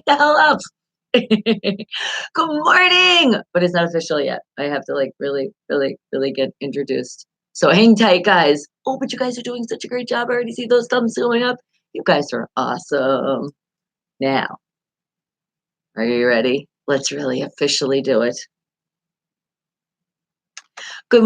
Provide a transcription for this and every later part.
the hell up. Good morning, but it's not official yet. I have to like really, really, really get introduced. So hang tight, guys. Oh, but you guys are doing such a great job. I already see those thumbs going up. You guys are awesome. Now, are you ready? Let's really officially do it. Good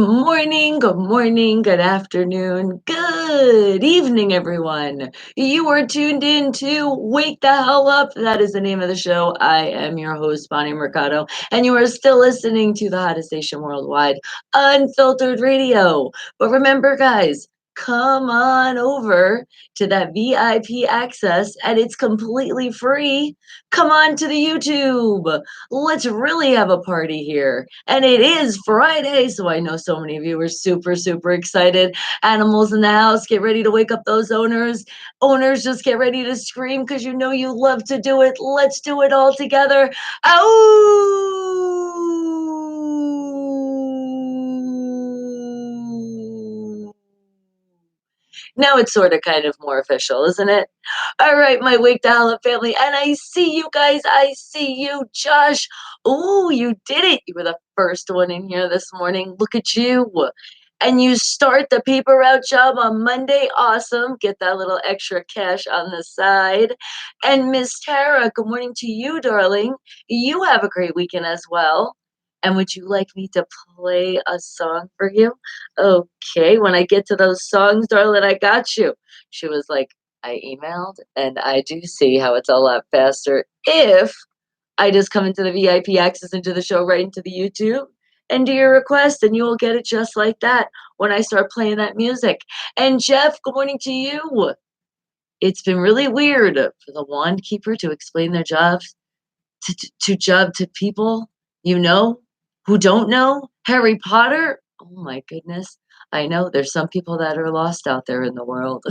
afternoon, good evening, everyone. You are tuned in to Wake the Hell Up. That is the name of the show. I am your host, Bonnie Mercado, and you are still listening to the hottest station worldwide, Unfiltered Radio. But remember, guys, come on over to that VIP access, and it's completely free. Come on to the YouTube. Let's really have a party here. And it is Friday, so I know so many of you are super, super excited. Animals in the house, get ready to wake up those owners. Owners, just get ready to scream because you know you love to do it. Let's do it all together. Ow! Now it's sort of kind of more official, isn't it? All right, my Wake the Hell Up family. And I see you guys. I see you, Josh. Oh, you did it. You were the first one in here this morning. Look at you. And you start the paper route job on Monday. Awesome. Get that little extra cash on the side. And Miss Tara, good morning to you, darling. You have a great weekend as well. And would you like me to play a song for you? Okay, when I get to those songs, darling, I got you. She was like, I emailed, and I do see how it's a lot faster if I just come into the VIP access into the show right into the YouTube and do your request, and you will get it just like that when I start playing that music. And Jeff, good morning to you. It's been really weird for the wand keeper to explain their jobs to people you know who don't know Harry Potter. Oh my goodness. I know there's some people that are lost out there in the world.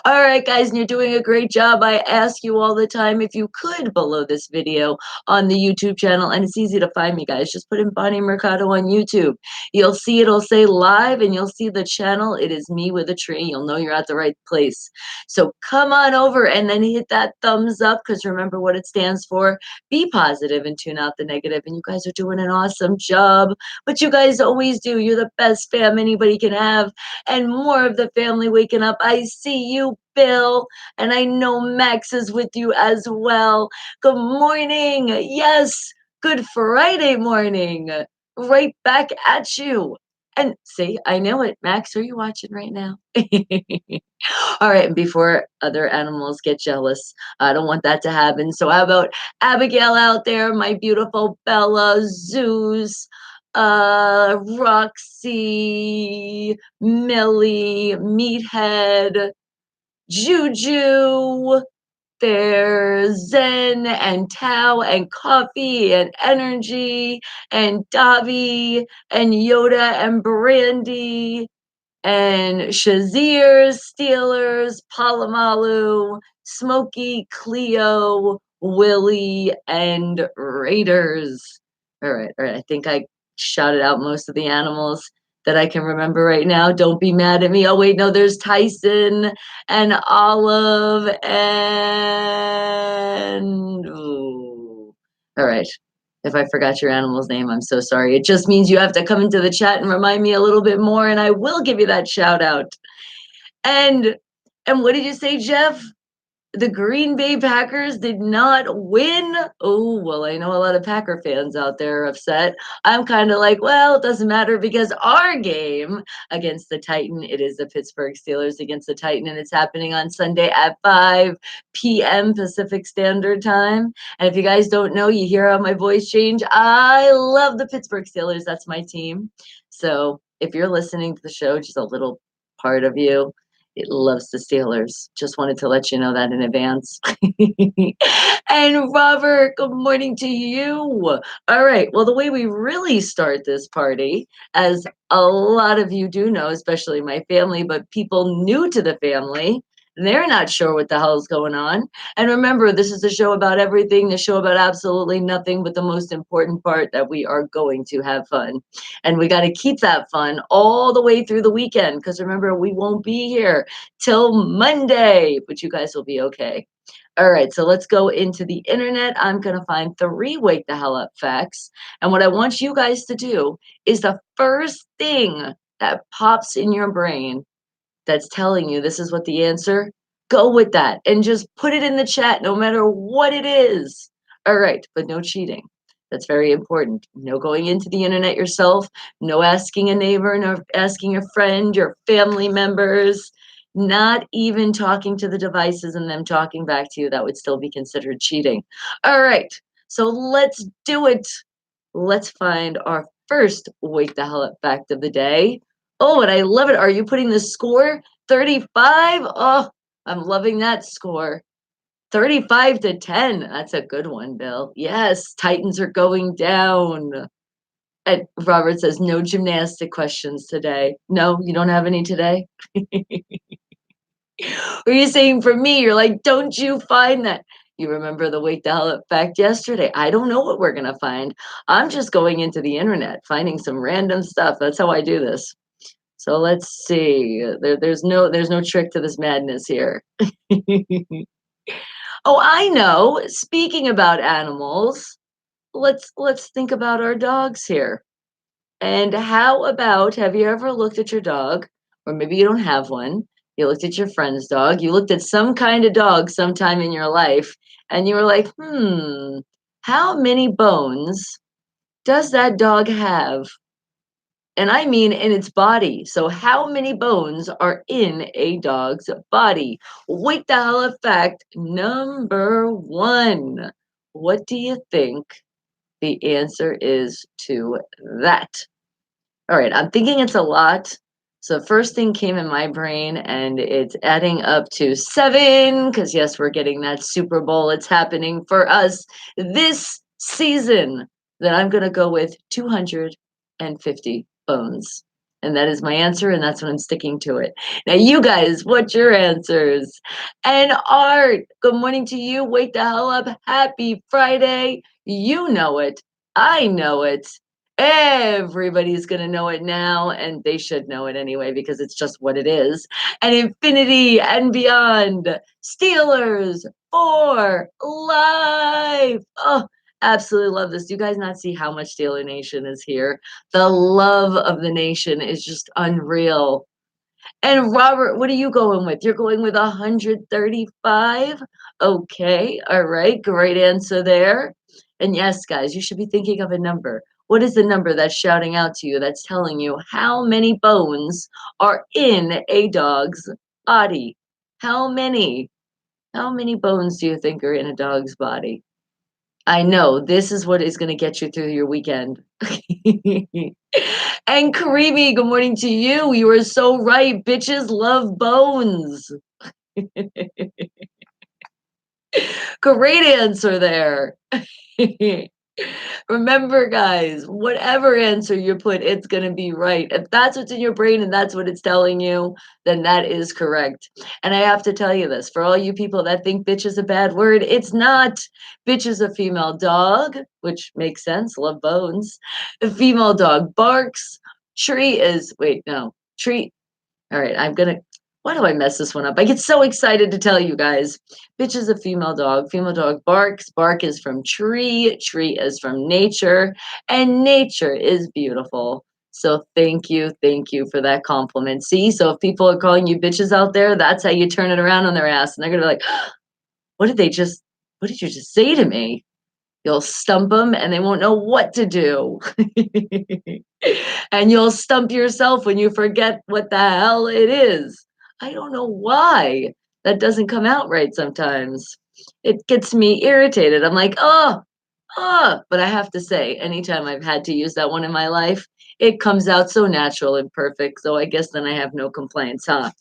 All right, guys, and you're doing a great job. I ask you all the time if you could below this video on the YouTube channel, and it's easy to find me, guys. Just put in Bonnie Mercado on YouTube. You'll see it'll say live, and you'll see the channel. It is me with a tree. You'll know you're at the right place. So come on over and then hit that thumbs up because remember what it stands for. Be positive and tune out the negative. And you guys are doing an awesome job. But you guys always do. You're the best fam anybody can have. And more of the family waking up. I see you, Bill. And I know Max is with you as well. Good morning. Yes. Good Friday morning. Right back at you. And see, I know it. Max, are you watching right now? All right, and before other animals get jealous, I don't want that to happen. So how about Abigail out there, my beautiful Bella, Zeus, Roxy, Millie, Meathead, Juju. There's Zen and Tao and Coffee and Energy and Davi and Yoda and Brandy and Shazir, Steelers, Palomalu, Smokey, Cleo, Willie, and Raiders. All right. I think I shouted out most of the animals that I can remember right now. Don't be mad at me. Oh, wait, no, there's Tyson and Olive and. Ooh. All right. If I forgot your animal's name, I'm so sorry. It just means you have to come into the chat and remind me a little bit more, and I will give you that shout out. And what did you say, Jeff? The Green Bay Packers did not win. Oh, well, I know a lot of Packer fans out there are upset. I'm kind of like, well, it doesn't matter because our game against the Titan, it is the Pittsburgh Steelers against the Titan, and it's happening on Sunday at 5 p.m. Pacific Standard Time. And if you guys don't know, you hear how my voice change. I love the Pittsburgh Steelers. That's my team. So if you're listening to the show, just a little part of you, it loves the Steelers. Just wanted to let you know that in advance. And Robert, good morning to you. All right. Well, the way we really start this party, as a lot of you do know, especially my family, but people new to the family, They're not sure what the hell's going on. And remember, this is a show about everything, the show about absolutely nothing, but the most important part that we are going to have fun. And we got to keep that fun all the way through the weekend because remember, we won't be here till Monday, but you guys will be okay. All right, so let's go into the internet. I'm going to find 3 wake the hell up facts. And what I want you guys to do is the first thing that pops in your brain that's telling you this is what the answer, go with that and just put it in the chat no matter what it is. All right, but no cheating. That's very important. No going into the internet yourself, no asking a neighbor, no asking a friend, your family members, not even talking to the devices and them talking back to you. That would still be considered cheating. All right, so let's do it. Let's find our first wake the hell up fact of the day. Oh, and I love it. Are you putting the score 35? Oh, I'm loving that score. 35 to 10. That's a good one, Bill. Yes, Titans are going down. And Robert says no gymnastic questions today. No, you don't have any today? Or you saying for me, you're like, don't you find that? You remember the wake the hell up fact yesterday. I don't know what we're going to find. I'm just going into the internet, finding some random stuff. That's how I do this. So let's see. There's no trick to this madness here. Oh, I know. Speaking about animals, let's think about our dogs here. And how about have you ever looked at your dog, or maybe you don't have one? You looked at your friend's dog, you looked at some kind of dog sometime in your life, and you were like, how many bones does that dog have? And I mean in its body. So, how many bones are in a dog's body? Wake the hell up fact number 1. What do you think the answer is to that? All right, I'm thinking it's a lot. So first thing came in my brain, and it's adding up to 7, because yes, we're getting that Super Bowl. It's happening for us this season. Then I'm going to go with 250 bones. And that is my answer, and that's what I'm sticking to it. Now, you guys, what's your answers? And Art, good morning to you. Wake the hell up. Happy Friday. You know it. I know it. Everybody's going to know it now, and they should know it anyway because it's just what it is. And infinity and beyond. Steelers for life. Oh, absolutely love this. Do you guys not see how much Steeler Nation is here? The love of the nation is just unreal. And Robert, what are you going with? You're going with 135? Okay, all right, great answer there. And yes, guys, you should be thinking of a number. What is the number that's shouting out to you that's telling you how many bones are in a dog's body? How many? How many bones do you think are in a dog's body? I know this is what is going to get you through your weekend. And Karimi, good morning to you. You are so right. Bitches love bones. Great answer there. Remember, guys, whatever answer you put, it's going to be right. If that's what's in your brain and that's what it's telling you, then that is correct. And I have to tell you this for all you people that think bitch is a bad word, it's not. Bitch is a female dog, which makes sense. Love bones. A female dog barks. Tree is, wait, no. Tree. All right, I'm going to. Why do I mess this one up? I get so excited to tell you guys. Bitch is a female dog. Female dog barks. Bark is from tree. Tree is from nature. And nature is beautiful. So thank you for that compliment. See, so if people are calling you bitches out there, that's how you turn it around on their ass. And they're going to be like, what did you just say to me? You'll stump them and they won't know what to do. And you'll stump yourself when you forget what the hell it is. I don't know why that doesn't come out right sometimes. It gets me irritated. I'm like, but I have to say, anytime I've had to use that one in my life, it comes out so natural and perfect. So I guess then I have no complaints, huh?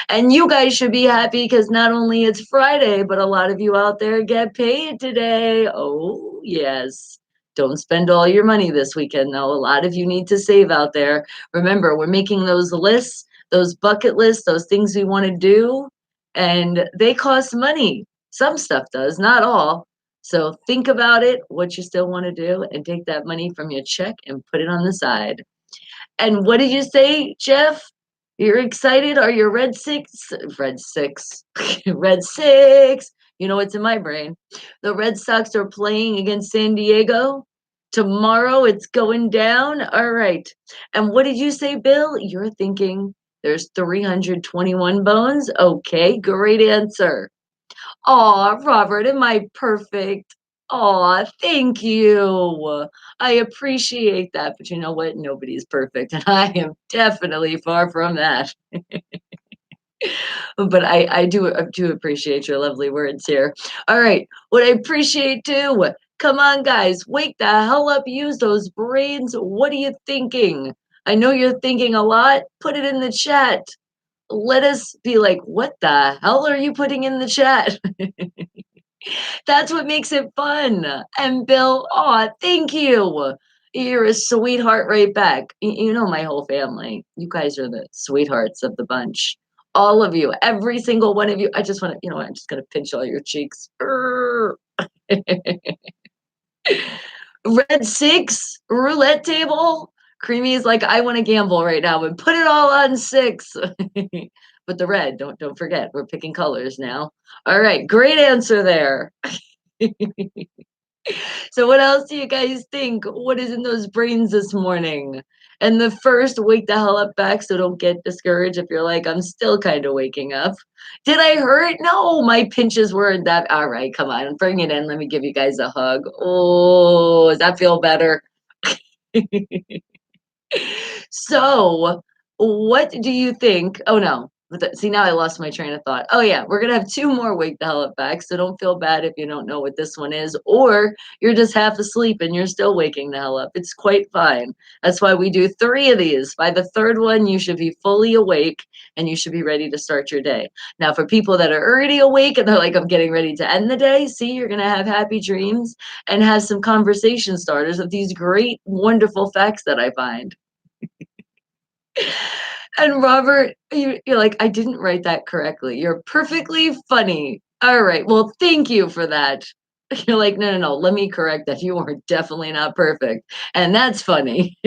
And you guys should be happy because not only it's Friday, but a lot of you out there get paid today. Oh, yes. Don't spend all your money this weekend, though. A lot of you need to save out there. Remember, we're making those lists, those bucket lists, those things we want to do. and they cost money. Some stuff does, not all. So think about it, what you still want to do, and take that money from your check and put it on the side. And what did you say, Jeff? You're excited? Are you Red Six? Red Six. Red Six. You know what's in my brain? The Red Sox are playing against San Diego. Tomorrow it's going down. All right. And what did you say, Bill? You're thinking there's 321 bones? Okay, great answer. Aw, Robert, am I perfect? Aw, thank you. I appreciate that, but you know what? Nobody's perfect, and I am definitely far from that. But I do appreciate your lovely words here. All right, what I appreciate too. Come on, guys, wake the hell up. Use those brains. What are you thinking? I know you're thinking a lot. Put it in the chat. Let us be like, what the hell are you putting in the chat? That's what makes it fun. And Bill, aw, thank you. You're a sweetheart right back. You know my whole family. You guys are the sweethearts of the bunch. All of you, every single one of you. I just want to, you know what? I'm just gonna pinch all your cheeks. Red six roulette table. Creamy is like, I want to gamble right now and put it all on six. But the red, don't forget, we're picking colors now. All right, great answer there. So what else do you guys think? What is in those brains this morning? And the first, wake the hell up back, so don't get discouraged if you're like, I'm still kind of waking up. Did I hurt? No, my pinches weren't that. All right, come on, bring it in. Let me give you guys a hug. Oh, does that feel better? So, what do you think? Oh no. See, now I lost my train of thought. Oh yeah, we're gonna have two more wake the hell up facts. So don't feel bad if you don't know what this one is, or you're just half asleep and you're still waking the hell up. It's quite fine. That's why we do three of these. By the third one, you should be fully awake and you should be ready to start your day. Now, for people that are already awake and they're like, I'm getting ready to end the day, see, you're gonna have happy dreams and have some conversation starters of these great, wonderful facts that I find. And Robert, you're like, I didn't write that correctly. You're perfectly funny. All right. Well, thank you for that. You're like, no, no, no. Let me correct that. You are definitely not perfect. And that's funny.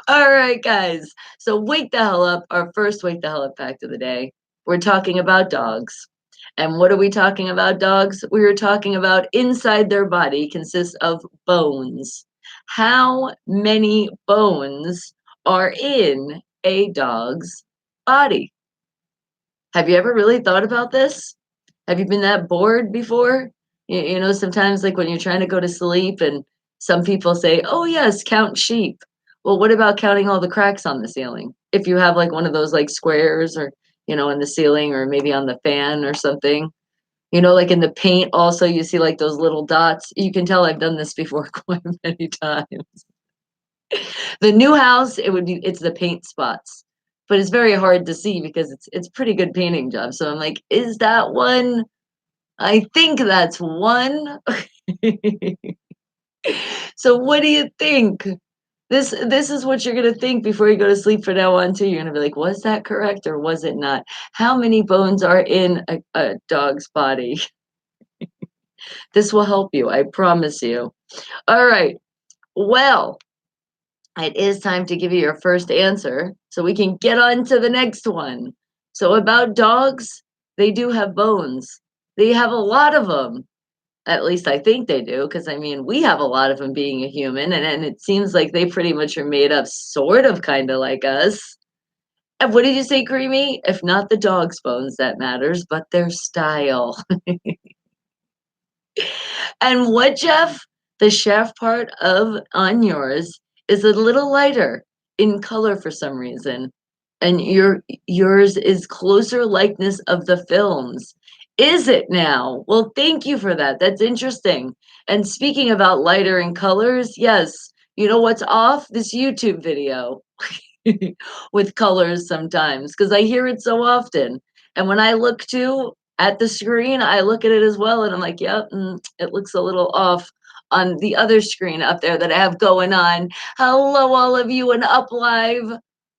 All right, guys. So wake the hell up. Our first wake the hell up fact of the day. We're talking about dogs. And what are we talking about, dogs? We are talking about inside their body consists of bones. How many bones are in a dog's body? Have you ever really thought about this? Have you been that bored before? You know, sometimes like when you're trying to go to sleep and some people say, oh, yes, count sheep. Well, what about counting all the cracks on the ceiling? If you have like one of those like squares or, you know, in the ceiling or maybe on the fan or something, you know, like in the paint, also, you see like those little dots. You can tell I've done this before quite many times. The new house, it's the paint spots, but it's very hard to see because it's pretty good painting job. So I'm like, is that one? I think that's one. So what do you think? This is what you're gonna think before you go to sleep from now on too. You're gonna be like, was that correct or was it not? How many bones are in a dog's body? This will help you, I promise you. All right. Well, it is time to give you your first answer so we can get on to the next one. So, about dogs, they do have bones. They have a lot of them. At least I think they do, because I mean, we have a lot of them being a human, and it seems like they pretty much are made up sort of kind of like us. And what did you say, Creamy? If not the dog's bones that matters, but their style. And what, Jeff? The shaft part of on yours is a little lighter in color for some reason. And yours is closer likeness of the films. Is it now? Well, thank you for that. That's interesting. And speaking about lighter in colors, yes, you know what's off? This YouTube video with colors sometimes because I hear it so often. And when I look too at the screen, I look at it as well and I'm like, yep, it looks a little off on the other screen up there that I have going on. Hello, all of you, and up live.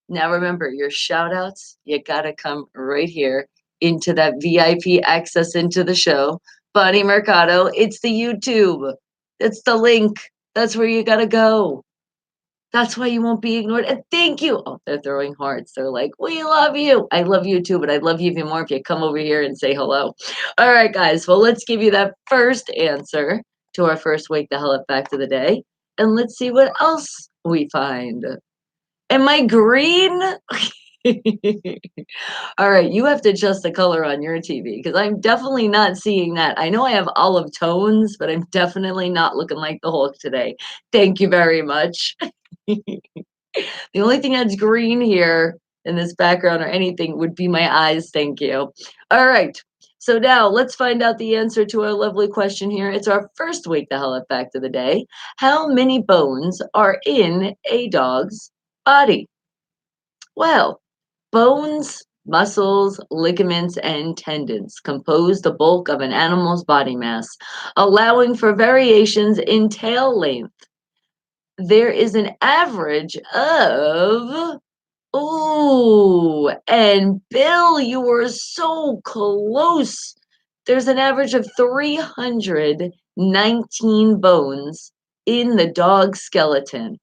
Now remember, your shout outs, you gotta come right here into that VIP access into the show. Bonnie Mercado, it's the YouTube. It's the link. That's where you gotta go. That's why you won't be ignored. And thank you. Oh, they're throwing hearts. They're like, we love you. I love you too, but I'd love you even more if you come over here and say hello. All right, guys. Well, let's give you that first answer to our first Wake the Hell Up fact of the day. And let's see what else we find. Am I green? All right, you have to adjust the color on your TV because I'm definitely not seeing that. I know I have olive tones, but I'm definitely not looking like the Hulk today. Thank you very much. The only thing that's green here in this background or anything would be my eyes. Thank you. All right. So now let's find out the answer to our lovely question here. It's our first Wake the Hell Up fact of the day. How many bones are in a dog's body? Well, bones, muscles, ligaments, and tendons compose the bulk of an animal's body mass, allowing for variations in tail length. There is an average of, ooh, and Bill, you were so close. There's an average of 319 bones in the dog's skeleton.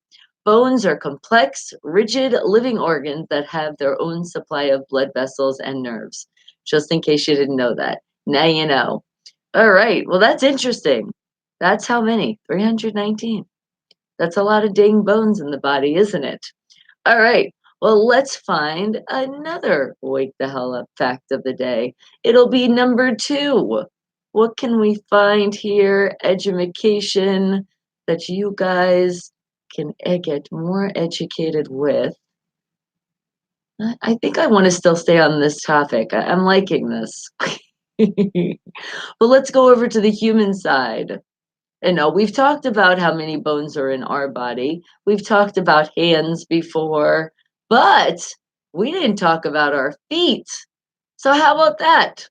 Bones are complex, rigid living organs that have their own supply of blood vessels and nerves. Just in case you didn't know that. Now you know. All right. Well, that's interesting. That's how many? 319. That's a lot of dang bones in the body, isn't it? All right. Well, let's find another Wake the Hell Up fact of the day. It'll be number 2. What can we find here? Education that you guys can get more educated with. I think I want to still stay on this topic. I'm liking this. Well, let's go over to the human side. And we've talked about how many bones are in our body. We've talked about hands before, but we didn't talk about our feet. So, how about that?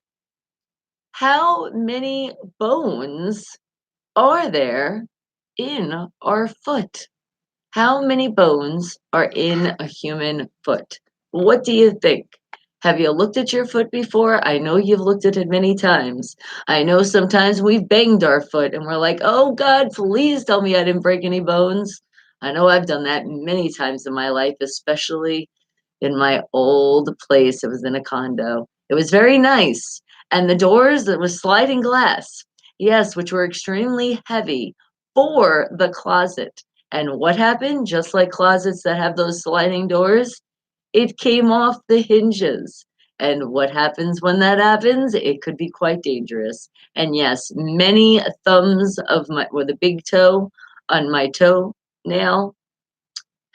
How many bones are there in our foot? How many bones are in a human foot? What do you think? Have you looked at your foot before? I know you've looked at it many times. I know sometimes we've banged our foot and we're like, oh God, please tell me I didn't break any bones. I know I've done that many times in my life, especially in my old place. It was in a condo. It was very nice. And the doors, it was sliding glass. Yes, which were extremely heavy for the closet. And what happened? Just like closets that have those sliding doors, it came off the hinges. And what happens when that happens? It could be quite dangerous. And yes, many thumbs of my, with a big toe on my toe nail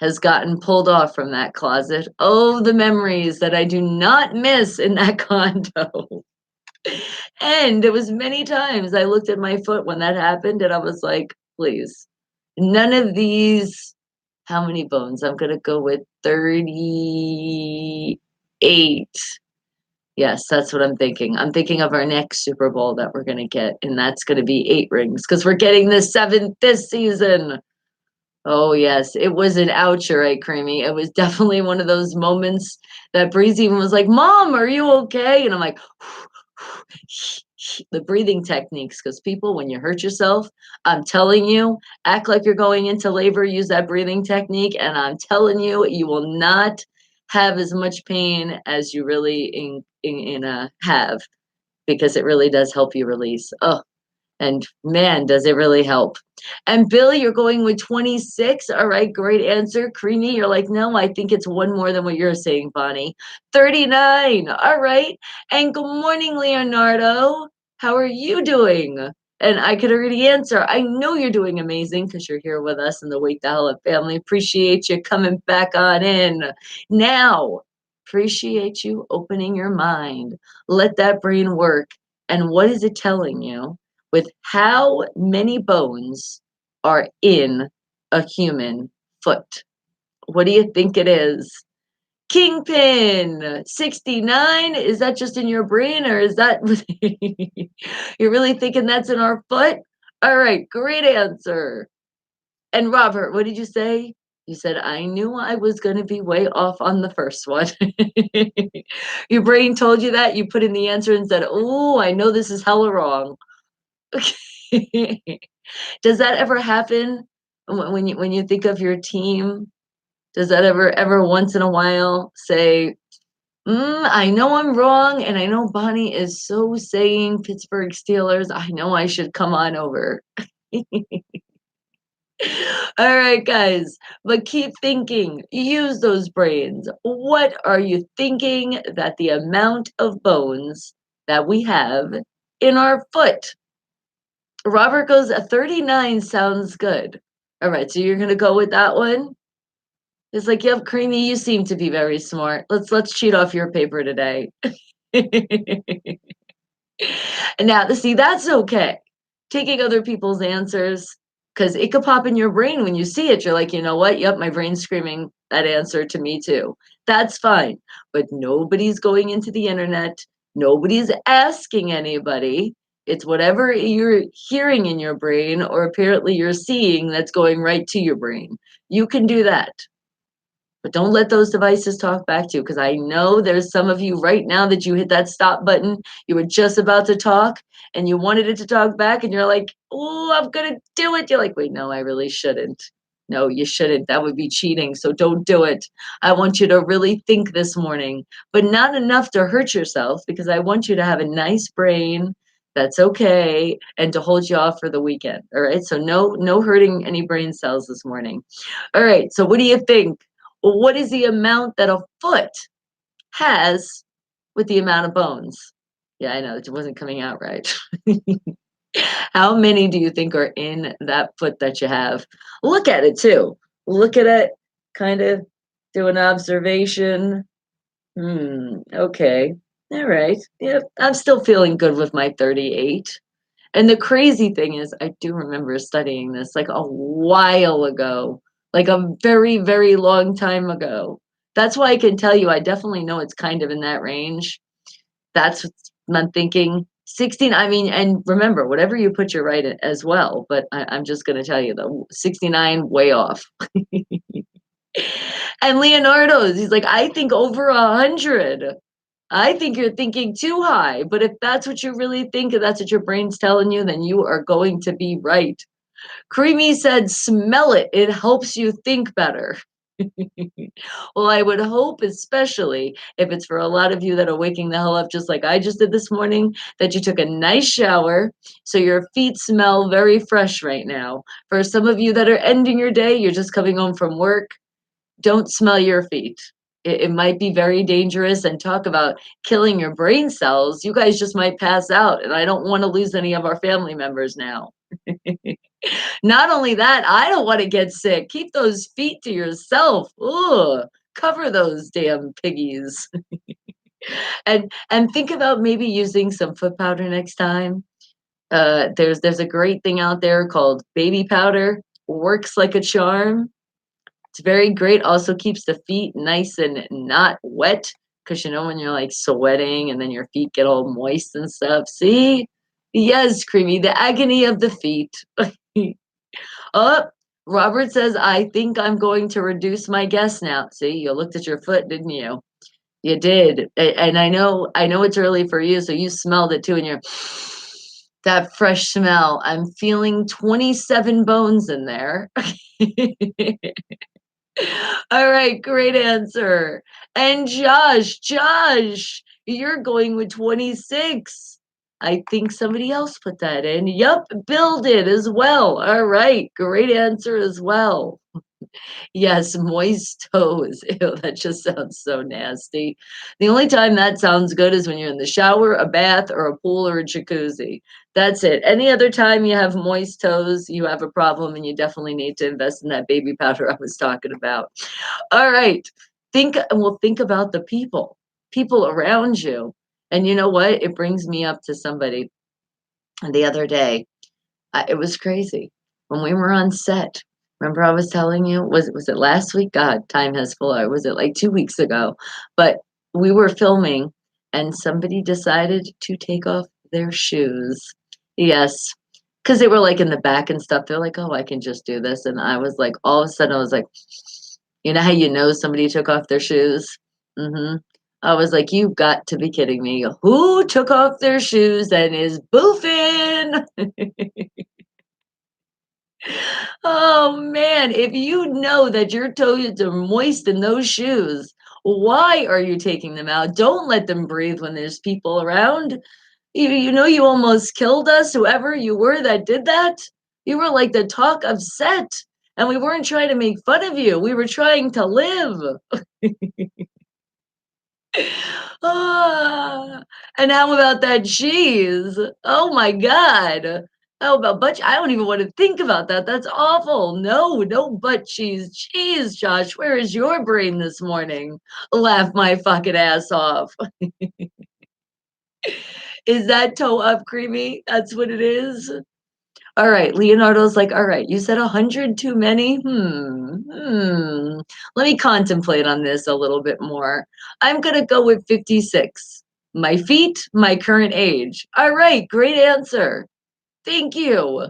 has gotten pulled off from that closet. Oh, the memories that I do not miss in that condo. And it was many times I looked at my foot when that happened and I was like, please, none of these, how many bones? I'm going to go with 38. Yes, that's what I'm thinking. I'm thinking of our next Super Bowl that we're going to get, and that's going to be 8 rings because we're getting the 7th this season. Oh, yes. It was an ouch, right, Creamy. It was definitely one of those moments that Breezy even was like, Mom, are you okay? And I'm like, the breathing techniques. Because people, when you hurt yourself, I'm telling you, act like you're going into labor, use that breathing technique. And I'm telling you, you will not have as much pain as you really have because it really does help you release. Oh, and man, does it really help. And Bill, you're going with 26. All right, great answer. Creamy, you're like, no, I think it's one more than what you're saying, Bonnie. 39. All right. And good morning, Leonardo. How are you doing? And I could already answer. I know you're doing amazing because you're here with us in the Wake the Hell Up family. Appreciate you coming back on in. Now, appreciate you opening your mind. Let that brain work. And what is it telling you? With how many bones are in a human foot? What do you think it is? Kingpin 69. Is that just in your brain or is that you're really thinking that's in our foot? All right, great answer. And Robert, what did you say? You said, "I knew I was gonna be way off on the first one." Your brain told you that, you put in the answer and said, "Ooh, I know this is hella wrong." Does that ever happen when you think of your team? Does that ever once in a while say, I know I'm wrong, and I know Bonnie is so saying Pittsburgh Steelers. I know I should come on over." All right, guys, but keep thinking. Use those brains. What are you thinking that the amount of bones that we have in our foot? Robert goes, a 39 sounds good. All right, so you're gonna go with that one? It's like, yep, Creamy, you seem to be very smart. Let's cheat off your paper today. Now, see, that's okay. Taking other people's answers, because it could pop in your brain when you see it. You're like, you know what? Yep, my brain's screaming that answer to me too. That's fine. But nobody's going into the internet. Nobody's asking anybody. It's whatever you're hearing in your brain or apparently you're seeing that's going right to your brain. You can do that. But don't let those devices talk back to you, because I know there's some of you right now that you hit that stop button. You were just about to talk and you wanted it to talk back, and you're like, oh, I'm going to do it. You're like, wait, no, I really shouldn't. No, you shouldn't. That would be cheating. So don't do it. I want you to really think this morning, but not enough to hurt yourself, because I want you to have a nice brain that's okay and to hold you off for the weekend. All right. So no hurting any brain cells this morning. All right. So what do you think? What is the amount that a foot has with the amount of bones? Yeah, I know it wasn't coming out right. How many do you think are in that foot that you have? Look at it too. Look at it, kind of do an observation. Okay. All right. Yep. I'm still feeling good with my 38. And the crazy thing is, I do remember studying this like a while ago, like a very, very long time ago. That's why I can tell you, I definitely know it's kind of in that range. That's what I'm thinking. 16, I mean, and remember, whatever you put, you're right as well. But I'm just going to tell you, the 69, way off. And Leonardo's, he's like, I think over 100. I think you're thinking too high, but if that's what you really think, if that's what your brain's telling you, then you are going to be right. Creamy said, smell it. It helps you think better. Well, I would hope, especially if it's for a lot of you that are waking the hell up, just like I just did this morning, that you took a nice shower. So your feet smell very fresh right now. For some of you that are ending your day, you're just coming home from work, don't smell your feet. It might be very dangerous, and talk about killing your brain cells. You guys just might pass out, and I don't want to lose any of our family members now. Not only that, I don't want to get sick. Keep those feet to yourself. Ugh, cover those damn piggies. And think about maybe using some foot powder next time. There's a great thing out there called baby powder. Works like a charm. It's very great, also keeps the feet nice and not wet, because you know when you're, like, sweating and then your feet get all moist and stuff. See? Yes, Creamy, the agony of the feet. Oh, Robert says, "I think I'm going to reduce my guess now." See, you looked at your foot, didn't you? You did, and I know it's early for you, so you smelled it too, and you're that fresh smell. I'm feeling 27 bones in there. All right, great answer. And Josh, you're going with 26. I think somebody else put that in. Yup, Bill did as well. All right, great answer as well. Yes, moist toes. Ew, that just sounds so nasty. The only time that sounds good is when you're in the shower, a bath, or a pool or a jacuzzi. That's it. Any other time you have moist toes, you have a problem, and you definitely need to invest in that baby powder I was talking about. All right. Think about the people around you. And you know what? It brings me up to somebody the other day. It was crazy when we were on set. Remember, I was telling you, was it last week? God, time has flown. Or was it like 2 weeks ago? But we were filming, and somebody decided to take off their shoes. Yes, 'Cause they were, like, in the back and stuff, they're like, "Oh, I can just do this," and I was like all of a sudden, I was like, you know how you know somebody took off their shoes? Mhm. I was like, "You got to be kidding me. Who took off their shoes and is boofing?" Oh, man, if you know that your toes are moist in those shoes, why are you taking them out? Don't let them breathe when there's people around. You know you almost killed us, whoever you were that did that. You were like the talk of set, and we weren't trying to make fun of you. We were trying to live. Ah, and how about that cheese? Oh my god. How about butt I don't even wanna think about that, that's awful. No, no butt cheese. Cheese, Josh, where is your brain this morning? Laugh my fucking ass off. Is that toe up creamy? That's what it is? Alright, Leonardo's like, "Alright, you said 100 too many? Let me contemplate on this a little bit more. I'm gonna go with 56. My feet, my current age." Alright, great answer. Thank you.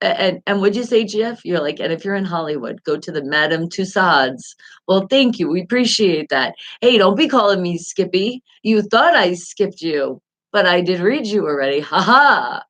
And what'd you say, Jeff? You're like, "And if you're in Hollywood, go to the Madame Tussauds." Well, thank you, we appreciate that. Hey, don't be calling me Skippy. You thought I skipped you, but I did read you already. Ha ha.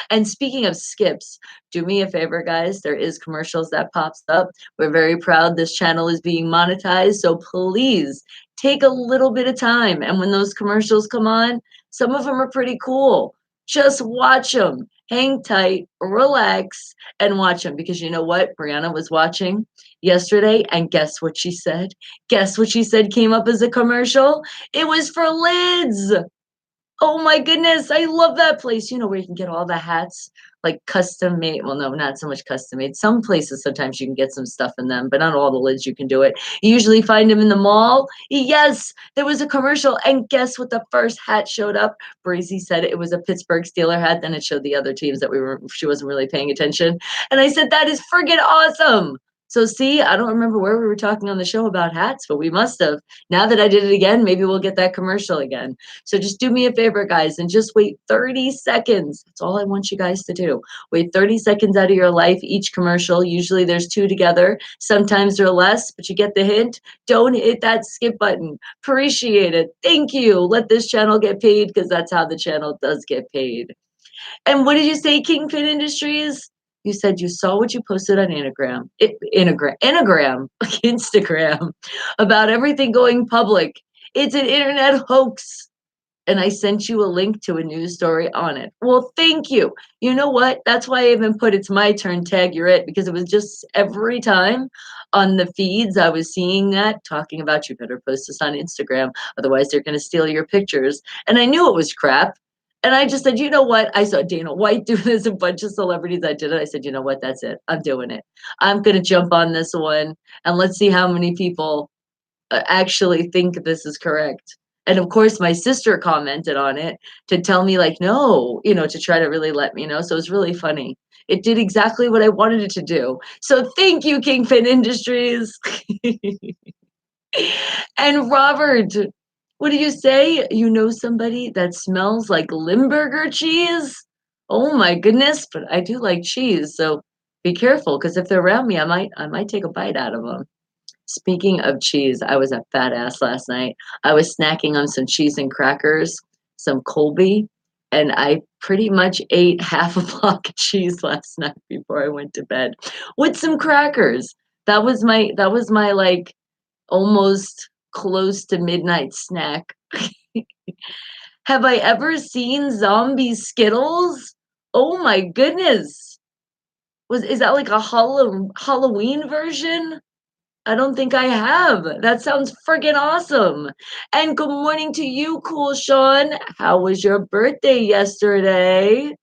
And speaking of skips, do me a favor, guys. There is commercials that pops up. We're very proud this channel is being monetized, so please take a little bit of time. And when those commercials come on, some of them are pretty cool. Just watch them. Hang tight, relax, and watch them because you know what? Brianna was watching yesterday, and guess what she said? Guess what she said came up as a commercial? It was for lids. Oh my goodness, I love that place. You know, where you can get all the hats, like custom made. Well, no, not so much custom made. Some places sometimes you can get some stuff in them, but not all the lids you can do it. You usually find them in the mall. Yes, there was a commercial, and guess what? The first hat showed up. Breezy said it was a Pittsburgh Steeler hat. Then it showed the other teams that she wasn't really paying attention. And I said, that is friggin' awesome. So see, I don't remember where we were talking on the show about hats, but we must have. Now that I did it again, maybe we'll get that commercial again. So just do me a favor, guys, and just wait 30 seconds. That's all I want you guys to do. Wait 30 seconds out of your life, each commercial. Usually there's two together. Sometimes they're less, but you get the hint. Don't hit that skip button. Appreciate it. Thank you. Let this channel get paid because that's how the channel does get paid. And what did you say, Kingpin Industries? You said you saw what you posted on Instagram, Instagram, about everything going public. It's an internet hoax. And I sent you a link to a news story on it. Well, thank you. You know what? That's why I even put it's my turn, tag you're it, because it was just every time on the feeds I was seeing that talking about you better post this on Instagram, otherwise they're gonna steal your pictures. And I knew it was crap. And I just said, you know what? I saw Dana White do this, a bunch of celebrities that did it. I said, you know what? That's it. I'm doing it. I'm gonna jump on this one and let's see how many people actually think this is correct. And of course, my sister commented on it to tell me, like, no, you know, to try to really let me know. So it was really funny. It did exactly what I wanted it to do. So thank you, Kingpin Industries. And Robert, what do you say? You know somebody that smells like Limburger cheese? Oh my goodness, but I do like cheese, so be careful because if they're around me, I might take a bite out of them. Speaking of cheese, I was a fat ass last night. I was snacking on some cheese and crackers, some Colby, and I pretty much ate half a block of cheese last night before I went to bed with some crackers. That was my like almost close to midnight snack. Have I ever seen zombie Skittles? Oh my goodness. Is that like a Halloween version? I don't think I have. That sounds friggin' awesome. And good morning to you, Cool Sean. How was your birthday yesterday?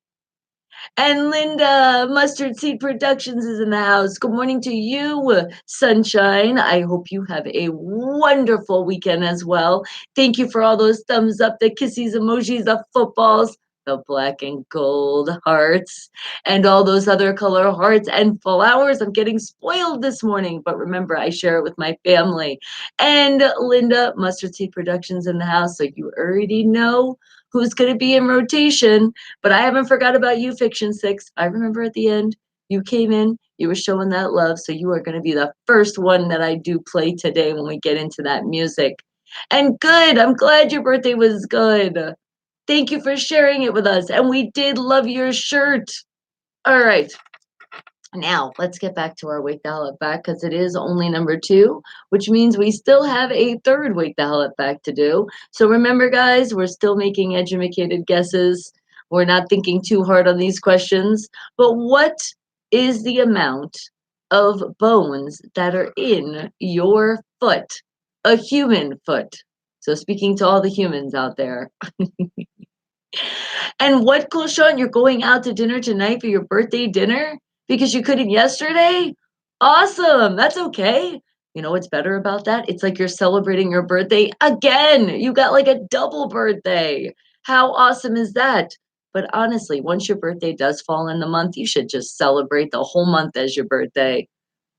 And Linda, Mustard Seed Productions is in the house. Good morning to you, Sunshine. I hope you have a wonderful weekend as well. Thank you for all those thumbs up, the kissies, emojis, the footballs. the black and gold hearts and all those other color hearts and flowers. I'm getting spoiled this morning, but remember, I share it with my family. And Linda, Mustard Seed Productions in the house, so you already know who's going to be in rotation. But I haven't forgot about you, Fiction 6. I remember at the end, you came in, you were showing that love, so you are going to be the first one that I do play today when we get into that music. And good, I'm glad your birthday was good. Thank you for sharing it with us. And we did love your shirt. All right. Now, let's get back to our Wake the Hell Up Fact because it is only number 2, which means we still have a third Wake the Hell Up Fact to do. So remember, guys, we're still making educated guesses. We're not thinking too hard on these questions. But what is the amount of bones that are in your foot? A human foot. So speaking to all the humans out there. And what, cool, Sean? You're going out to dinner tonight for your birthday dinner because you couldn't yesterday? Awesome. That's okay. You know what's better about that? It's like you're celebrating your birthday again. You got like a double birthday. How awesome is that? But honestly, once your birthday does fall in the month, you should just celebrate the whole month as your birthday.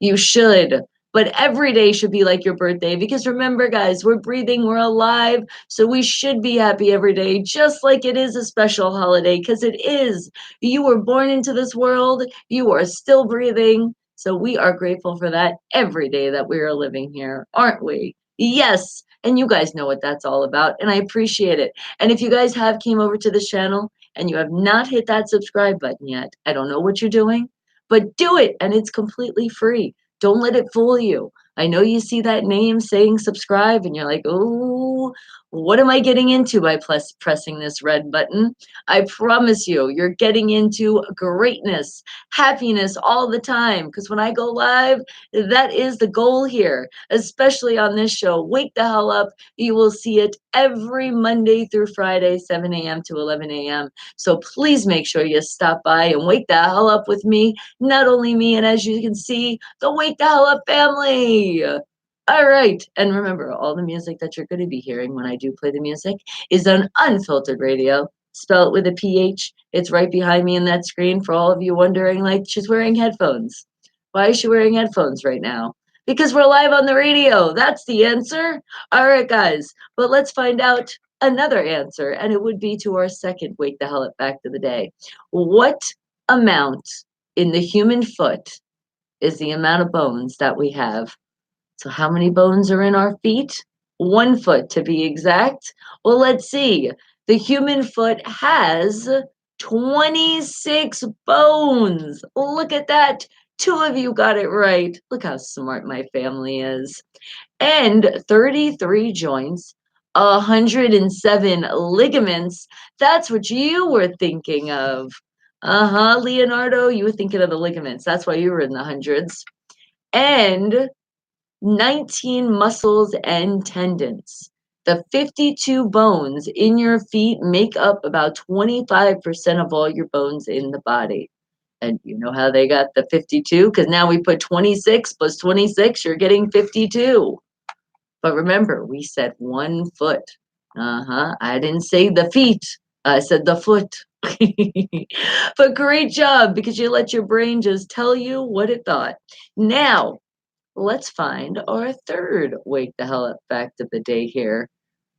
You should. But every day should be like your birthday because remember, guys, we're breathing, we're alive. So we should be happy every day, just like it is a special holiday because it is. You were born into this world, you are still breathing. So we are grateful for that every day that we are living here, aren't we? Yes. And you guys know what that's all about. And I appreciate it. And if you guys have came over to this channel and you have not hit that subscribe button yet, I don't know what you're doing, but do it. And it's completely free. Don't let it fool you. I know you see that name saying subscribe and you're like, oh, what am I getting into by pressing this red button? I promise you, you're getting into greatness, happiness all the time. Because when I go live, that is the goal here, especially on this show. Wake the Hell Up. You will see it every Monday through Friday, 7 a.m. to 11 a.m. So please make sure you stop by and wake the hell up with me. Not only me, and as you can see, the Wake the Hell Up family. All right. And remember, all the music that you're going to be hearing when I do play the music is on Unfiltered Radio. Spell it with a PH. It's right behind me in that screen for all of you wondering, like, she's wearing headphones. Why is she wearing headphones right now? Because we're live on the radio. That's the answer. All right, guys. But let's find out another answer, and it would be to our second Wake the Hell Up fact of the day. What amount in the human foot is the amount of bones that we have? So how many bones are in our feet? 1 foot to be exact. Well, let's see. The human foot has 26 bones. Look at that. 2 of you got it right. Look how smart my family is. And 33 joints, 107 ligaments. That's what you were thinking of. Uh-huh, Leonardo, you were thinking of the ligaments. That's why you were in the hundreds. And 19 muscles and tendons. The 52 bones in your feet make up about 25% of all your bones in the body. And you know how they got the 52? Because now we put 26 plus 26, you're getting 52. But remember, we said 1 foot. I didn't say the feet. I said the foot. But great job because you let your brain just tell you what it thought. Now, let's find our third Wake the Hell Up fact of the day here.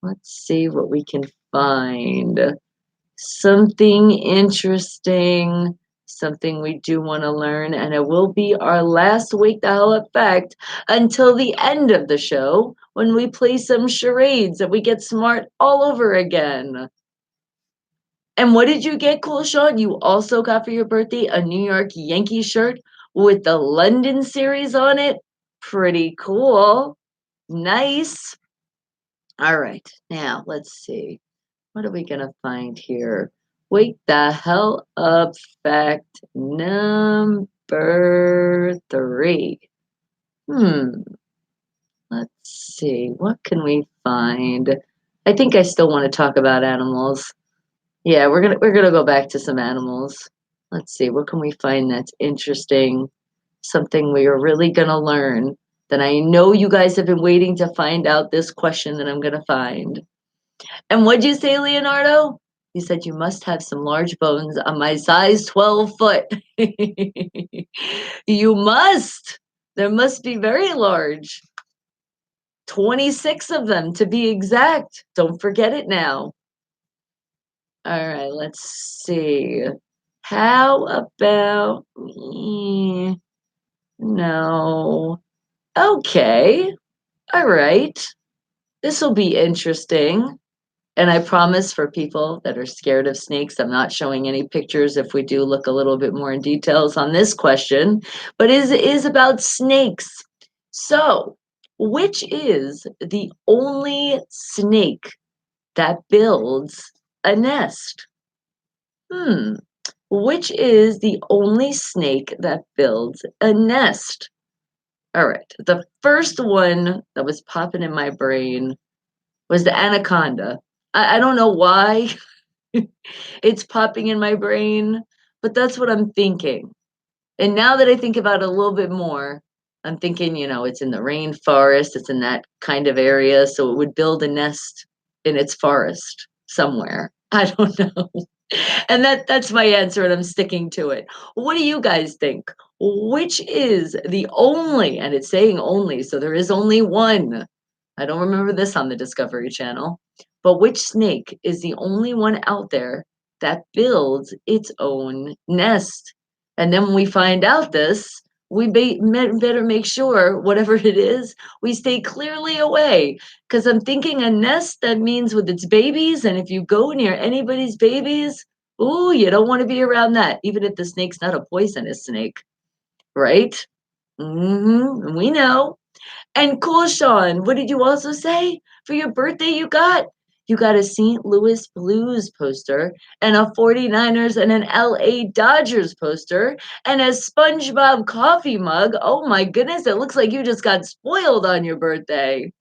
Let's see what we can find. Something interesting, something we do want to learn, and it will be our last Wake the Hell Up fact until the end of the show when we play some charades and we get smart all over again. And what did you get, Cool Sean? You also got for your birthday a New York Yankees shirt with the London series on it. Pretty cool. Nice. All right, now let's see. What are we going to find here? Wake the Hell Up fact number 3. Let's see. What can we find? I think I still want to talk about animals. Yeah, we're gonna go back to some animals. Let's see. What can we find that's interesting? Something we are really gonna learn that I know you guys have been waiting to find out this question that I'm gonna find. And what'd you say, Leonardo? He said, "You must have some large bones on my size 12 foot." You must. There must be very large. 26 of them to be exact. Don't forget it now. All right, let's see. How about no. Okay. All right. This will be interesting. And I promise for people that are scared of snakes, I'm not showing any pictures if we do look a little bit more in details on this question, but it is about snakes. So, which is the only snake that builds a nest? Hmm. Which is the only snake that builds a nest? All right. The first one that was popping in my brain was the anaconda. I don't know why it's popping in my brain, but that's what I'm thinking. And now that I think about it a little bit more, I'm thinking, it's in the rainforest, it's in that kind of area, so it would build a nest in its forest somewhere. I don't know. And that's my answer, and I'm sticking to it. What do you guys think? Which is the only, and it's saying only, so there is only one. I don't remember this on the Discovery Channel, but which snake is the only one out there that builds its own nest? And then when we find out this, we better make sure, whatever it is, we stay clearly away. Because I'm thinking a nest, that means with its babies, and if you go near anybody's babies, ooh, you don't want to be around that, even if the snake's not a poisonous snake, right? We know. And cool, Sean, what did you also say for your birthday you got a St. Louis Blues poster and a 49ers and an LA Dodgers poster and a SpongeBob coffee mug. Oh my goodness, it looks like you just got spoiled on your birthday.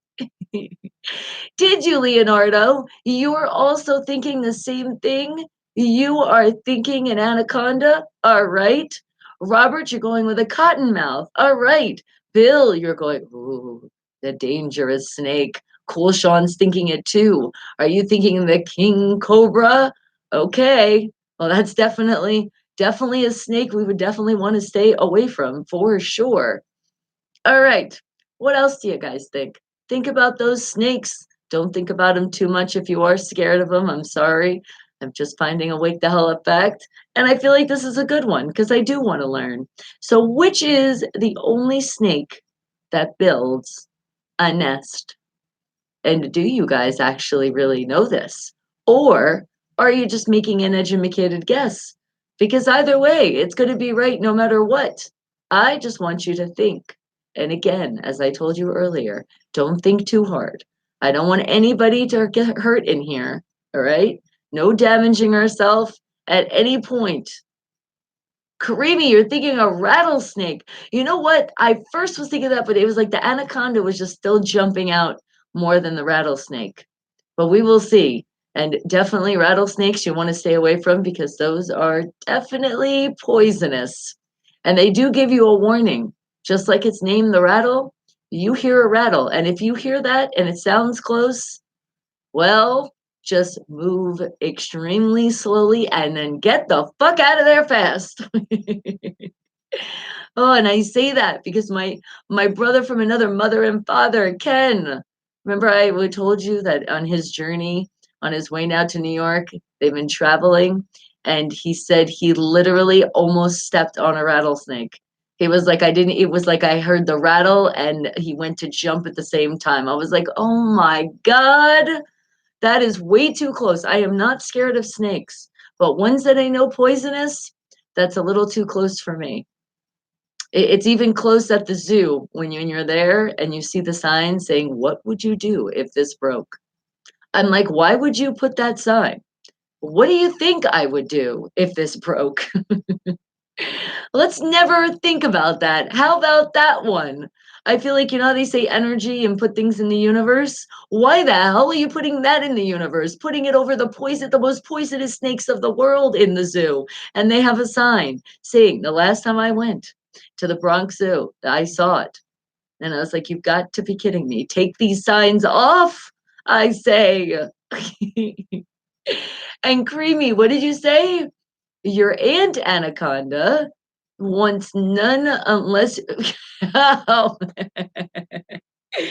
Did you, Leonardo? You're also thinking the same thing? You are thinking an anaconda? All right. Robert, you're going with a cottonmouth. All right. Bill, you're going, ooh, the dangerous snake. Cool Sean's thinking it too. Are you thinking the king cobra? Okay. Well, that's definitely a snake we would definitely want to stay away from for sure. All right. What else do you guys think? Think about those snakes. Don't think about them too much if you are scared of them. I'm sorry. I'm just finding a wake the hell up fact. And I feel like this is a good one because I do want to learn. So, which is the only snake that builds a nest? And do you guys actually really know this? Or are you just making an educated guess? Because either way, it's going to be right no matter what. I just want you to think. And again, as I told you earlier, don't think too hard. I don't want anybody to get hurt in here. All right? No damaging ourselves at any point. Karimi, you're thinking a rattlesnake. You know what? I first was thinking that, but it was like the anaconda was just still jumping out more than the rattlesnake. But we will see. And definitely rattlesnakes you want to stay away from because those are definitely poisonous. And they do give you a warning. Just like it's named the rattle, you hear a rattle. And if you hear that and it sounds close, well, just move extremely slowly and then get the fuck out of there fast. Oh, and I say that because my brother from another mother and father, Ken. Remember I told you that on his journey, on his way now to New York, they've been traveling, and he said he literally almost stepped on a rattlesnake. He was like, it was like I heard the rattle and he went to jump at the same time. I was like, oh my God, that is way too close. I am not scared of snakes, but ones that I know poisonous, that's a little too close for me. It's even close at the zoo when you're there and you see the sign saying, "What would you do if this broke?" I'm like, why would you put that sign? What do you think I would do if this broke? Let's never think about that. How about that one? I feel like, how they say energy and put things in the universe? Why the hell are you putting that in the universe? Putting it over the most poisonous snakes of the world in the zoo. And they have a sign saying, the last time I went to the Bronx Zoo, I saw it. And I was like, you've got to be kidding me. Take these signs off, I say. And Creamy, what did you say? Your aunt Anaconda wants none unless oh, here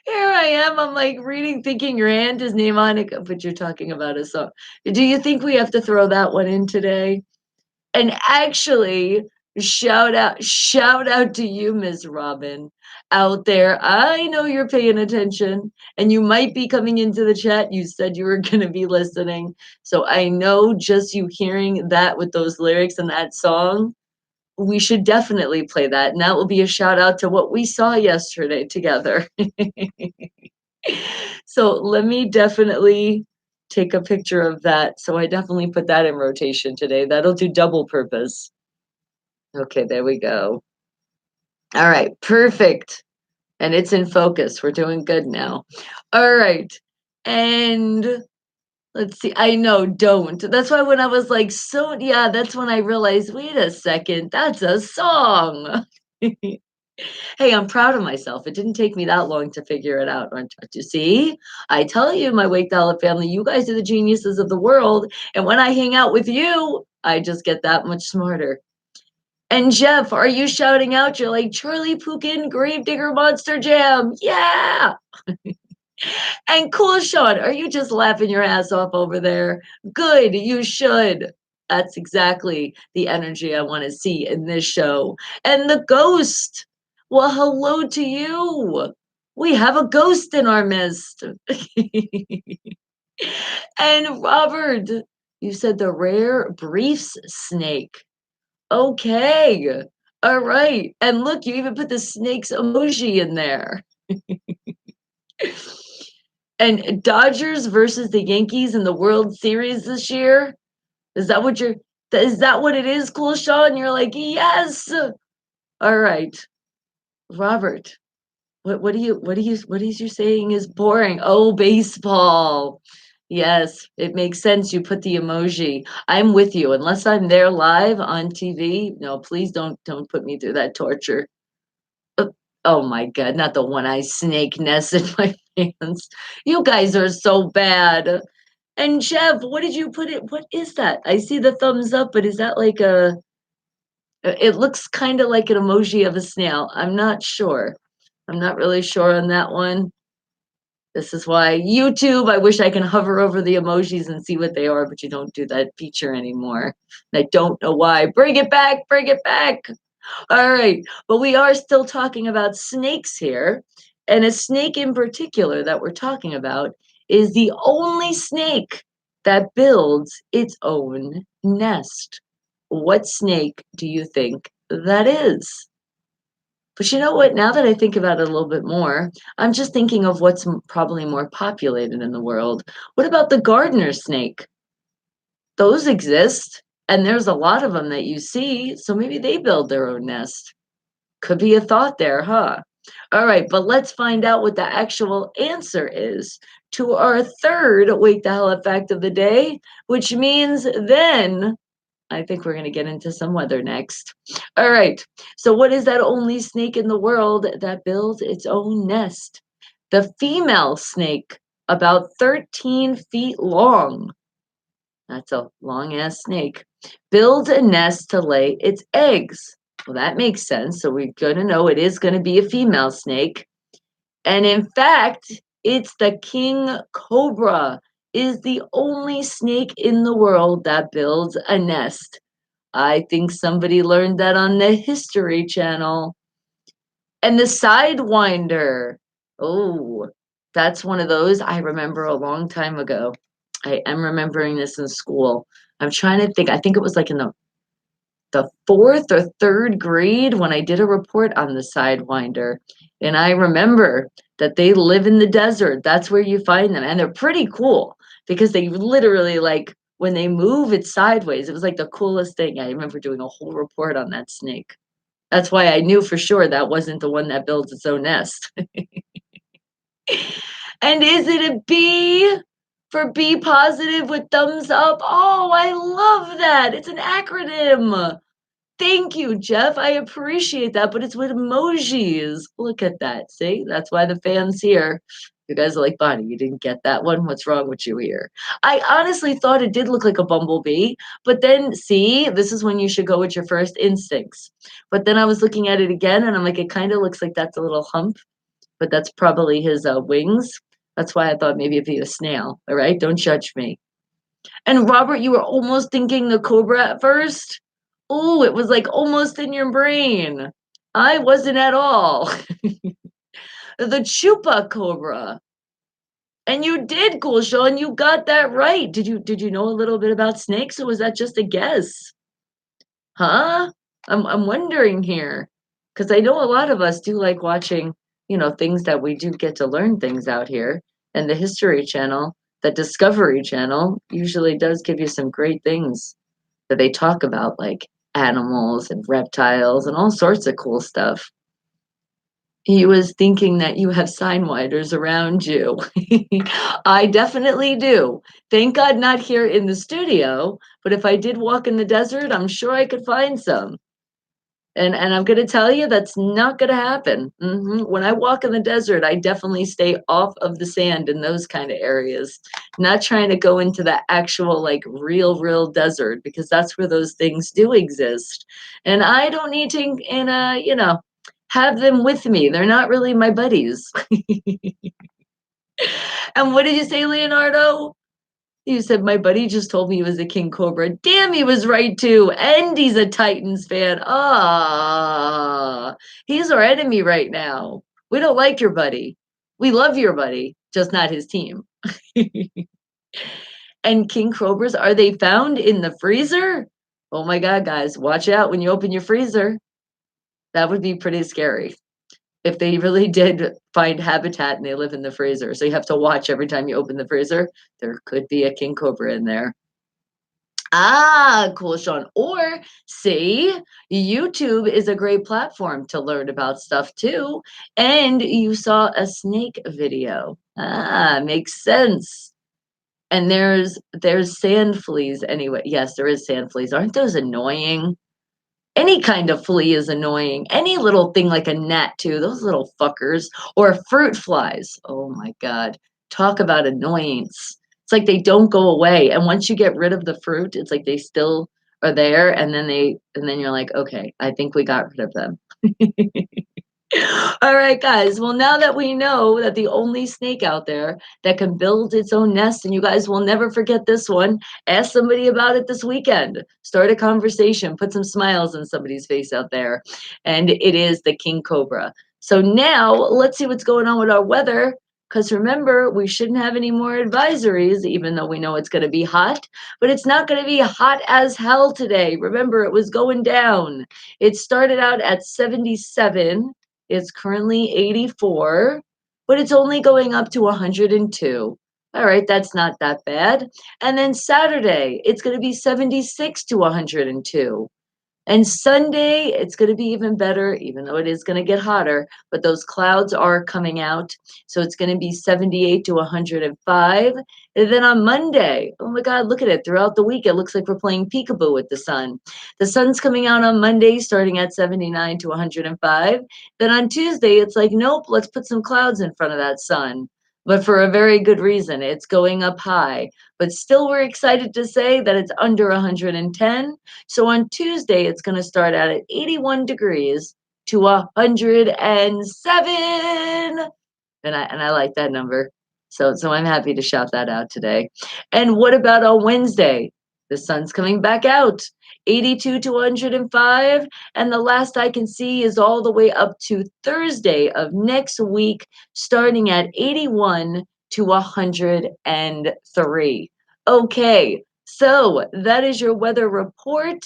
I am. I'm like reading, thinking your aunt is mnemonic, but you're talking about a song. Do you think we have to throw that one in today? And actually, shout out to you, Miss Robin, out there. I know you're paying attention and you might be coming into the chat. You said you were going to be listening. So I know just you hearing that with those lyrics and that song, we should definitely play that. And that will be a shout out to what we saw yesterday together. So let me definitely take a picture of that. So I definitely put that in rotation today. That'll do double purpose. Okay, there we go. All right, perfect. And it's in focus. We're doing good now. All right. And let's see. I know, don't. That's why when I was like, so yeah, that's when I realized, wait a second, that's a song. Hey, I'm proud of myself. It didn't take me that long to figure it out. You see, I tell you, my Wake Dollar family, you guys are the geniuses of the world. And when I hang out with you, I just get that much smarter. And Jeff, are you shouting out? You're like, Charlie Pukin, Gravedigger Monster Jam. Yeah. And cool, Sean, are you just laughing your ass off over there? Good, you should. That's exactly the energy I want to see in this show. And the ghost. Well, hello to you. We have a ghost in our midst. And Robert, you said the rare briefs snake. Okay. All right. And look, you even put the snake's emoji in there. And Dodgers versus the Yankees in the World Series this year. Is that what you're is that what it is, Cool Sean? You're like, yes. All right. Robert, what is you saying is boring? Oh, baseball. Yes, it makes sense. You put the emoji. I'm with you. Unless I'm there live on TV, no, please don't put me through that torture. Uh, Oh my God, not the one-eyed snake nest in my pants. You guys are so bad. And Jeff, what did you put it? What is that? I see the thumbs up, but is that like a, it looks kind of like an emoji of a snail. I'm not sure. I'm not really sure on that one. This is why YouTube, I wish I can hover over the emojis and see what they are, but you don't do that feature anymore. And I don't know why. Bring it back, bring it back. All right, but we are still talking about snakes here. And a snake in particular that we're talking about is the only snake that builds its own nest. What snake do you think that is? But you know what? Now that I think about it a little bit more, I'm just thinking of what's probably more populated in the world. What about the gardener snake? Those exist, and there's a lot of them that you see, so maybe they build their own nest. Could be a thought there, huh? All right, but let's find out what the actual answer is to our third Wake the Hell Up fact of the day, which means then I think we're going to get into some weather next. All right, so what is that only snake in the world that builds its own nest? The female snake, about 13 feet long. That's a long ass snake. Builds a nest to lay its eggs. Well, that makes sense. So we're going to know it is going to be a female snake. And in fact, it's the king cobra is the only snake in the world that builds a nest. I think somebody learned that on the History Channel. And the Sidewinder. Oh, that's one of those I remember a long time ago. I am remembering this in school. I'm trying to think. I think it was like in the fourth or third grade when I did a report on the Sidewinder. And I remember that they live in the desert. That's where you find them. And they're pretty cool because they literally, like, when they move, it's sideways. It was like the coolest thing. I remember doing a whole report on that snake. That's why I knew for sure that wasn't the one that builds its own nest. And is it a B for be positive with thumbs up? Oh, I love that. It's an acronym. Thank you, Jeff. I appreciate that, but it's with emojis. Look at that. See, that's why the fan's here. You guys are like, Bonnie, you didn't get that one? What's wrong with you here? I honestly thought it did look like a bumblebee, but then see, this is when you should go with your first instincts. But then I was looking at it again and I'm like, it kind of looks like that's a little hump, but that's probably his wings. That's why I thought maybe it'd be a snail. All right, don't judge me. And Robert, you were almost thinking the cobra at first. Oh, it was like almost in your brain. I wasn't at all. The chupacabra. And you did, Cool Sean. You got that right. Did you know a little bit about snakes, or was that just a guess? Huh? I'm wondering here. Because I know a lot of us do like watching, things that we do get to learn things out here. And the History Channel, the Discovery Channel, usually does give you some great things that they talk about, like animals and reptiles and all sorts of cool stuff. He was thinking that you have sign writers around you. I definitely do. Thank God not here in the studio, but if I did walk in the desert, I'm sure I could find some. And I'm gonna tell you that's not gonna happen. When I walk in the desert, I definitely stay off of the sand in those kind of areas. Not trying to go into the actual like real desert because that's where those things do exist. And I don't need to have them with me. They're not really my buddies. And what did you say, Leonardo? You said my buddy just told me he was a king cobra. Damn, he was right too. And he's a Titans fan. Ah, he's our enemy right now. We don't like your buddy. We love your buddy, just not his team. And king cobras, are they found in the freezer? Oh my God, guys, watch out when you open your freezer. That would be pretty scary if they really did find habitat and they live in the freezer. So you have to watch every time you open the freezer. There could be a king cobra in there. Ah, cool, Sean. Or see, YouTube is a great platform to learn about stuff too. And you saw a snake video. Ah, makes sense. And there's sand fleas anyway. Yes, there is sand fleas. Aren't those annoying? Any kind of flea is annoying. Any little thing like a gnat too, those little fuckers. Or fruit flies. Oh my God. Talk about annoyance. It's like they don't go away. And once you get rid of the fruit, it's like they still are there. And then you're like, okay, I think we got rid of them. All right, guys. Well, now that we know that the only snake out there that can build its own nest, and you guys will never forget this one, ask somebody about it this weekend. Start a conversation, put some smiles on somebody's face out there. And it is the king cobra. So now let's see what's going on with our weather. Because remember, we shouldn't have any more advisories, even though we know it's going to be hot. But it's not going to be hot as hell today. Remember, it was going down. It started out at 77. It's currently 84, but it's only going up to 102. All right, that's not that bad. And then Saturday, it's going to be 76 to 102. And Sunday, it's going to be even better, even though it is going to get hotter, but those clouds are coming out. So it's going to be 78 to 105. And then on Monday, oh my God, look at it. Throughout the week, it looks like we're playing peekaboo with the sun. The sun's coming out on Monday, starting at 79 to 105. Then on Tuesday, it's like, nope, let's put some clouds in front of that sun. But for a very good reason. It's going up high. But still, we're excited to say that it's under 110. So on Tuesday, it's going to start out at 81 degrees to 107. And I like that number. So I'm happy to shout that out today. And what about on Wednesday? The sun's coming back out. 82 to 105. And the last I can see is all the way up to Thursday of next week, starting at 81 to 103. Okay, so that is your weather report.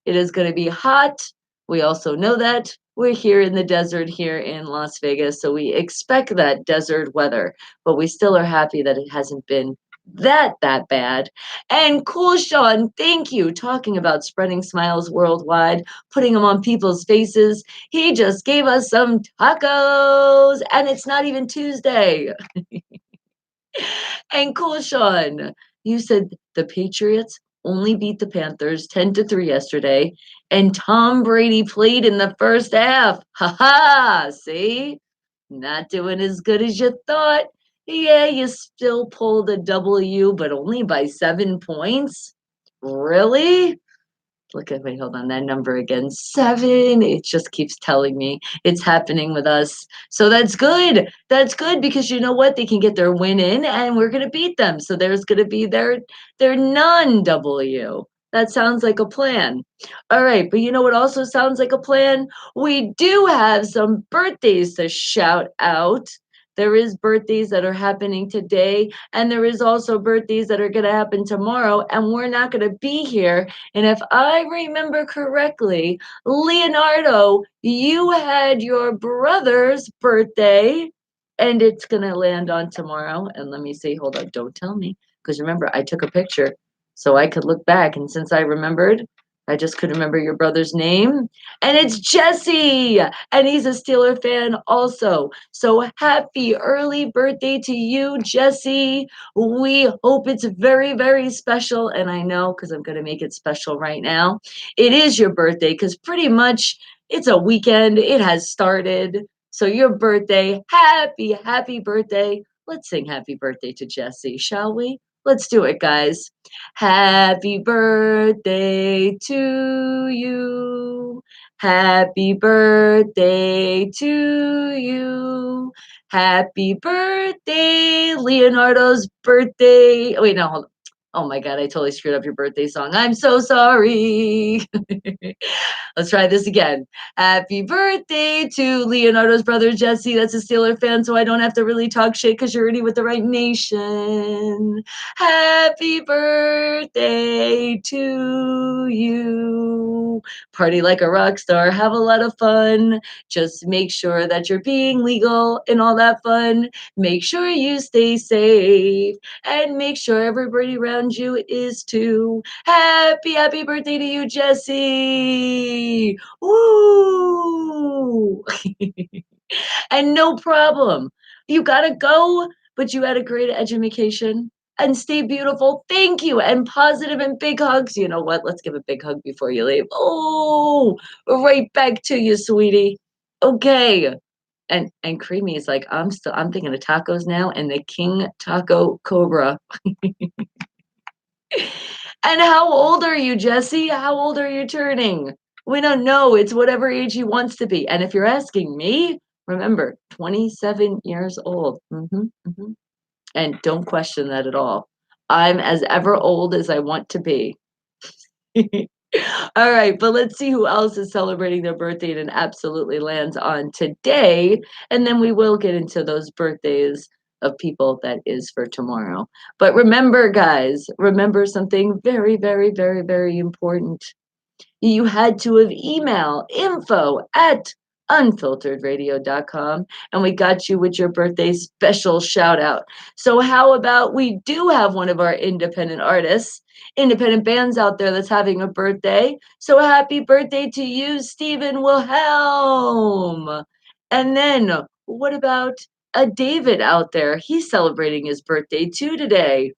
It is going to be hot. We also know that. We're here in the desert here in Las Vegas, so we expect that desert weather, but we still are happy that it hasn't been that bad. And cool, Sean, thank you. Talking about spreading smiles worldwide, putting them on people's faces. He just gave us some tacos, and it's not even Tuesday. And cool, Sean, you said the Patriots only beat the Panthers 10-3 yesterday, and Tom Brady played in the first half. Ha ha! See? Not doing as good as you thought. Yeah, you still pulled a W, but only by 7 points? Really? Look at wait, hold on, that number again, 7, it just keeps telling me it's happening with us. So that's good because you know what? They can get their win in and we're gonna beat them. So there's gonna be their non-W. That sounds like a plan. All right, but you know what also sounds like a plan? We do have some birthdays to shout out. There is birthdays that are happening today, and there is also birthdays that are gonna happen tomorrow, and we're not gonna be here, and if I remember correctly, Leonardo, you had your brother's birthday, and it's gonna land on tomorrow. And let me see, hold on, don't tell me. Because remember, I took a picture so I could look back. And since I remembered, I just couldn't remember your brother's name. And it's Jesse. And he's a Steeler fan also. So happy early birthday to you, Jesse. We hope it's very, very special. And I know because I'm going to make it special right now. It is your birthday because pretty much it's a weekend. It has started. So your birthday, happy, happy birthday. Let's sing happy birthday to Jesse, shall we? Let's do it, guys. Happy birthday to you. Happy birthday to you. Happy birthday, Leonardo's birthday. Oh, wait, no, hold on. Oh my God, I totally screwed up your birthday song. I'm so sorry. Let's try this again. Happy birthday to Leonardo's brother Jesse. That's a Steeler fan, so I don't have to really talk shit because you're already with the right nation. Happy birthday to you. Party like a rock star. Have a lot of fun. Just make sure that you're being legal and all that fun. Make sure you stay safe and make sure everybody around you is too. Happy, happy birthday to you, Jesse. Woo! And no problem. You gotta go, but you had a great education and stay beautiful. Thank you. And positive and big hugs. You know what? Let's give a big hug before you leave. Oh, right back to you, sweetie. Okay. And Creamy is like, I'm thinking of tacos now and the King Taco Cobra. And how old are you, Jesse? How old are you turning? We don't know. It's whatever age he wants to be. And if you're asking me, remember, 27 years old. And don't question that at all. I'm as ever old as I want to be. All right, but let's see who else is celebrating their birthday and absolutely lands on today. And then we will get into those birthdays of people that is for tomorrow. But remember, guys, remember something very, very, very, very important. You had to have email info@unfilteredradio.com and we got you with your birthday special shout out. So how about we do have one of our independent artists, independent bands out there that's having a birthday. So happy birthday to you, Stephen Wilhelm. And then what about a David out there? He's celebrating his birthday too today.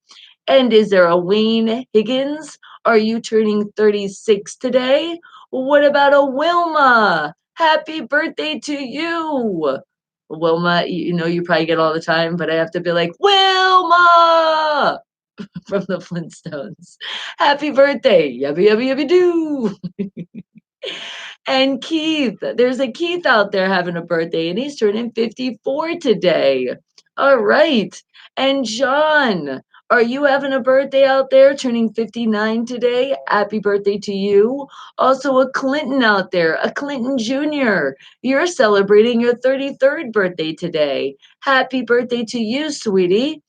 And is there a Wayne Higgins? Are you turning 36 today? What about a Wilma? Happy birthday to you. Wilma, you know you probably get all the time, but I have to be like, Wilma from the Flintstones. Happy birthday. Yubby, yubby, yubby, doo. And Keith, there's a Keith out there having a birthday, and he's turning 54 today. All right. And John, are you having a birthday out there, turning 59 today? Happy birthday to you. Also, a Clinton out there, a Clinton Jr. You're celebrating your 33rd birthday today. Happy birthday to you, sweetie.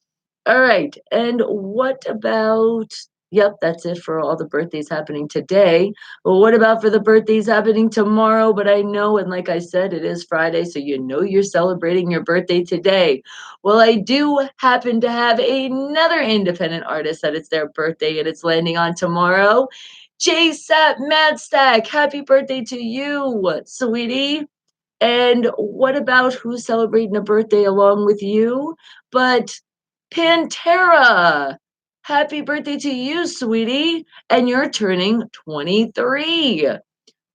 All right. And what about, yep, that's it for all the birthdays happening today. Well, what about for the birthdays happening tomorrow? But I know, and like I said, it is Friday, so you know you're celebrating your birthday today. Well, I do happen to have another independent artist that it's their birthday and it's landing on tomorrow. JSAP Madstack, happy birthday to you, sweetie. And what about who's celebrating a birthday along with you? But Pantera, happy birthday to you, sweetie. And you're turning 23.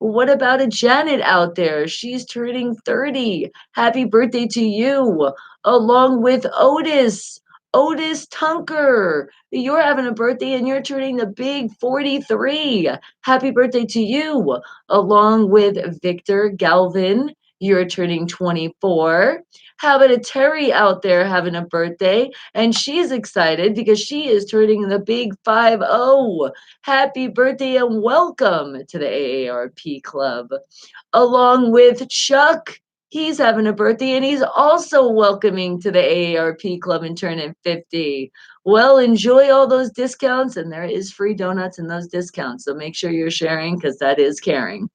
What about a Janet out there? She's turning 30. Happy birthday to you, along with Otis. Otis Tunker, you're having a birthday and you're turning the big 43. Happy birthday to you, along with Victor Galvin. You're turning 24. How about a Terry out there having a birthday? And she's excited because she is turning the big 50. Happy birthday and welcome to the AARP Club. Along with Chuck, he's having a birthday and he's also welcoming to the AARP Club and turning 50. Well, enjoy all those discounts, and there is free donuts in those discounts. So make sure you're sharing because that is caring.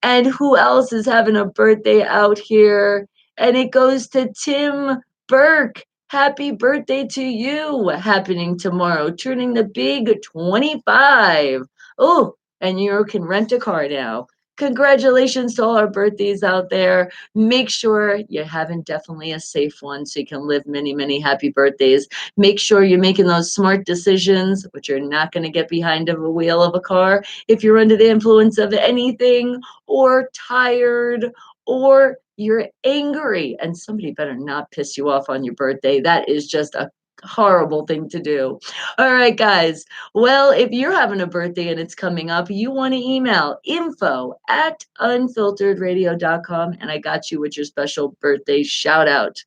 And who else is having a birthday out here? And it goes to Tim Burke. Happy birthday to you, happening tomorrow, turning the big 25. Oh, and you can rent a car now. Congratulations to all our birthdays out there. Make sure you're having definitely a safe one so you can live many, many happy birthdays. Make sure you're making those smart decisions, which you're not going to get behind of a wheel of a car if you're under the influence of anything, or tired, or you're angry, and somebody better not piss you off on your birthday. That is just a horrible thing to do. All right, guys. Well, if you're having a birthday and it's coming up, you want to email info@unfilteredradio.com, and I got you with your special birthday shout out.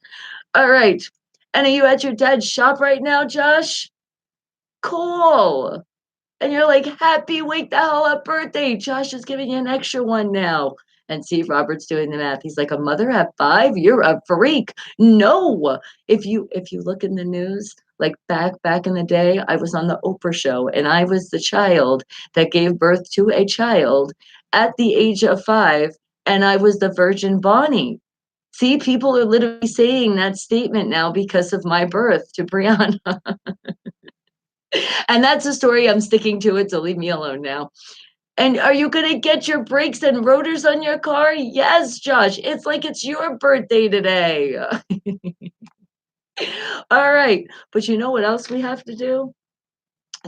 All right. And are you at your dad's shop right now, Josh? Cool. And you're like, happy wake the hell up birthday. Josh is giving you an extra one now. And see, Robert's doing the math. He's like, a mother at 5? You're a freak. No. If you look in the news, like back in the day, I was on the Oprah show and I was the child that gave birth to a child at the age of 5, and I was the Virgin Bonnie. See, people are literally saying that statement now because of my birth to Brianna. And that's a story I'm sticking to it, so leave me alone now. And are you going to get your brakes and rotors on your car? Yes, Josh. It's like it's your birthday today. All right. But you know what else we have to do?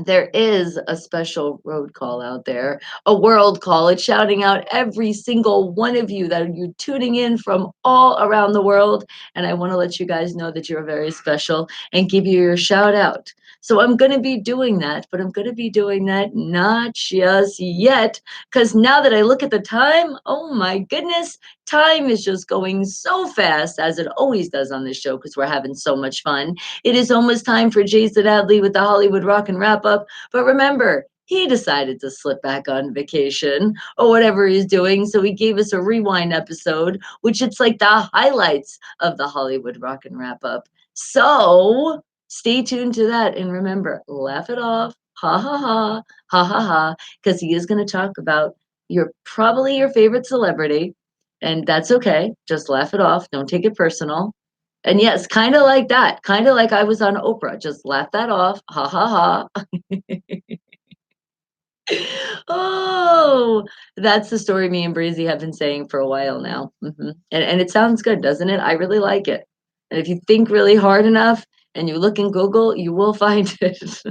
There is a special road call out there, a world call. It's shouting out every single one of you that are you tuning in from all around the world. And I want to let you guys know that you're very special and give you your shout out. So I'm going to be doing that, but I'm going to be doing that not just yet, because now that I look at the time, oh my goodness, time is just going so fast, as it always does on this show, because we're having so much fun. It is almost time for Jason Adley with the Hollywood Rock and Wrap Up. But remember, he decided to slip back on vacation or whatever he's doing. So he gave us a rewind episode, which it's like the highlights of the Hollywood Rock and Wrap Up. So stay tuned to that. And remember, laugh it off. Ha ha ha. Ha ha ha. Because he is going to talk about probably your favorite celebrity. And that's okay. Just laugh it off. Don't take it personal. And yes, kind of like that. Kind of like I was on Oprah. Just laugh that off. Ha ha ha. Oh, that's the story me and Breezy have been saying for a while now. And it sounds good, doesn't it? I really like it. And if you think really hard enough and you look in Google, you will find it.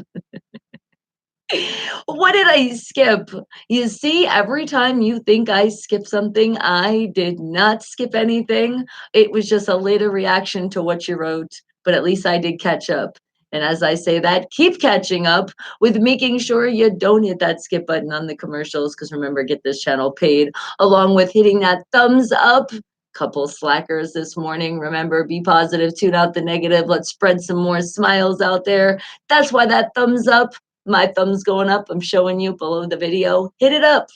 What did I skip? You see, every time you think I skipped something, I did not skip anything. It was just a later reaction to what you wrote, but at least I did catch up. And as I say that, keep catching up with making sure you don't hit that skip button on the commercials, because remember, get this channel paid, along with hitting that thumbs up. Couple slackers this morning. Remember, be positive, tune out the negative. Let's spread some more smiles out there. That's why that thumbs up, my thumb's going up. I'm showing you below the video. Hit it up.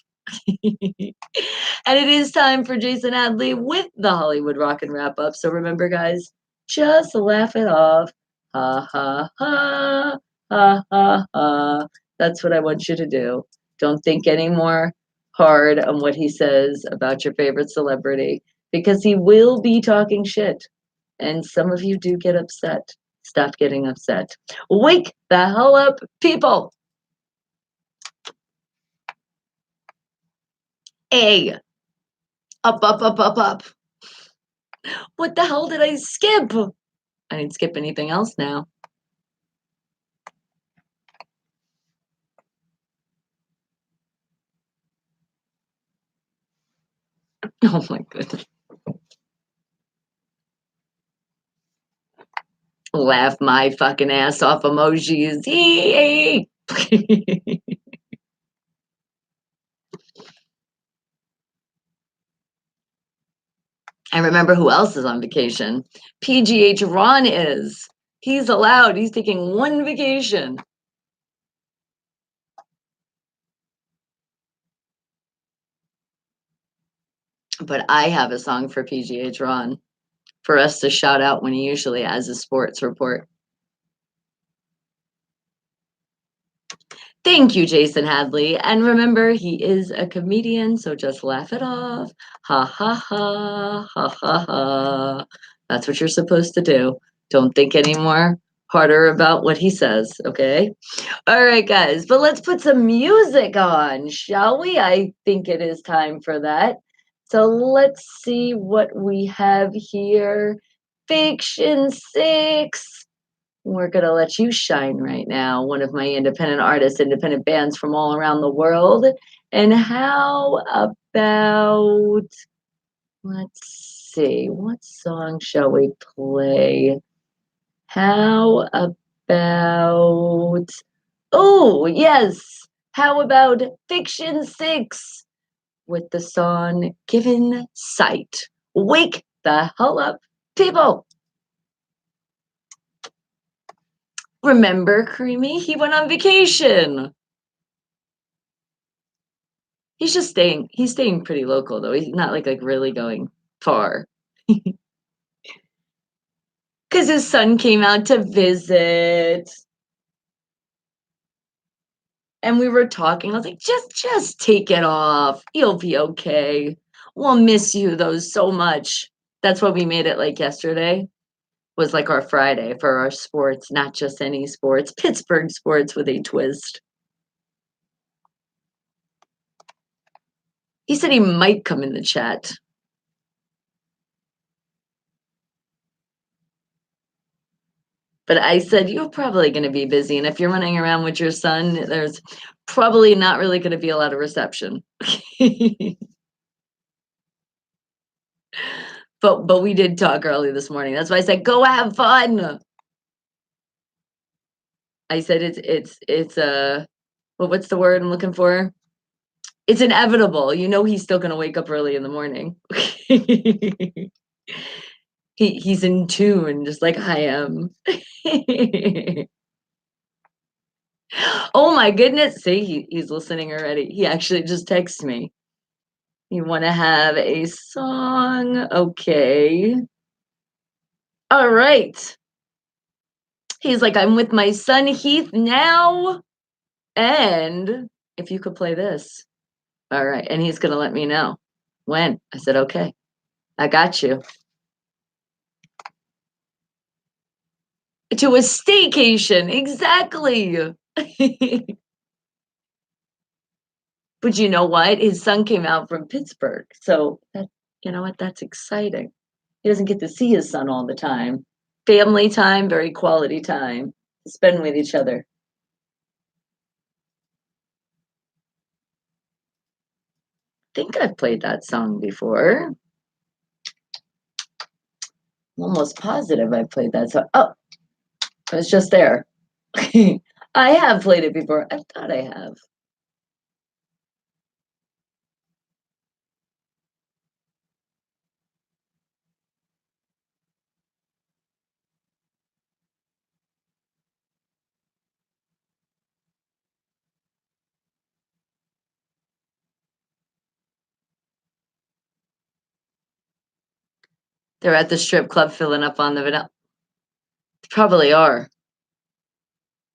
And it is time for Jason Adley with the Hollywood Rock and Wrap Up. So remember, guys, just laugh it off. Ha ha ha. Ha ha ha. That's what I want you to do. Don't think anymore hard on what he says about your favorite celebrity, because he will be talking shit. And some of you do get upset. Stop getting upset. Wake the hell up, people. A. Up, up, up, up, up. What the hell did I skip? I didn't skip anything else now. Oh my goodness. Laugh my fucking ass off emojis. Yay! I remember who else is on vacation. PGH Ron is. He's allowed. He's taking one vacation. But I have a song for PGH Ron for us to shout out when he usually has a sports report. Thank you, Jason Hadley. And remember, he is a comedian, so just laugh it off. Ha ha ha, ha ha ha. That's what you're supposed to do. Don't think anymore harder about what he says, okay? All right, guys, but let's put some music on, shall we? I think it is time for that. So let's see what we have here. Fiction 6. We're going to let you shine right now. One of my independent artists, independent bands from all around the world. And how about, let's see, what song shall we play? How about, oh, yes. How about Fiction 6 with the song Given Sight? Wake the hell up, people. Remember Creamy? He went on vacation. He's staying pretty local though. He's not like really going far. Cuz his son came out to visit and we were talking. I was like, just take it off. You'll be okay. We'll miss you though so much. That's what we made it like yesterday. Was like our Friday for our sports, not just any sports, Pittsburgh sports with a twist. He said he might come in the chat. But I said, you're probably going to be busy. And if you're running around with your son, there's probably not really going to be a lot of reception. But we did talk early this morning. That's why I said, go have fun. I said, it's well, what's the word I'm looking for? It's inevitable. You know, he's still going to wake up early in the morning. He's in tune, just like I am. Oh my goodness. See, he's listening already. He actually just texted me. You want to have a song? Okay. All right. He's like, I'm with my son Heath now. And if you could play this. All right. And he's going to let me know when. I said, okay, I got you. To a staycation. Exactly. But you know what? His son came out from Pittsburgh. So that, you know what? That's exciting. He doesn't get to see his son all the time. Family time, very quality time to spend with each other. I think I've played that song before. I'm almost positive I played that song. Oh, it was just there. I have played it before. I thought I have. They're at the strip club filling up on the vanilla. Probably are.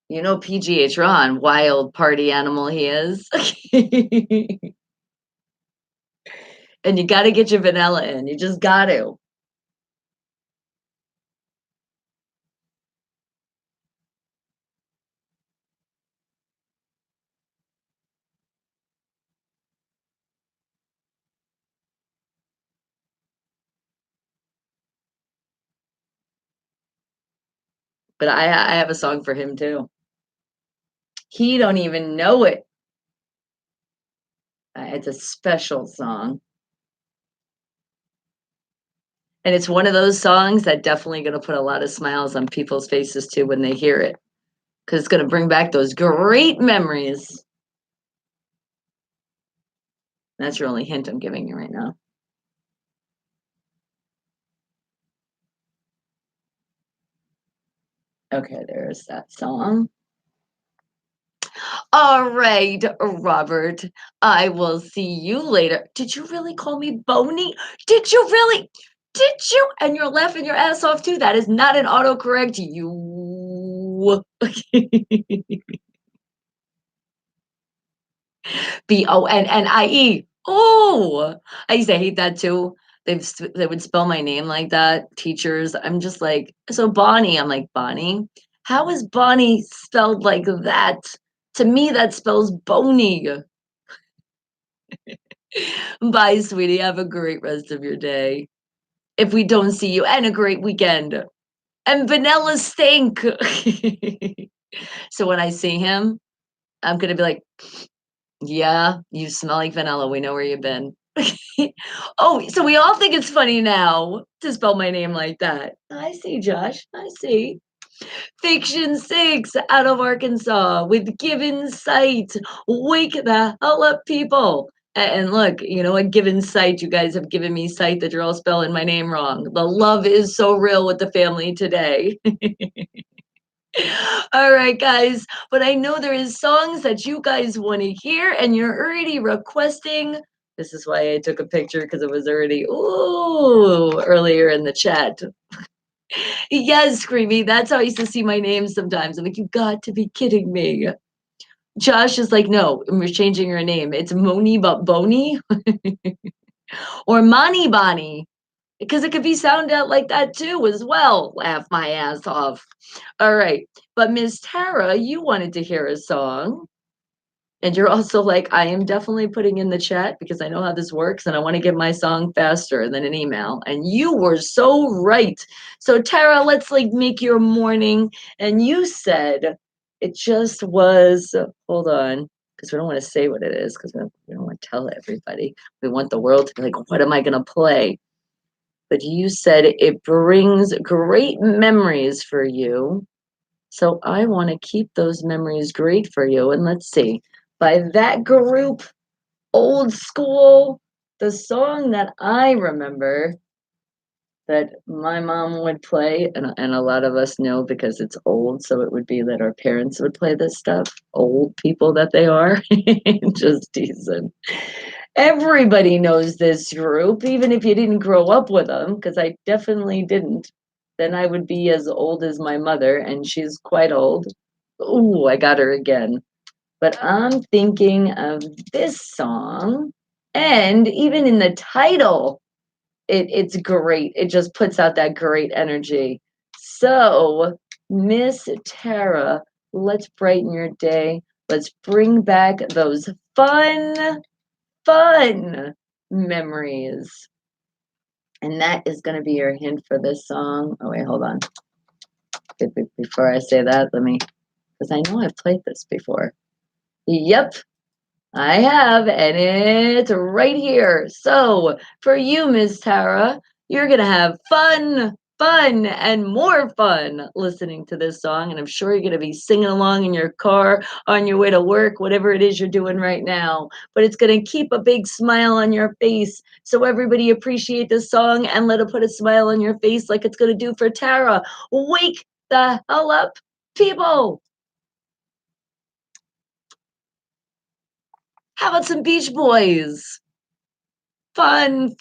You know PGH Ron, wild party animal he is. And you got to get your vanilla in. You just got to. But I have a song for him too. He don't even know it. It's a special song. And it's one of those songs that definitely gonna put a lot of smiles on people's faces too when they hear it, because it's gonna bring back those great memories. That's your only hint I'm giving you right now. Okay, there's that song. All right, Robert, I will see you later. Did you really call me Boney? Did you really? Did you? And you're laughing your ass off too. That is not an autocorrect. You. Bonnie. Oh, I used to hate that too. They would spell my name like that. Teachers, I'm just like, so Bonnie. I'm like, Bonnie. How is Bonnie spelled like that? To me, that spells bony. Bye, sweetie. Have a great rest of your day. If we don't see you, and a great weekend. And vanilla stink. So when I see him, I'm gonna be like, yeah, you smell like vanilla. We know where you've been. Oh, so we all think it's funny now to spell my name like that. I see, Josh. I see. Fiction 6 out of Arkansas with Given Sight. Wake the hell up, people. And look, you know what? Given sight, you guys have given me sight that you're all spelling my name wrong. The love is so real with the family today. All right, guys. But I know there is songs that you guys want to hear, and you're already requesting. This is why I took a picture because it was already earlier in the chat. Yes, Screamy. That's how I used to see my name sometimes. I'm like, you got to be kidding me. Josh is like, no, we're changing your name. It's Moni but Boni or Mani Bani. Because it could be sounded out like that too, as well. Laugh my ass off. All right. But Miss Tara, you wanted to hear a song. And you're also like, I am definitely putting in the chat because I know how this works and I want to get my song faster than an email. And you were so right. So Tara, let's like make your morning. And you said it just was, hold on, because we don't want to say what it is because we don't want to tell everybody. We want the world to be like, what am I going to play? But you said it brings great memories for you. So I want to keep those memories great for you. And let's see, by that group, Old School, the song that I remember that my mom would play, and a lot of us know because it's old, so it would be that our parents would play this stuff, old people that they are, just decent. Everybody knows this group, even if you didn't grow up with them, because I definitely didn't. Then I would be as old as my mother, and she's quite old. Ooh, I got her again. But I'm thinking of this song, and even in the title, it's great. It just puts out that great energy. So, Miss Tara, let's brighten your day. Let's bring back those fun memories. And that is going to be your hint for this song. Oh, wait, hold on. Before I say that, let me, because I know I've played this before. Yep, I have, and it's right here. So, for you, Miss Tara, you're going to have fun, and more fun listening to this song. And I'm sure you're going to be singing along in your car, on your way to work, whatever it is you're doing right now. But it's going to keep a big smile on your face. So, everybody appreciate this song and let it put a smile on your face like it's going to do for Tara. Wake the hell up, people. How about some Beach Boys? Fun.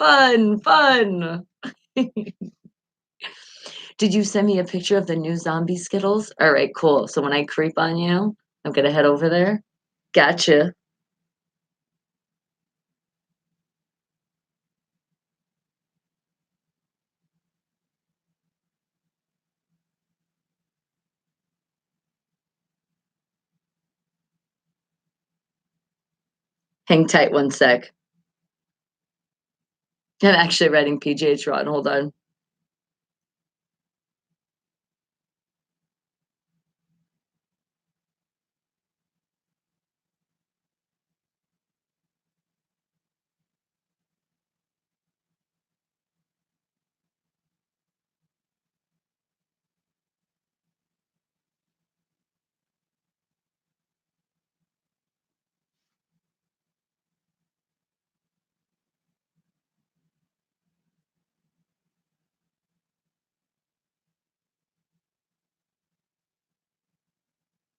Did you send me a picture of the new zombie Skittles? All right, cool. So when I creep on you, I'm gonna head over there. Gotcha. Hang tight one sec. I'm actually writing PGH Ron. Hold on.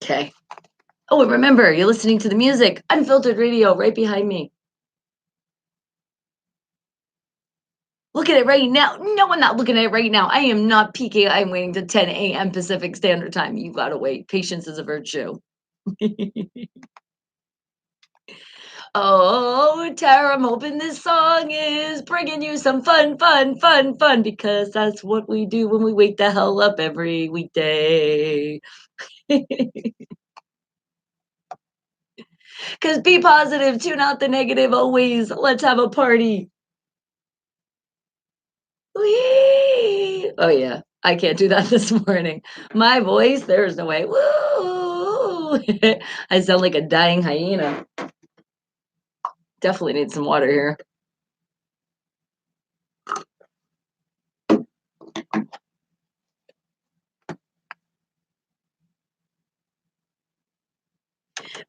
Okay. Oh, and remember, you're listening to the music, Unfiltered Radio, right behind me. Look at it right now. No, I'm not looking at it right now. I am not peeking. I'm waiting to 10 a.m. Pacific Standard Time. You gotta wait. Patience is a virtue. Oh, Tara, I'm hoping this song is bringing you some fun, fun, fun, fun, because that's what we do when we wake the hell up every weekday. Because be positive, tune out the negative always. Let's have a party. Whee! Oh, yeah. I can't do that this morning. My voice, there's no way. Woo! I sound like a dying hyena. Definitely need some water here.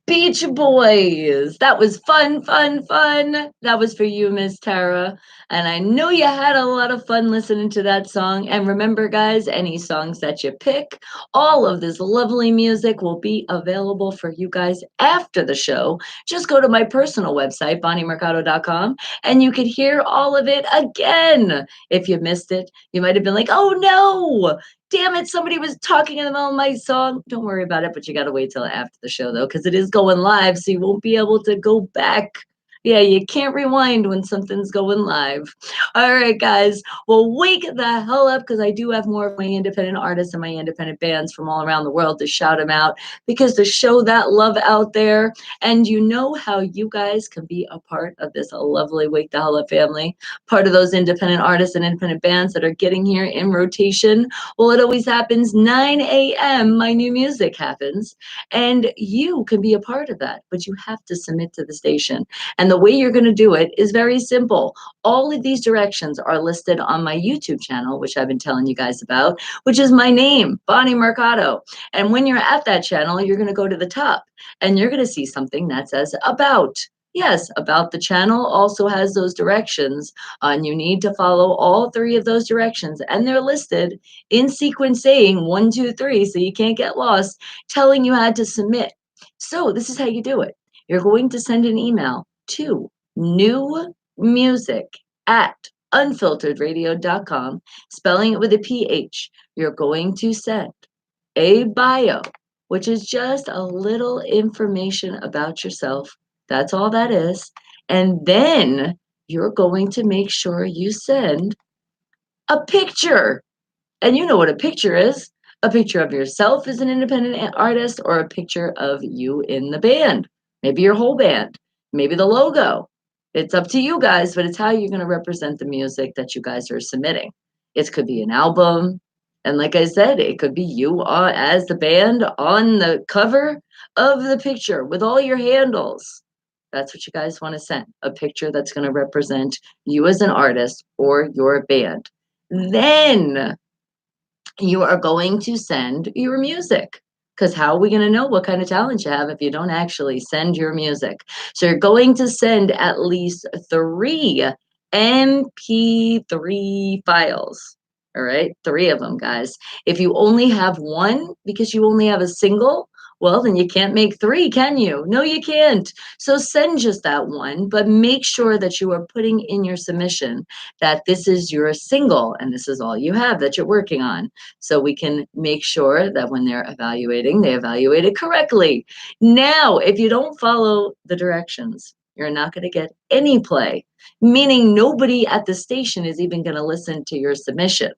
Beach Boys. That was fun, fun, fun. That was for you, Miss Tara. And I know you had a lot of fun listening to that song. And remember, guys, any songs that you pick, all of this lovely music will be available for you guys after the show. Just go to my personal website, bonniemercado.com, and you can hear all of it again. If you missed it, you might have been like, oh no, damn it, somebody was talking in the middle of my song. Don't worry about it, but you got to wait till after the show, though, because it is going live, so you won't be able to go back. Yeah, you can't rewind when something's going live. All right, guys. Well, wake the hell up, because I do have more of my independent artists and my independent bands from all around the world to shout them out, because to show that love out there. And you know how you guys can be a part of this lovely Wake the Hell Up family, part of those independent artists and independent bands that are getting here in rotation. Well, it always happens 9 a.m. My new music happens, and you can be a part of that, but you have to submit to the station. And the way you're going to do it is very simple. All of these directions are listed on my YouTube channel, which I've been telling you guys about, which is my name, Bonnie Mercado. And when you're at that channel, you're going to go to the top and you're going to see something that says about. Yes, about the channel also has those directions, and you need to follow all three of those directions, and they're listed in sequence saying 1, 2, 3, so you can't get lost, telling you how to submit. So this is how you do it. You're going to send an email to newmusic@unfilteredradio.com, spelling it with a PH. You're going to send a bio, which is just a little information about yourself. That's all that is. And then you're going to make sure you send a picture. And you know what a picture is. A picture of yourself as an independent artist, or a picture of you in the band. Maybe your whole band. Maybe the logo. It's up to you guys, but it's how you're going to represent the music that you guys are submitting. It could be an album. And like I said, it could be you as the band on the cover of the picture with all your handles. That's what you guys want to send. A picture that's going to represent you as an artist or your band. Then you are going to send your music, because how are we going to know what kind of talent you have if you don't actually send your music? So you're going to send at least 3 MP3 files. All right, 3 of them, guys. If you only have one because you only have a single, well, then you can't make 3, can you? No, you can't. So send just that one, but make sure that you are putting in your submission that this is your single and this is all you have that you're working on, so we can make sure that when they're evaluating, they evaluate it correctly. Now, if you don't follow the directions, you're not going to get any play, meaning nobody at the station is even going to listen to your submission.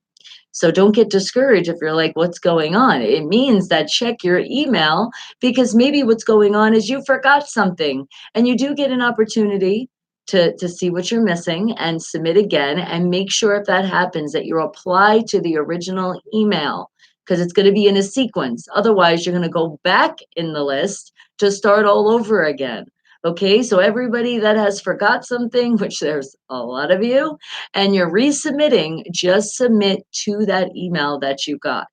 So don't get discouraged if you're like, what's going on? It means that check your email, because maybe what's going on is you forgot something, and you do get an opportunity to see what you're missing and submit again, and make sure if that happens that you apply to the original email, because it's going to be in a sequence. Otherwise, you're going to go back in the list to start all over again. Okay, so everybody that has forgot something, which there's a lot of you, and you're resubmitting, just submit to that email that you got.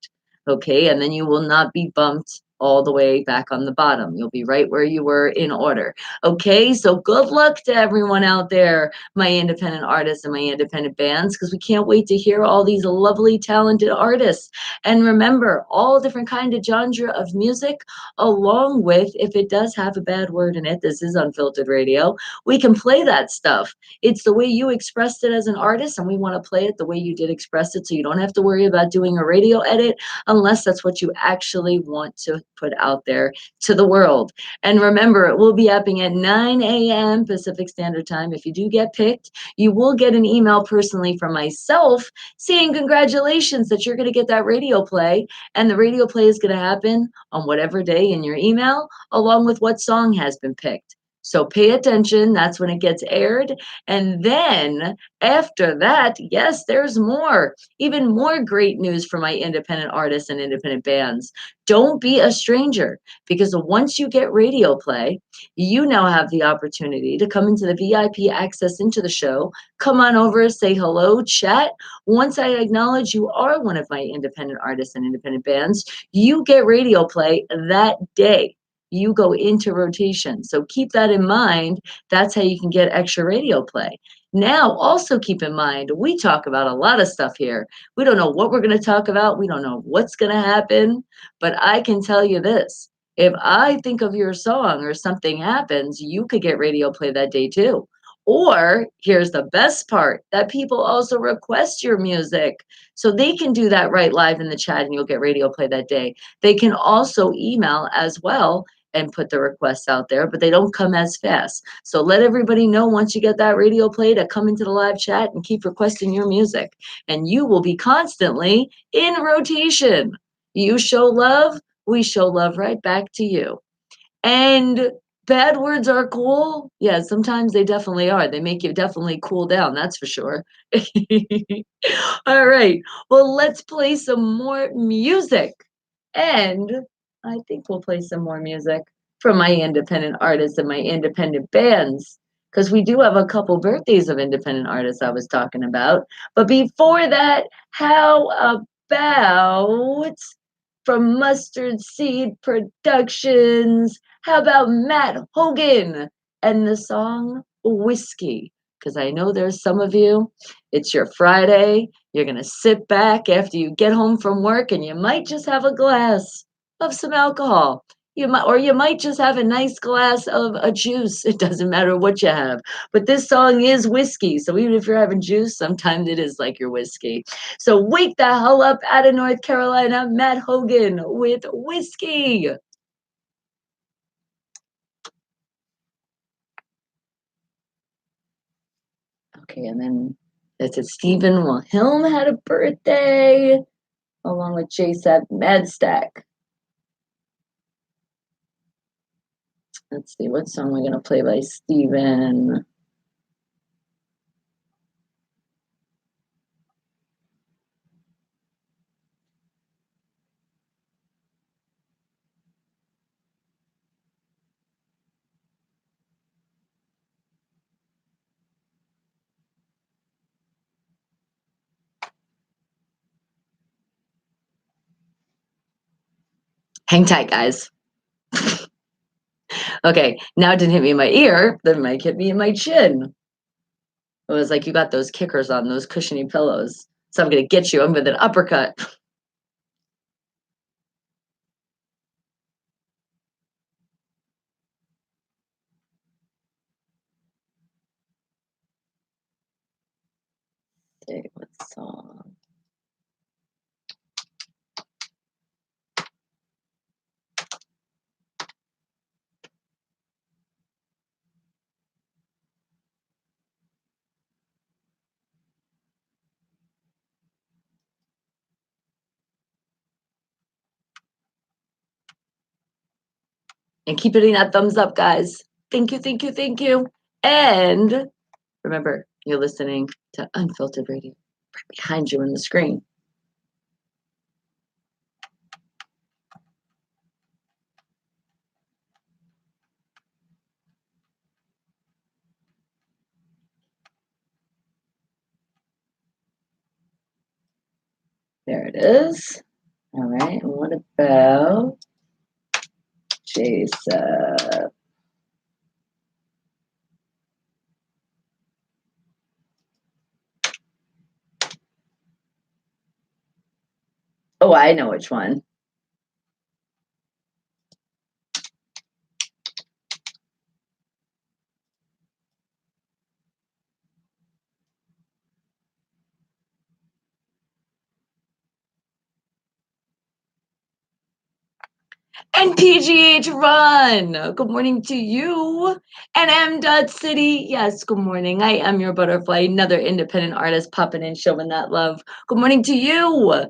Okay, and then you will not be bumped all the way back on the bottom. You'll be right where you were in order. Okay, so good luck to everyone out there, my independent artists and my independent bands, because we can't wait to hear all these lovely, talented artists. And remember, all different kind of genre of music, along with, if it does have a bad word in it, this is Unfiltered Radio, we can play that stuff. It's the way you expressed it as an artist, and we want to play it the way you did express it, so you don't have to worry about doing a radio edit unless that's what you actually want to put out there to the world. And remember, it will be happening at 9 a.m. Pacific Standard Time. If you do get picked, you will get an email personally from myself saying congratulations that you're going to get that radio play. And the radio play is going to happen on whatever day in your email, along with what song has been picked. So pay attention. That's when it gets aired. And then after that, yes, there's more, even more great news for my independent artists and independent bands. Don't be a stranger, because once you get radio play, you now have the opportunity to come into the VIP access into the show. Come on over, say hello, chat. Once I acknowledge you are one of my independent artists and independent bands, you get radio play that day. You go into rotation. So keep that in mind. That's how you can get extra radio play. Now, also keep in mind, we talk about a lot of stuff here. We don't know what we're going to talk about. We don't know what's going to happen. But I can tell you this. If I think of your song or something happens, you could get radio play that day too. Or here's the best part, that people also request your music. So they can do that right live in the chat and you'll get radio play that day. They can also email as well and put the requests out there, but they don't come as fast. So let everybody know once you get that radio play to come into the live chat and keep requesting your music. And you will be constantly in rotation. You show love, we show love right back to you. And bad words are cool. Yeah, sometimes they definitely are. They make you definitely cool down, that's for sure. All right. Well, let's play some more music. And I think we'll play some more music from my independent artists and my independent bands, because we do have a couple birthdays of independent artists I was talking about. But before that, how about from Mustard Seed Productions? How about Matt Hogan and the song Whiskey? Because I know there's some of you, it's your Friday, you're going to sit back after you get home from work and you might just have a glass of some alcohol. You might just have a nice glass of a juice. It doesn't matter what you have. But this song is whiskey. So even if you're having juice, sometimes it is like your whiskey. So wake the hell up out of North Carolina, Matt Hogan with Whiskey. Okay, and then that's it. Stephen Wilhelm had a birthday, along with JSAP Madstack. Let's see, what song we're gonna play by Stephen? Hang tight, guys. Okay, now it didn't hit me in my ear, the mic hit me in my chin. It was like you got those kickers on those cushiony pillows. So I'm gonna get you. I'm with an uppercut. Okay, what song? And keep hitting that thumbs up, guys. Thank you, thank you, thank you. And remember, you're listening to Unfiltered Radio right behind you on the screen. There it is. All right. And what about Chase. Oh, I know which one. And PGH Run. Good morning to you. And M. Dot City. Yes, good morning. I am your butterfly, another independent artist popping in, showing that love. Good morning to you.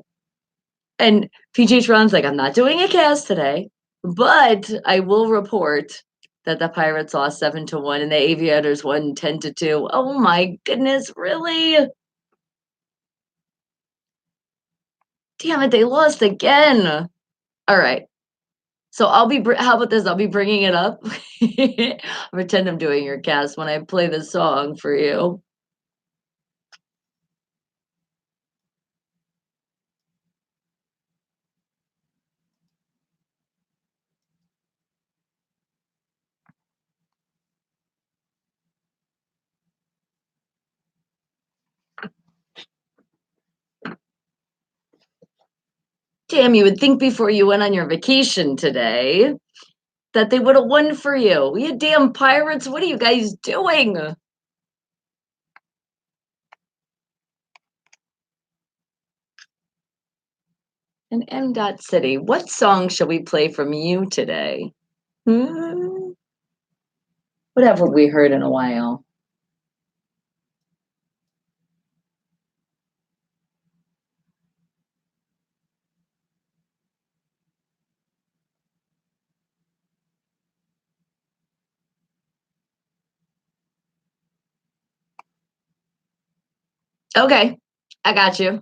And PGH Run's like, I'm not doing a cast today, but I will report that the Pirates lost 7-1 and the Aviators won 10-2. Oh my goodness, really? Damn it, they lost again. All right. So I'll be, how about this? I'll be bringing it up. I'll pretend I'm doing your cast when I play the song for you. Damn, you would think before you went on your vacation today that they would have won for you. You damn Pirates, what are you guys doing? And M. Dot City, what song shall we play from you today? Hmm? What haven't we heard in a while? Okay, I got you.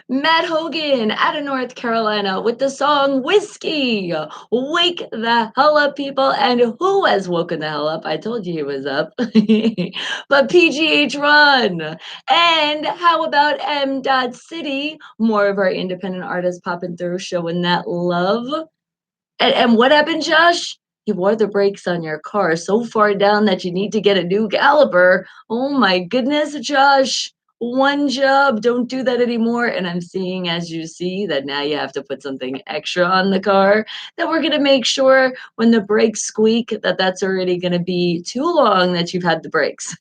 Matt Hogan out of North Carolina with the song Whiskey. Wake the hell up, people. And who has woken the hell up? I told you he was up. But PGH Run. And how about M. Dot City? More of our independent artists popping through, showing that love. And what happened, Josh? You wore the brakes on your car so far down that you need to get a new caliper. Oh my goodness, Josh. One job, don't do that anymore. And I'm seeing, as you see, that now you have to put something extra on the car. That we're going to make sure when the brakes squeak that that's already going to be too long that you've had the brakes.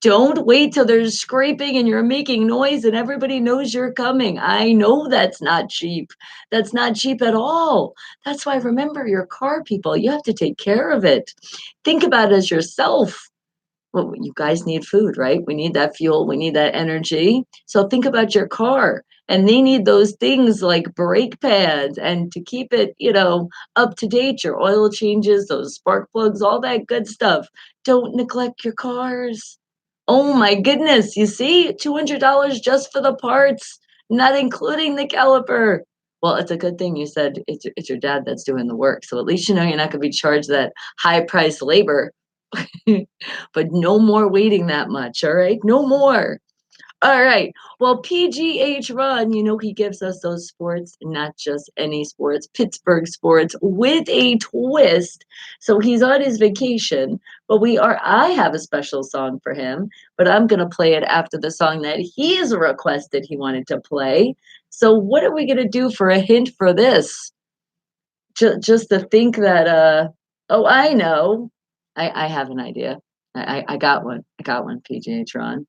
Don't wait till there's scraping and you're making noise and everybody knows you're coming. I know that's not cheap. That's not cheap at all. That's why remember your car, people. You have to take care of it. Think about it as yourself. Well, you guys need food, right? We need that fuel. We need that energy. So think about your car. And they need those things like brake pads and to keep it, up to date, your oil changes, those spark plugs, all that good stuff. Don't neglect your cars. Oh my goodness. You see, $200 just for the parts, not including the caliper. Well, it's a good thing you said it's your dad that's doing the work. So at least you know you're not going to be charged that high price labor. But no more waiting that much, all right? No more. All right. Well, PGH Run, he gives us those sports, not just any sports, Pittsburgh sports with a twist. So he's on his vacation, but I have a special song for him, but I'm going to play it after the song that he's requested he wanted to play. So what are we going to do for a hint for this? Just to think that, oh, I know. I have an idea. I got one. I got one, PGH Ron.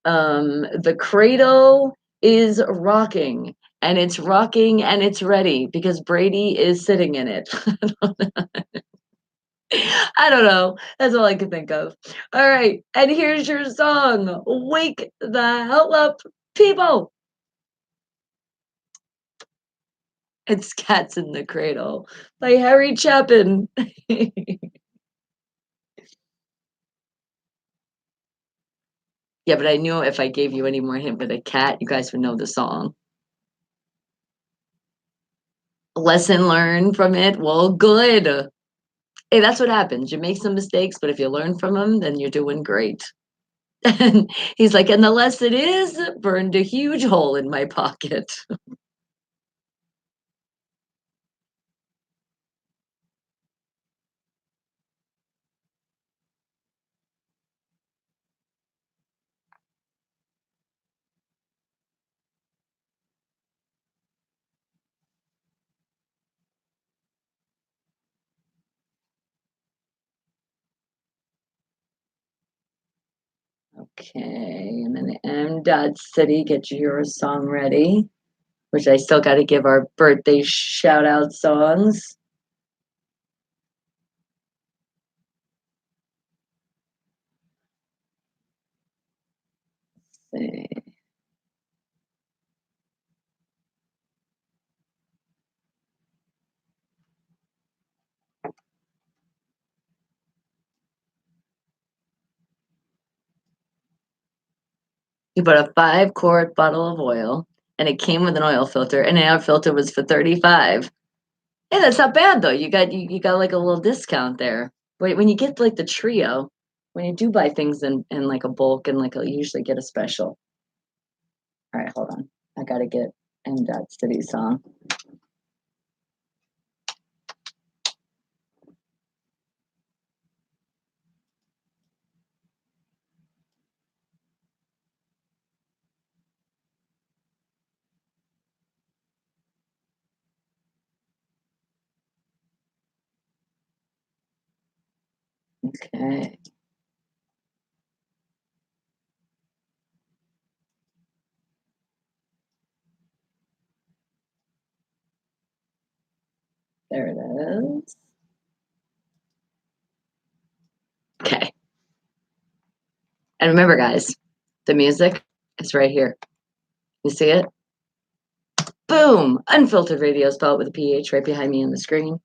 The cradle is rocking, and it's ready because Brady is sitting in it. I don't know. That's all I can think of. All right, and here's your song. Wake the hell up, people. It's Cats in the Cradle by Harry Chapin. Yeah, but I knew if I gave you any more hint with a cat, you guys would know the song. Lesson learned from it. Well, good. Hey, that's what happens. You make some mistakes, but if you learn from them, then you're doing great. And he's like, and the lesson is burned a huge hole in my pocket. Okay, and then M. Dot City, get your song ready, which I still got to give our birthday shout out songs. Let's see. You bought a 5 quart bottle of oil, and it came with an oil filter, and the oil filter was for 35. Yeah, that's not bad though. You got like a little discount there. Wait, when you get like the trio, when you do buy things in like a bulk and like you usually get a special. All right, hold on. I gotta get M. Dot City song. Okay. There it is. Okay. And remember, guys, the music is right here. You see it? Boom! Unfiltered radio spelled with a PH right behind me on the screen.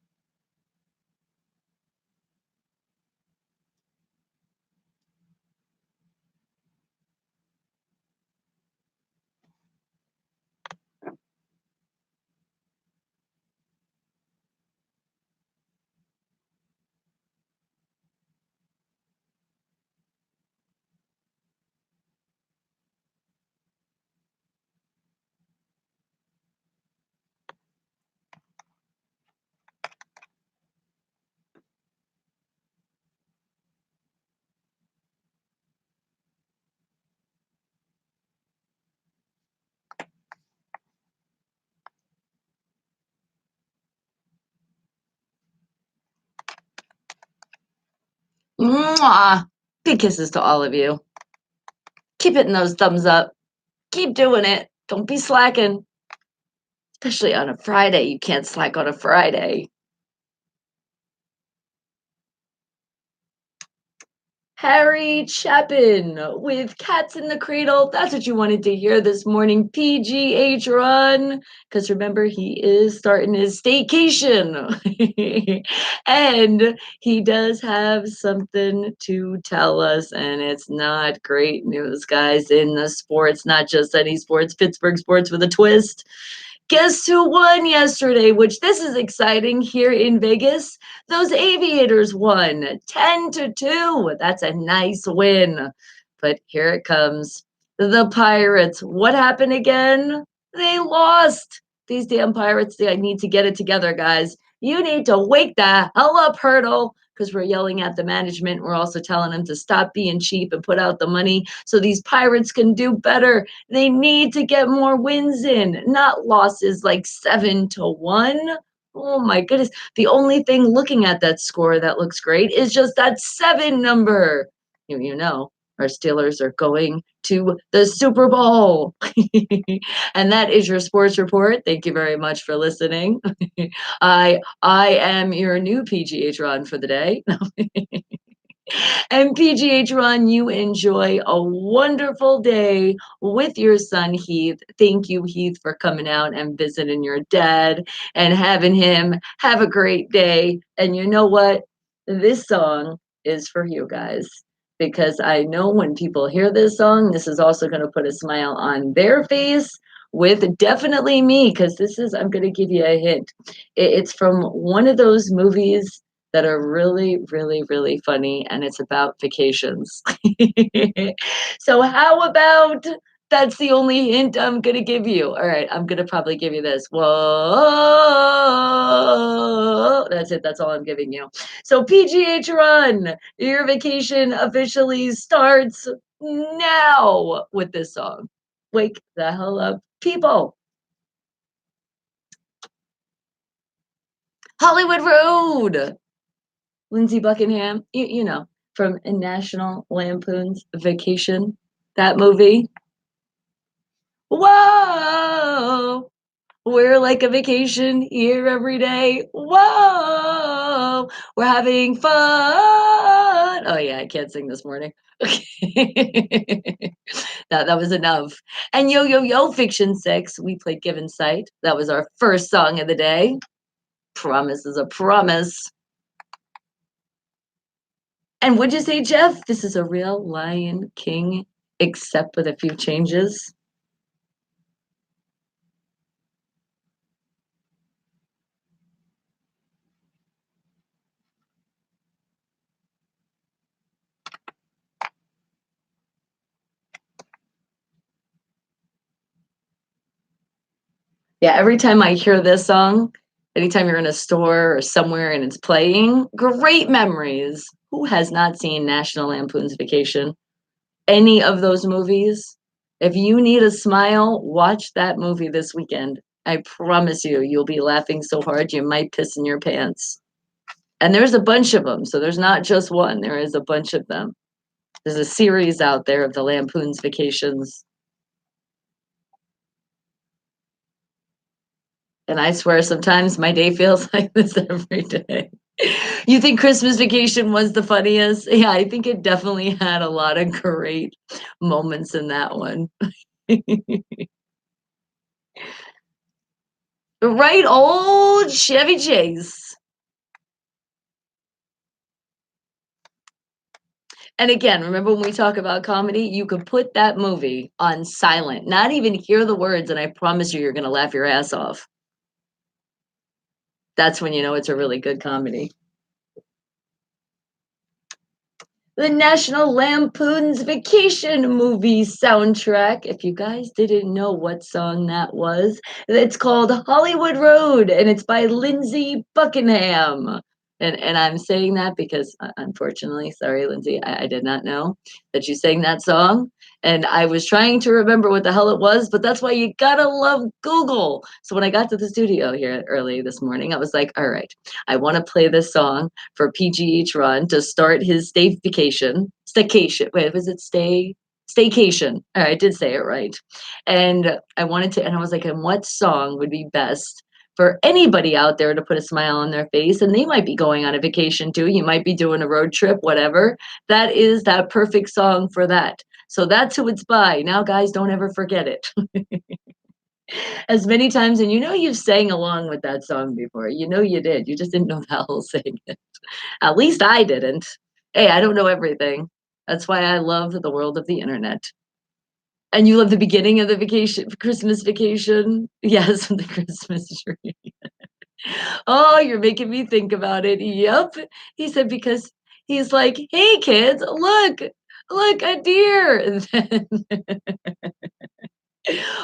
Mwah! Big kisses to all of you. Keep hitting those thumbs up. Keep doing it. Don't be slacking. Especially on a Friday. You can't slack on a Friday. Harry Chapin with Cats in the Cradle. That's what you wanted to hear this morning. PGH Run. Because remember, he is starting his staycation. And he does have something to tell us. And it's not great news, guys, in the sports, not just any sports, Pittsburgh sports with a twist. Guess who won yesterday? Which this is exciting here in Vegas. Those Aviators won 10-2. That's a nice win. But here it comes. The Pirates. What happened again? They lost. These damn Pirates, they need to get it together, guys. You need to wake the hell up, Hurdle, because we're yelling at the management. We're also telling them to stop being cheap and put out the money so these Pirates can do better. They need to get more wins in, not losses like 7-1. Oh my goodness. The only thing looking at that score that looks great is just that 7 number. You know, our Steelers are going to the Super Bowl. And that is your sports report. Thank you very much for listening. I am your new PGH Ron for the day. And PGH Ron, you enjoy a wonderful day with your son Heath. Thank you, Heath, for coming out and visiting your dad and having him have a great day. And you know what? This song is for you guys. Because I know when people hear this song, this is also going to put a smile on their face with definitely me. Because this is, I'm going to give you a hint. It's from one of those movies that are really, really, really funny, and it's about vacations. So how about that's the only hint I'm gonna give you. All right, I'm gonna probably give you this. Whoa, that's it. That's all I'm giving you. So PGH Run, your vacation officially starts now with this song. Wake the hell up, people. Hollywood Road. Lindsey Buckingham, you know, from National Lampoon's Vacation. That movie? Whoa! We're like a vacation here every day. Whoa! We're having fun. Oh yeah, I can't sing this morning. Okay. That was enough. And Yo Yo Yo Fiction 6, we played Given Sight. That was our first song of the day. Promise is a promise. And would you say, Jeff, this is a real Lion King, except with a few changes? Yeah, every time I hear this song, anytime you're in a store or somewhere and it's playing, great memories. Who has not seen National Lampoon's Vacation? Any of those movies? If you need a smile, watch that movie this weekend. I promise you, you'll be laughing so hard you might piss in your pants. And there's a bunch of them, so there's not just one, there is a bunch of them. There's a series out there of the Lampoon's Vacations. And I swear sometimes my day feels like this every day. You think Christmas Vacation was the funniest? Yeah, I think it definitely had a lot of great moments in that one. Right, old Chevy Chase. And again, remember when we talk about comedy, you could put that movie on silent, not even hear the words, and I promise you, you're going to laugh your ass off. That's when you know it's a really good comedy. The National Lampoon's Vacation movie soundtrack. If you guys didn't know what song that was, it's called Hollywood Road and it's by Lindsey Buckingham. And I'm saying that because unfortunately, sorry, Lindsay, I did not know that you sang that song. And I was trying to remember what the hell it was, but that's why you gotta love Google. So when I got to the studio here early this morning, I was like, all right, I want to play this song for PGH Run to start his staycation. Wait, was it staycation? I did say it right. And I wanted to, and I was like, and what song would be best for anybody out there to put a smile on their face? And they might be going on a vacation too. You might be doing a road trip, whatever. That is that perfect song for that. So that's who it's by. Now, guys, don't ever forget it. As many times, and you know you've sang along with that song before. You know you did. You just didn't know the whole thing. At least I didn't. Hey, I don't know everything. That's why I love the world of the internet. And you love the beginning of the vacation, Christmas vacation? Yes, the Christmas tree. Oh, you're making me think about it. Yep. He said, because he's like, hey, kids, look, a deer. And then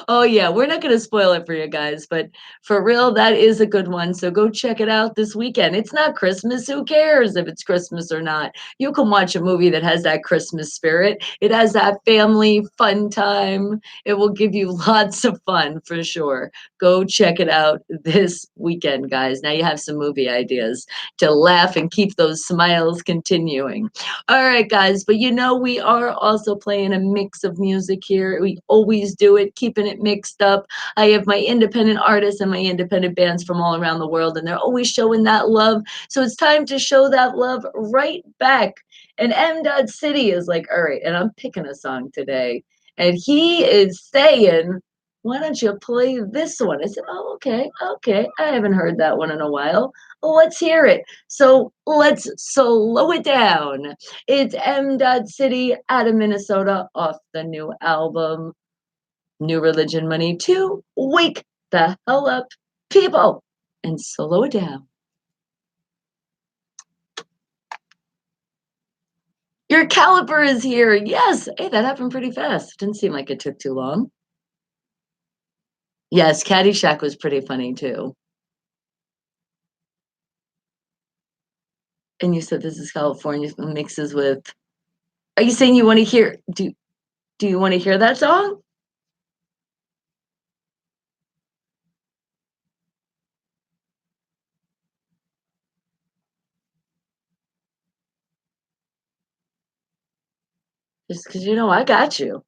oh yeah, we're not going to spoil it for you guys, but for real, that is a good one. So go check it out this weekend. It's not Christmas. Who cares if it's Christmas or not? You can watch a movie that has that Christmas spirit. It has that family fun time. It will give you lots of fun for sure. Go check it out this weekend, guys. Now you have some movie ideas to laugh and keep those smiles continuing. All right, guys, but you know, we are also playing a mix of music here. We always do it, keeping it mixed up. I have my independent artists and my independent bands from all around the world, and they're always showing that love. So it's time to show that love right back. And M. Dot City is like, all right, and I'm picking a song today. And he is saying, why don't you play this one? I said, oh, okay. I haven't heard that one in a while. Well, let's hear it. So let's slow it down. It's M. Dot City out of Minnesota off the new album, New Religion Money 2. Wake the hell up, people, and slow it down. Your caliper is here. Yes. Hey, that happened pretty fast. Didn't seem like it took too long. Yes, Caddyshack was pretty funny too. And you said this is California mixes with. Are you saying you want to hear? Do you want to hear that song? Just because you know I got you.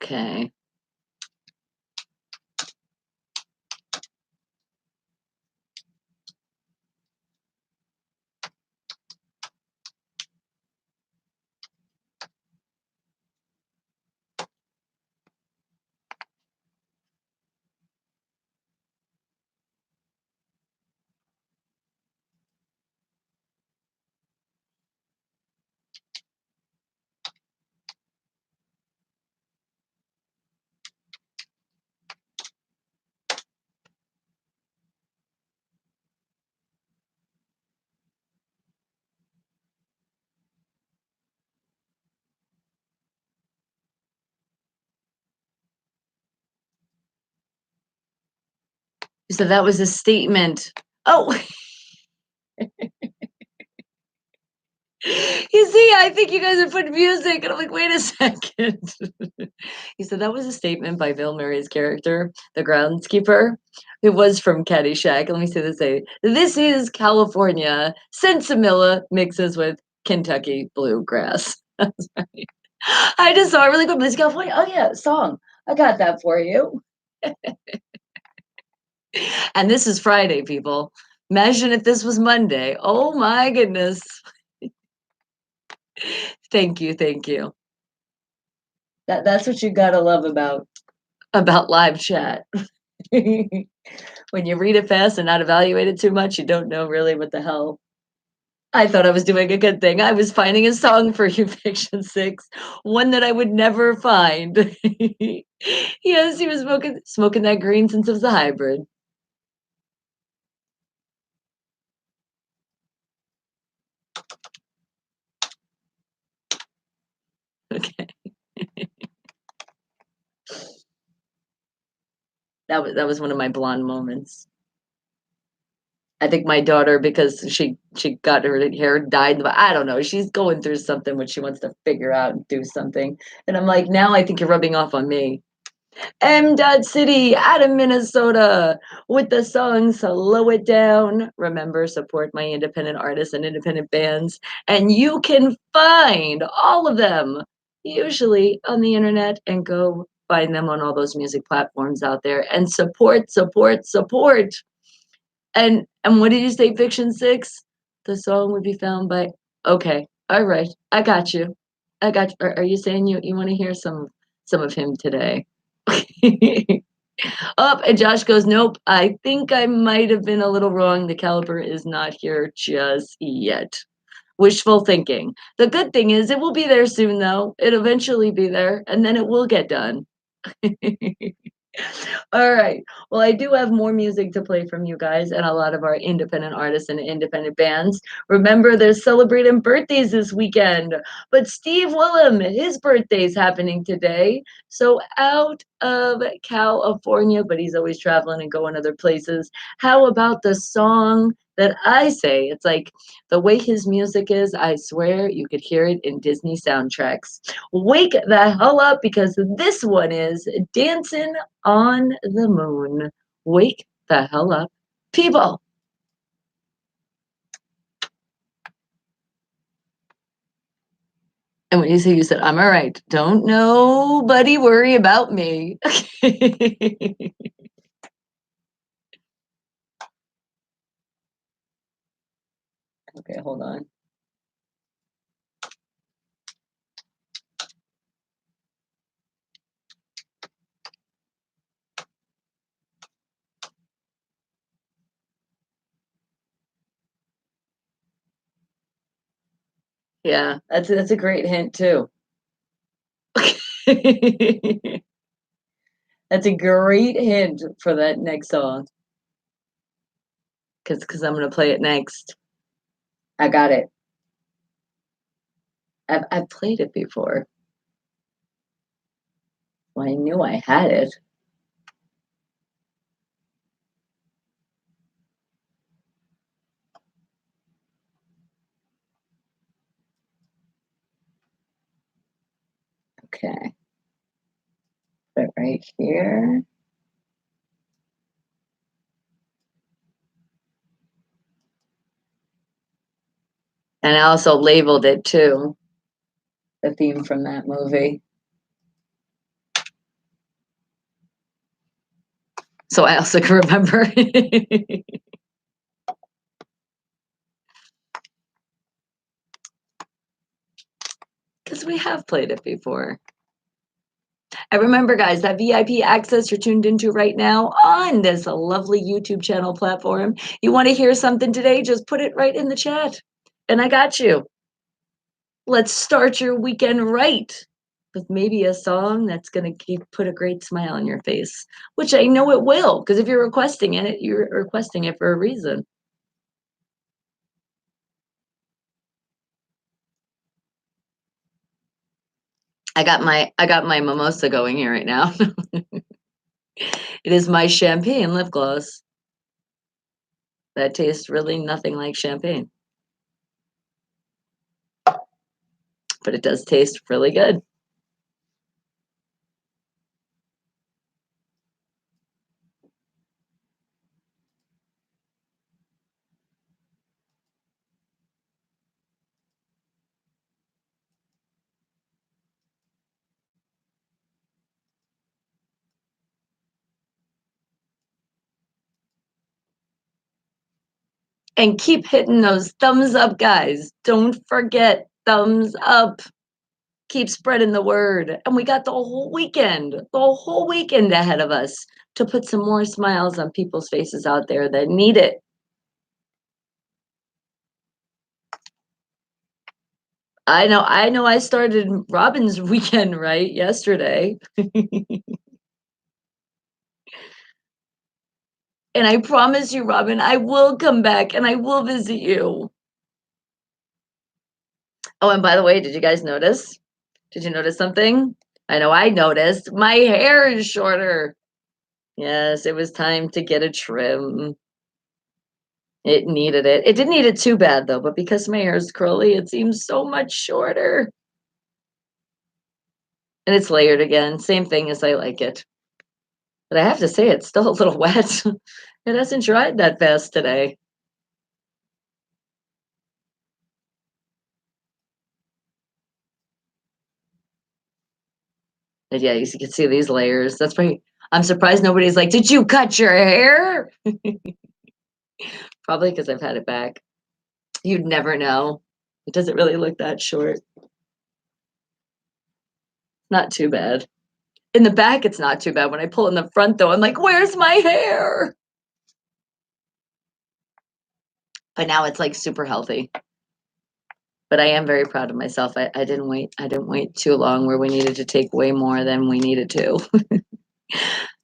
Okay. So that was a statement. Oh, you see, I think you guys are putting music, and I'm like, wait a second. He said that was a statement by Bill Murray's character, the groundskeeper, who was from Caddyshack. Let me say this: "This is California. Sensimilla mixes with Kentucky bluegrass." That's right. I just saw it really quick. This is California. Oh yeah, song. I got that for you. And this is Friday, people. Imagine if this was Monday. Oh my goodness. Thank you, thank you. That's what you gotta love about live chat. When you read it fast and not evaluate it too much, you don't know really what the hell. I thought I was doing a good thing. I was finding a song for you, Fiction Six, one that I would never find. Yes, he was smoking that green since it was a hybrid. Okay. That was one of my blonde moments. I think my daughter, because she got her hair dyed, but I don't know. She's going through something which she wants to figure out and do something. And I'm like, now I think you're rubbing off on me. M. Dot City out of Minnesota with the song Slow It Down. Remember, support my independent artists and independent bands. And you can find all of them usually on the internet and go find them on all those music platforms out there and support, support, support. And what did you say, Fiction Six? The song would be found by. Okay, all right, I got you. I got you. Are you saying you want to hear some of him today? Up and Josh goes, nope. I think I might have been a little wrong. The caliber is not here just yet. Wishful thinking. The good thing is it will be there soon, though. It'll eventually be there, and then it will get done. All right. Well, I do have more music to play from you guys and a lot of our independent artists and independent bands. Remember, they're celebrating birthdays this weekend. But Steve Willem, his birthday's happening today. So out of California, but he's always traveling and going other places. How about the song that I say? It's like the way his music is, I swear you could hear it in Disney soundtracks. Wake the hell up because this one is Dancing on the Moon. Wake the hell up, people. And when you said, I'm all right. Don't nobody worry about me. Okay, hold on. Yeah, that's a great hint too. That's a great hint for that next song. Because I'm gonna play it next. I got it. I've played it before. Well, I knew I had it. Okay. Put it right here. And I also labeled it too, the theme from that movie. So I also can remember. 'Cause we have played it before. And remember, guys, that VIP access you're tuned into right now on this lovely YouTube channel platform. You wanna hear something today? Just put it right in the chat, and I got you. Let's start your weekend right with maybe a song that's gonna put a great smile on your face, which I know it will, because if you're requesting it, you're requesting it for a reason. I got my mimosa going here right now. It is my champagne lip gloss that tastes really nothing like champagne, but it does taste really good. And keep hitting those thumbs up, guys. Don't forget thumbs up. Keep spreading the word. And we got the whole weekend ahead of us to put some more smiles on people's faces out there that need it. I know I started Robin's weekend right yesterday. And I promise you, Robin, I will come back and I will visit you. Oh, and by the way, did you guys notice? Did you notice something? I know I noticed. My hair is shorter. Yes, it was time to get a trim. It needed it. It didn't need it too bad though, but because my hair is curly, it seems so much shorter. And it's layered again. Same thing as I like it. But I have to say, it's still a little wet. It hasn't dried that fast today. But yeah, you can see these layers. That's why I'm surprised nobody's like, "Did you cut your hair?" Probably because I've had it back. You'd never know. It doesn't really look that short. Not too bad. In the back, it's not too bad. When I pull in the front, though, I'm like, "Where's my hair?" But now it's like super healthy. But I am very proud of myself. I didn't wait too long where we needed to take way more than we needed to.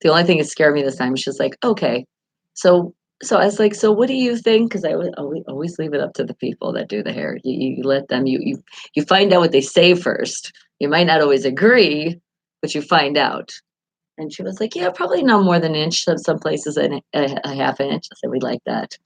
The only thing that scared me this time, she's like, "Okay." So so I was like, "So what do you think?" Because I would always leave it up to the people that do the hair. You let them you find out what they say first. You might not always agree, but you find out. And she was like, "Yeah, probably no more than an inch. Some places a half inch." I said, "We like that."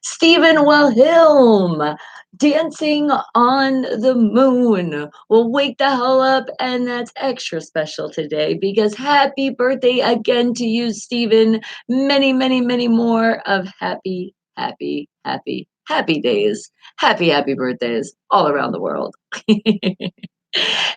Stephen Wilhelm, Dancing on the Moon will wake the hell up, and that's extra special today because happy birthday again to you, Stephen. Many, many, many more of happy, happy, happy, happy days. Happy, happy birthdays all around the world.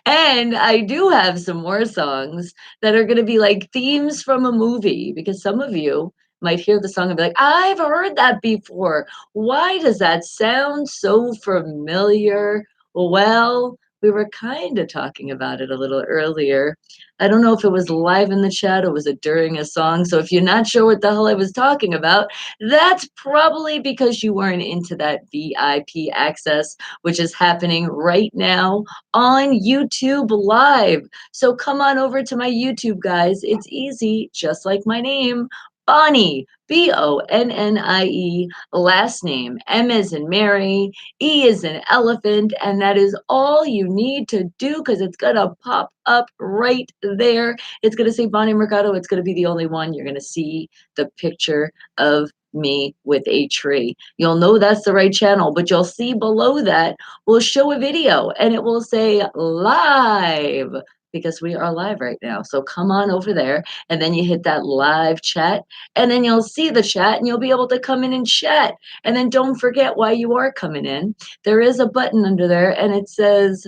And I do have some more songs that are going to be like themes from a movie because some of you might hear the song and be like, I've heard that before. Why does that sound so familiar? Well, we were kind of talking about it a little earlier. I don't know if it was live in the chat or was it during a song. So if you're not sure what the hell I was talking about, that's probably because you weren't into that VIP access, which is happening right now on YouTube Live. So come on over to my YouTube, guys. It's easy, just like my name, Bonnie, Bonnie, last name, M as in Mary, E is an elephant, and that is all you need to do because it's gonna pop up right there. It's gonna say Bonnie Mercado. It's gonna be the only one. You're gonna see the picture of me with a tree. You'll know that's the right channel, but you'll see below that will show a video and it will say live because we are live right now. So come on over there and then you hit that live chat and then you'll see the chat and you'll be able to come in and chat. And then don't forget why you are coming in. There is a button under there and it says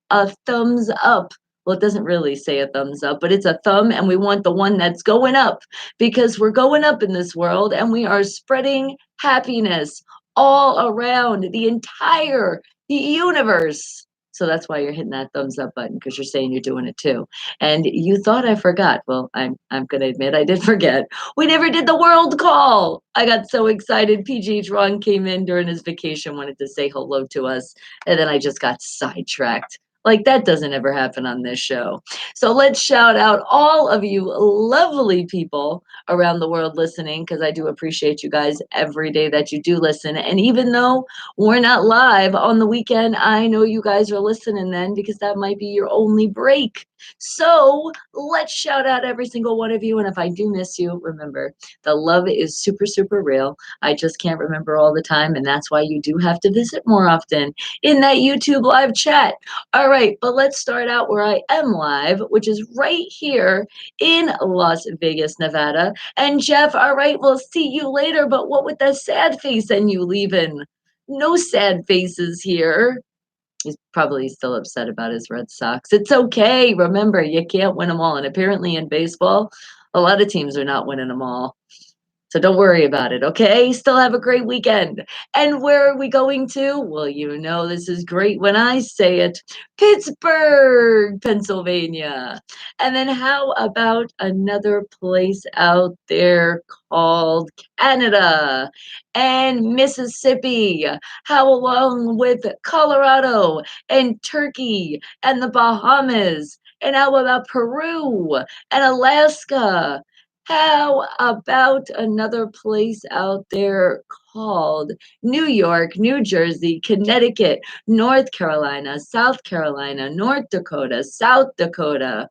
a thumbs up. Well, it doesn't really say a thumbs up, but it's a thumb, and we want the one that's going up because we're going up in this world and we are spreading happiness all around the universe. So that's why you're hitting that thumbs up button because you're saying you're doing it too. And you thought I forgot. Well, I'm gonna admit I did forget. We never did the world call. I got so excited. PGH Ron came in during his vacation, wanted to say hello to us, and then I just got sidetracked. Like that doesn't ever happen on this show. So let's shout out all of you lovely people around the world listening because I do appreciate you guys every day that you do listen. And even though we're not live on the weekend, I know you guys are listening then because that might be your only break. So let's shout out every single one of you. And if I do miss you, remember the love is super, super real. I just can't remember all the time. And that's why you do have to visit more often in that YouTube live chat. All right, but let's start out where I am live, which is right here in Las Vegas, Nevada. And Jeff, all right, we'll see you later. But what with that sad face and you leaving? No sad faces here. He's probably still upset about his Red Sox. It's okay. Remember, you can't win them all. And apparently in baseball, a lot of teams are not winning them all. So don't worry about it, okay? Still have a great weekend. And where are we going to? Well, you know, this is great when I say it. Pittsburgh, Pennsylvania. And then how about another place out there called Canada and Mississippi? How along with Colorado and Turkey and the Bahamas? And how about Peru and Alaska? How about another place out there called New York, New Jersey, Connecticut, North Carolina, South Carolina, North Dakota, South Dakota?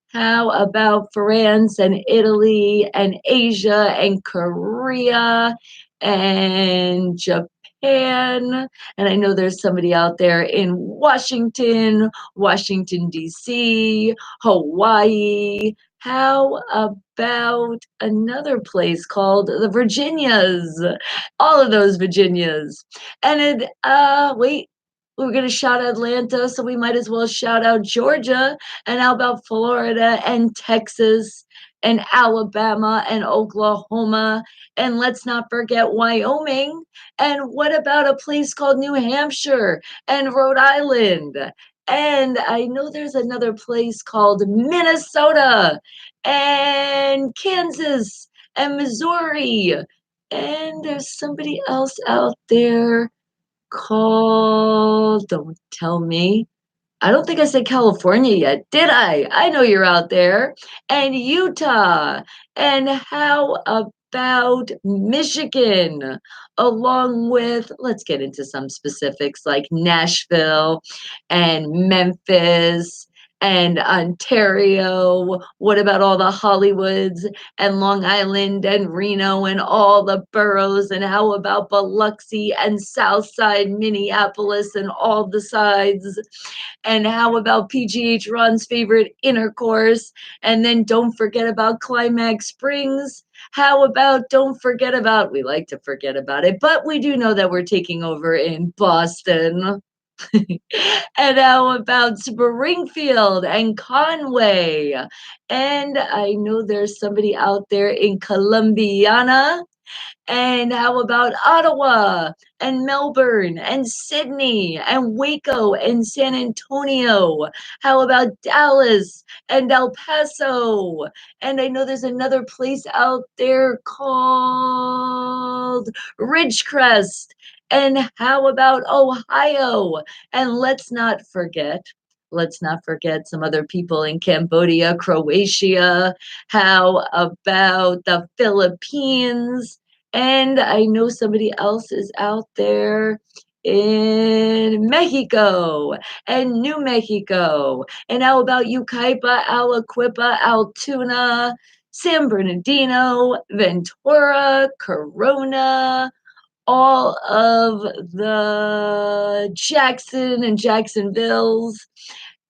How about France and Italy and Asia and Korea and Japan? And I know there's somebody out there in Washington, Washington, D.C., Hawaii. How about another place called the Virginias? All of those Virginias. And wait, we're going to shout Atlanta, so we might as well shout out Georgia. And how about Florida and Texas and Alabama and Oklahoma? And let's not forget Wyoming. And what about a place called New Hampshire and Rhode Island? And I know there's another place called Minnesota and Kansas and Missouri. And there's somebody else out there called, don't tell me. I don't think I said California yet, did I? I know you're out there. And Utah. And how about Michigan? Along with, let's get into some specifics like Nashville and Memphis and Ontario. What about all the Hollywoods and Long Island and Reno and all the boroughs? And how about Biloxi and Southside Minneapolis and all the sides? And how about PGH Ron's favorite intercourse? And then don't forget about Climax Springs. How about don't forget about, we like to forget about it, but we do know that we're taking over in Boston. And how about Springfield and Conway? And I know there's somebody out there in Columbiana. And how about Ottawa and Melbourne and Sydney and Waco and San Antonio? How about Dallas and El Paso? And I know there's another place out there called Ridgecrest. And how about Ohio? And let's not forget some other people in Cambodia, Croatia. How about the Philippines? And I know somebody else is out there in Mexico and New Mexico. And how about Yucaipa, Aliquippa, Altoona, San Bernardino, Ventura, Corona, all of the Jackson and Jacksonvilles.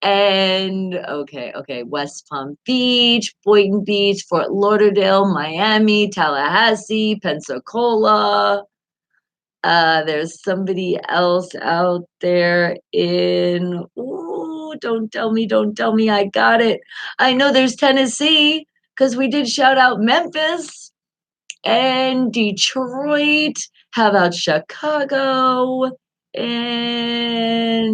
And okay, West Palm Beach, Boynton Beach, Fort Lauderdale, Miami, Tallahassee, Pensacola. There's somebody else out there in Oh, don't tell me I got it. I know there's Tennessee because we did shout out Memphis and Detroit. How about Chicago? And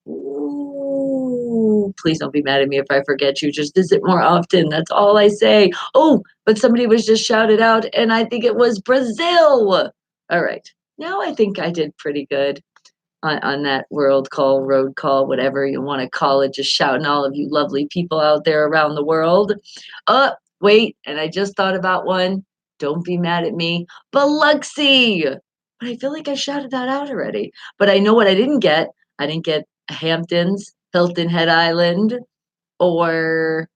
ooh, please don't be mad at me if I forget you. Just visit more often. That's all I say. Oh, but somebody was just shouted out, and I think it was Brazil. All right. Now I think I did pretty good on that world call, road call, whatever you want to call it, just shouting all of you lovely people out there around the world. Wait, and I just thought about one. Don't be mad at me. Biloxi. But I feel like I shouted that out already. But I know what I didn't get. I didn't get Hamptons, Hilton Head Island, or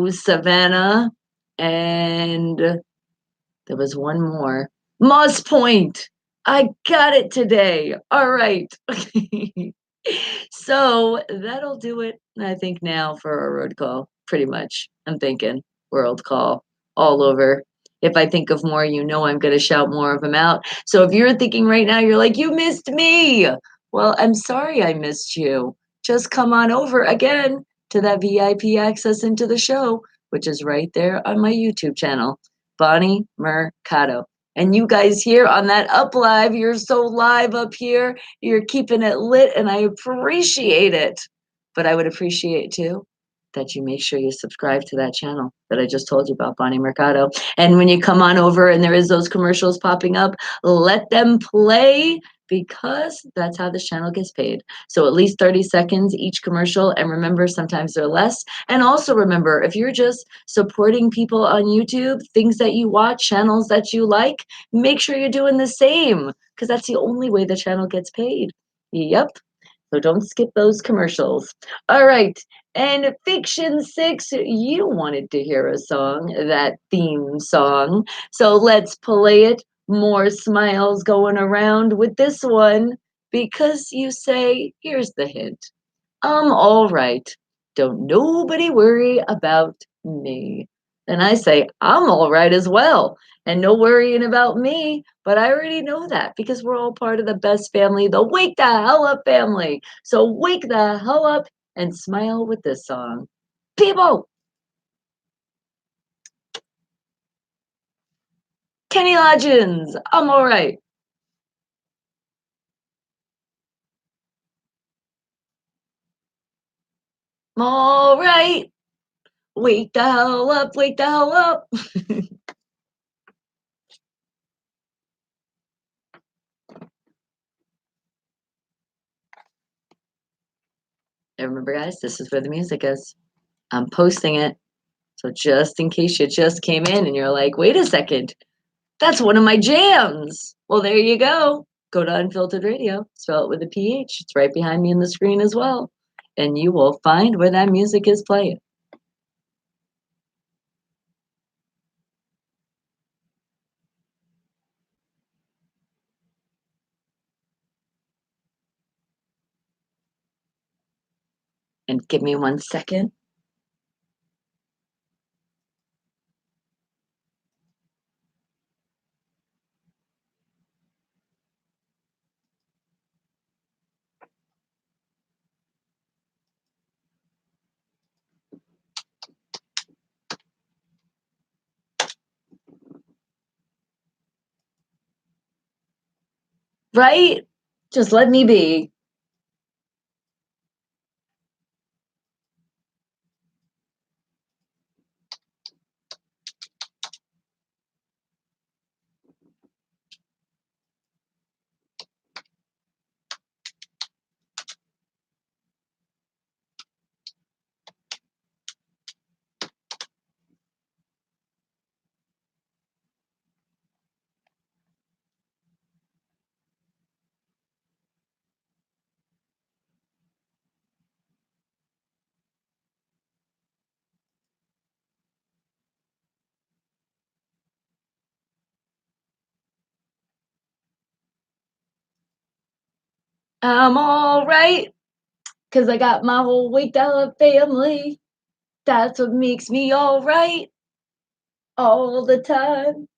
Savannah, and there was one more. Moss Point. I got it today. All right. So that'll do it, I think, now for our road call. Pretty much. I'm thinking world call all over. If I think of more, you know I'm going to shout more of them out. So if you're thinking right now, you're like, you missed me. Well, I'm sorry I missed you. Just come on over again to that VIP access into the show, which is right there on my YouTube channel, Bonnie Mercado. And you guys here on that up live, you're so live up here. You're keeping it lit, and I appreciate it. But I would appreciate too that you make sure you subscribe to that channel that I just told you about, Bonnie Mercado. And when you come on over and there is those commercials popping up, let them play because that's how this channel gets paid. So at least 30 seconds each commercial. And remember, sometimes they're less. And also remember, if you're just supporting people on YouTube, things that you watch, channels that you like, make sure you're doing the same because that's the only way the channel gets paid. Yep. So don't skip those commercials. All right. And Fiction 6, you wanted to hear a song, that theme song. So let's play it. More smiles going around with this one because you say, here's the hint. I'm all right. Don't nobody worry about me. And I say, I'm all right as well. And no worrying about me. But I already know that because we're all part of the best family, the Wake the Hell Up family. So wake the hell up and smile with this song. People, Kenny Loggins, I'm all right. I'm all right. Wake the hell up, wake the hell up. And remember, guys, this is where the music is. I'm posting it. So just in case you just came in and you're like, wait a second, that's one of my jams. Well, there you go. Go to Unfiltered Radio, spell it with a PH. It's right behind me on the screen as well. And you will find where that music is playing. And give me 1 second. Right? Just let me be. I'm all right because I got my whole Wake Up family. That's what makes me all right all the time.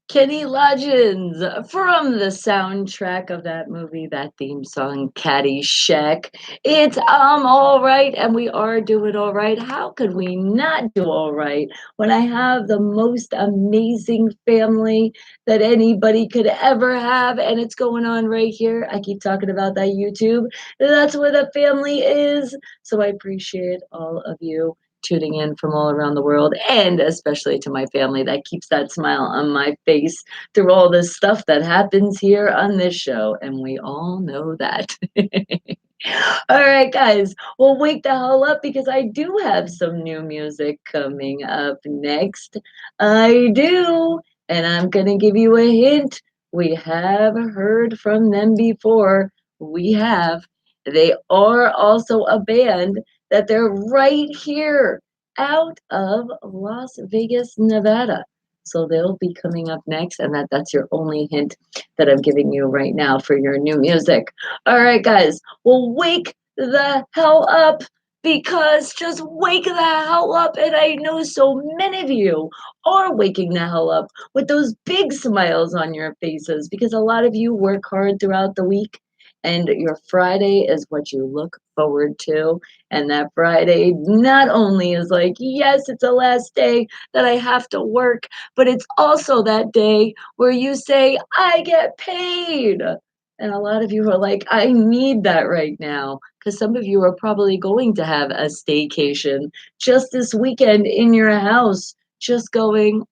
Kenny Loggins from the soundtrack of that movie, that theme song, Caddyshack. It's all right, and we are doing all right. How could we not do all right when I have the most amazing family that anybody could ever have? And it's going on right here. I keep talking about that YouTube. That's where the family is. So I appreciate all of you tuning in from all around the world, and especially to my family that keeps that smile on my face through all this stuff that happens here on this show. And we all know that. All right, guys. Well, wake the hell up because I do have some new music coming up next. I do. And I'm going to give you a hint. We have heard from them before. We have. They are also a band that they're right here out of Las Vegas, Nevada. So they'll be coming up next, and that's your only hint that I'm giving you right now for your new music. All right, guys. Well, wake the hell up because just wake the hell up. And I know so many of you are waking the hell up with those big smiles on your faces because a lot of you work hard throughout the week. And your Friday is what you look forward to. And that Friday not only is like, yes, it's the last day that I have to work, but it's also that day where you say, I get paid. And a lot of you are like, I need that right now. Because some of you are probably going to have a staycation just this weekend in your house, just going,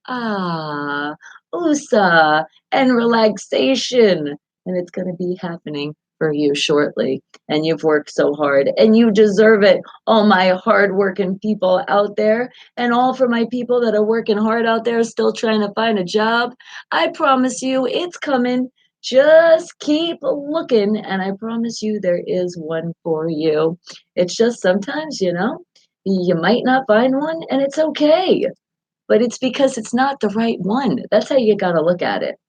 USA, and relaxation. And it's going to be happening for you shortly. And you've worked so hard and you deserve it. All my hardworking people out there, and all for my people that are working hard out there, still trying to find a job. I promise you, it's coming. Just keep looking, and I promise you there is one for you. It's just sometimes, you might not find one, and it's okay. But it's because it's not the right one. That's how you got to look at it.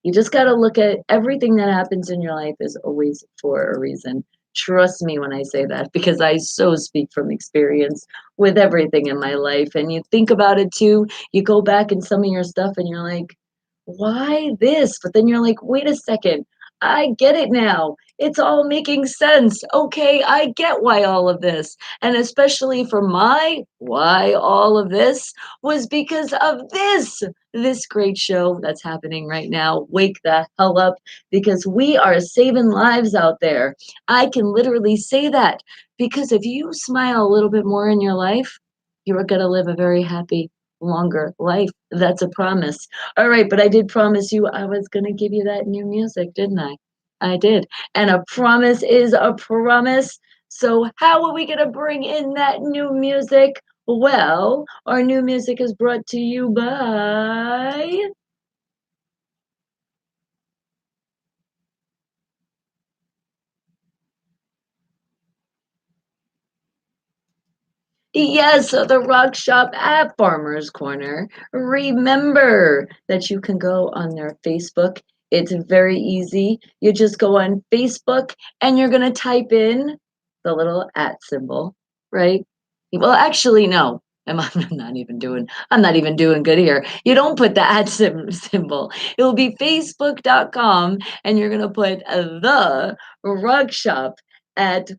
You just got to look at everything that happens in your life is always for a reason. Trust me when I say that because I so speak from experience with everything in my life. And you think about it too. You go back in some of your stuff and you're like, why this? But then you're like, wait a second. I get it now. It's all making sense. Okay, I get why all of this. And especially for my why all of this was because of this great show that's happening right now. Wake the hell up because we are saving lives out there. I can literally say that because if you smile a little bit more in your life, you are going to live a very happy, longer life. That's a promise. All right, but I did promise you I was going to give you that new music, didn't I? I did. And a promise is a promise. So, how are we going to bring in that new music? Well, our new music is brought to you by. Yes, the rock shop at Farmer's Corner. Remember that you can go on their Facebook. It's very easy. You just go on Facebook and you're going to type in the little at symbol, right? Well, actually, no. I'm not even doing good here. You don't put the symbol. It will be facebook.com and you're going to put the rock shop at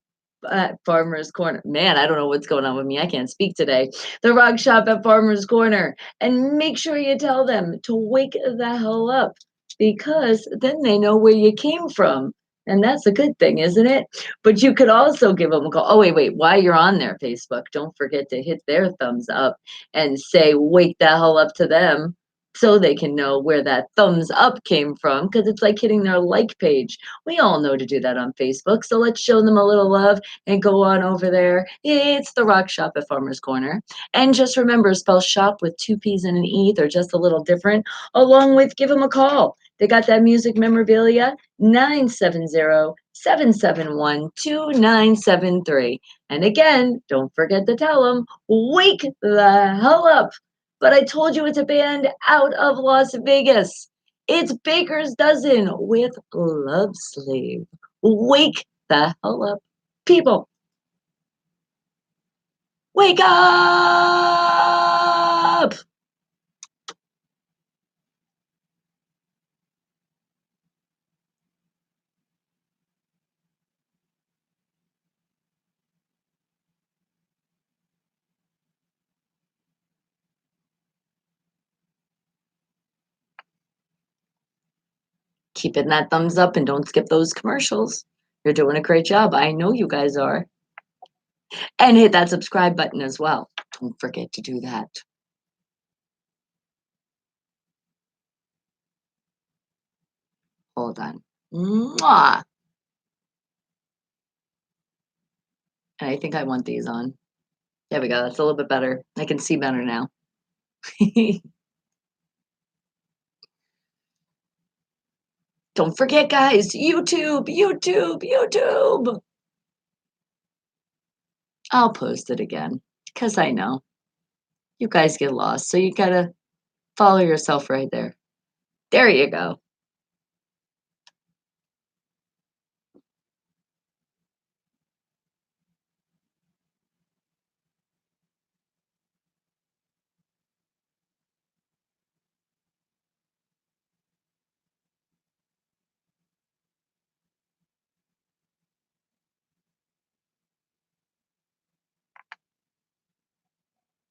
Farmer's Corner. Man, I don't know what's going on with me. I can't speak today. The rock shop at Farmer's Corner. And make sure you tell them to wake the hell up because then they know where you came from. And that's a good thing, isn't it? But you could also give them a call. Oh, wait. While you're on their Facebook, don't forget to hit their thumbs up and say, wake the hell up to them so they can know where that thumbs up came from because it's like hitting their like page. We all know to do that on Facebook. So let's show them a little love and go on over there. It's the Rock Shop at Farmer's Corner. And just remember, spell shop with two P's and an E. They're just a little different. Along with give them a call. They got that music memorabilia, 970-771-2973. And again, don't forget to tell them, wake the hell up. But I told you it's a band out of Las Vegas. It's Baker's Dozen with Love Slave. Wake the hell up. People, wake up! Keep hitting that thumbs up and don't skip those commercials. You're doing a great job. I know you guys are. And hit that subscribe button as well. Don't forget to do that. Hold on. Mwah! And I think I want these on. There we go. That's a little bit better. I can see better now. Don't forget, guys, YouTube, YouTube, YouTube. I'll post it again because I know you guys get lost. So you got to follow yourself right there. There you go.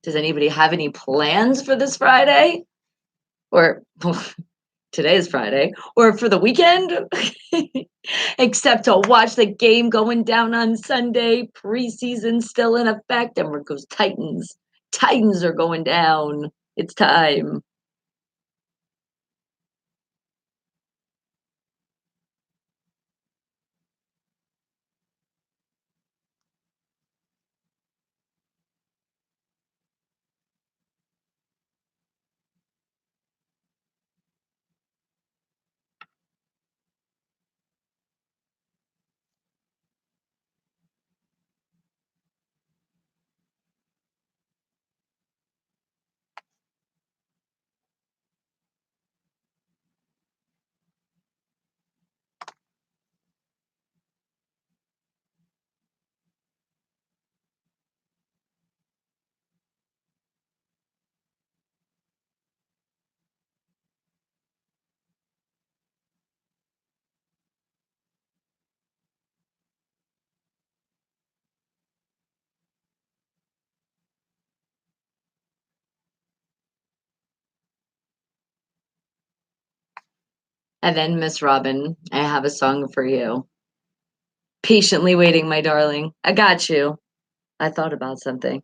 Does anybody have any plans for this Friday? Or today's Friday, or for the weekend? Except to watch the game going down on Sunday, preseason still in effect, and where goes Titans. Titans are going down. It's time. And then, Miss Robin, I have a song for you. Patiently waiting, my darling. I got you. I thought about something.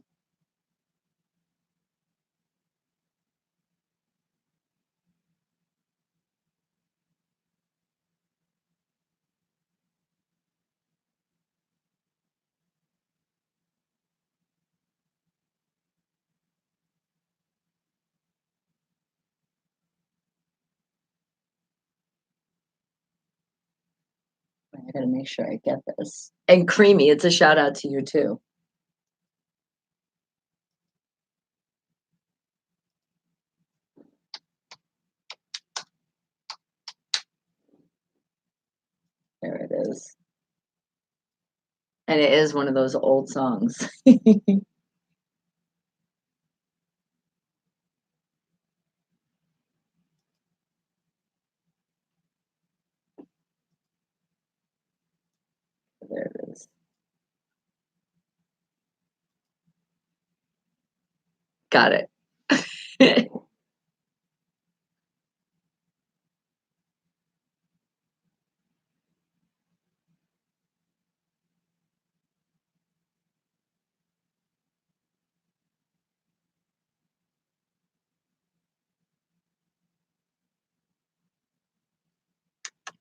I gotta make sure I get this. And Creamy, it's a shout out to you too. There it is. And it is one of those old songs. There it is. Got it.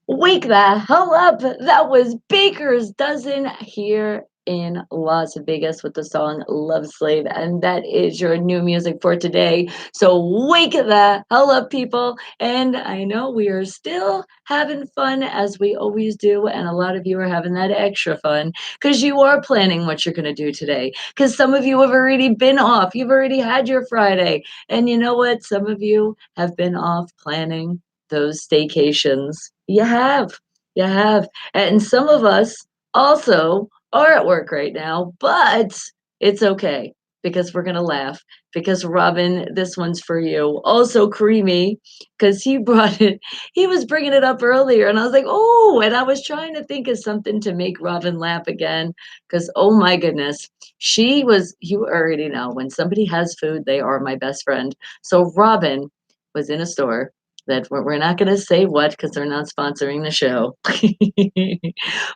Wake the hell up. That was Baker's Dozen here in Las Vegas with the song Love Slave. And that is your new music for today. So wake the hell up, people. And I know we are still having fun as we always do. And a lot of you are having that extra fun because you are planning what you're going to do today. Because some of you have already been off. You've already had your Friday. And you know what? Some of you have been off planning those staycations. You have. You have. And some of us also are at work right now, but it's okay because we're going to laugh. Because, Robin, this one's for you. Also, Creamy, because he brought it, he was bringing it up earlier, and I was like, oh, and I was trying to think of something to make Robin laugh again. Because, oh my goodness, she was, you already know, when somebody has food, they are my best friend. So, Robin was in a store that we're not gonna say what because 'cause they're not sponsoring the show.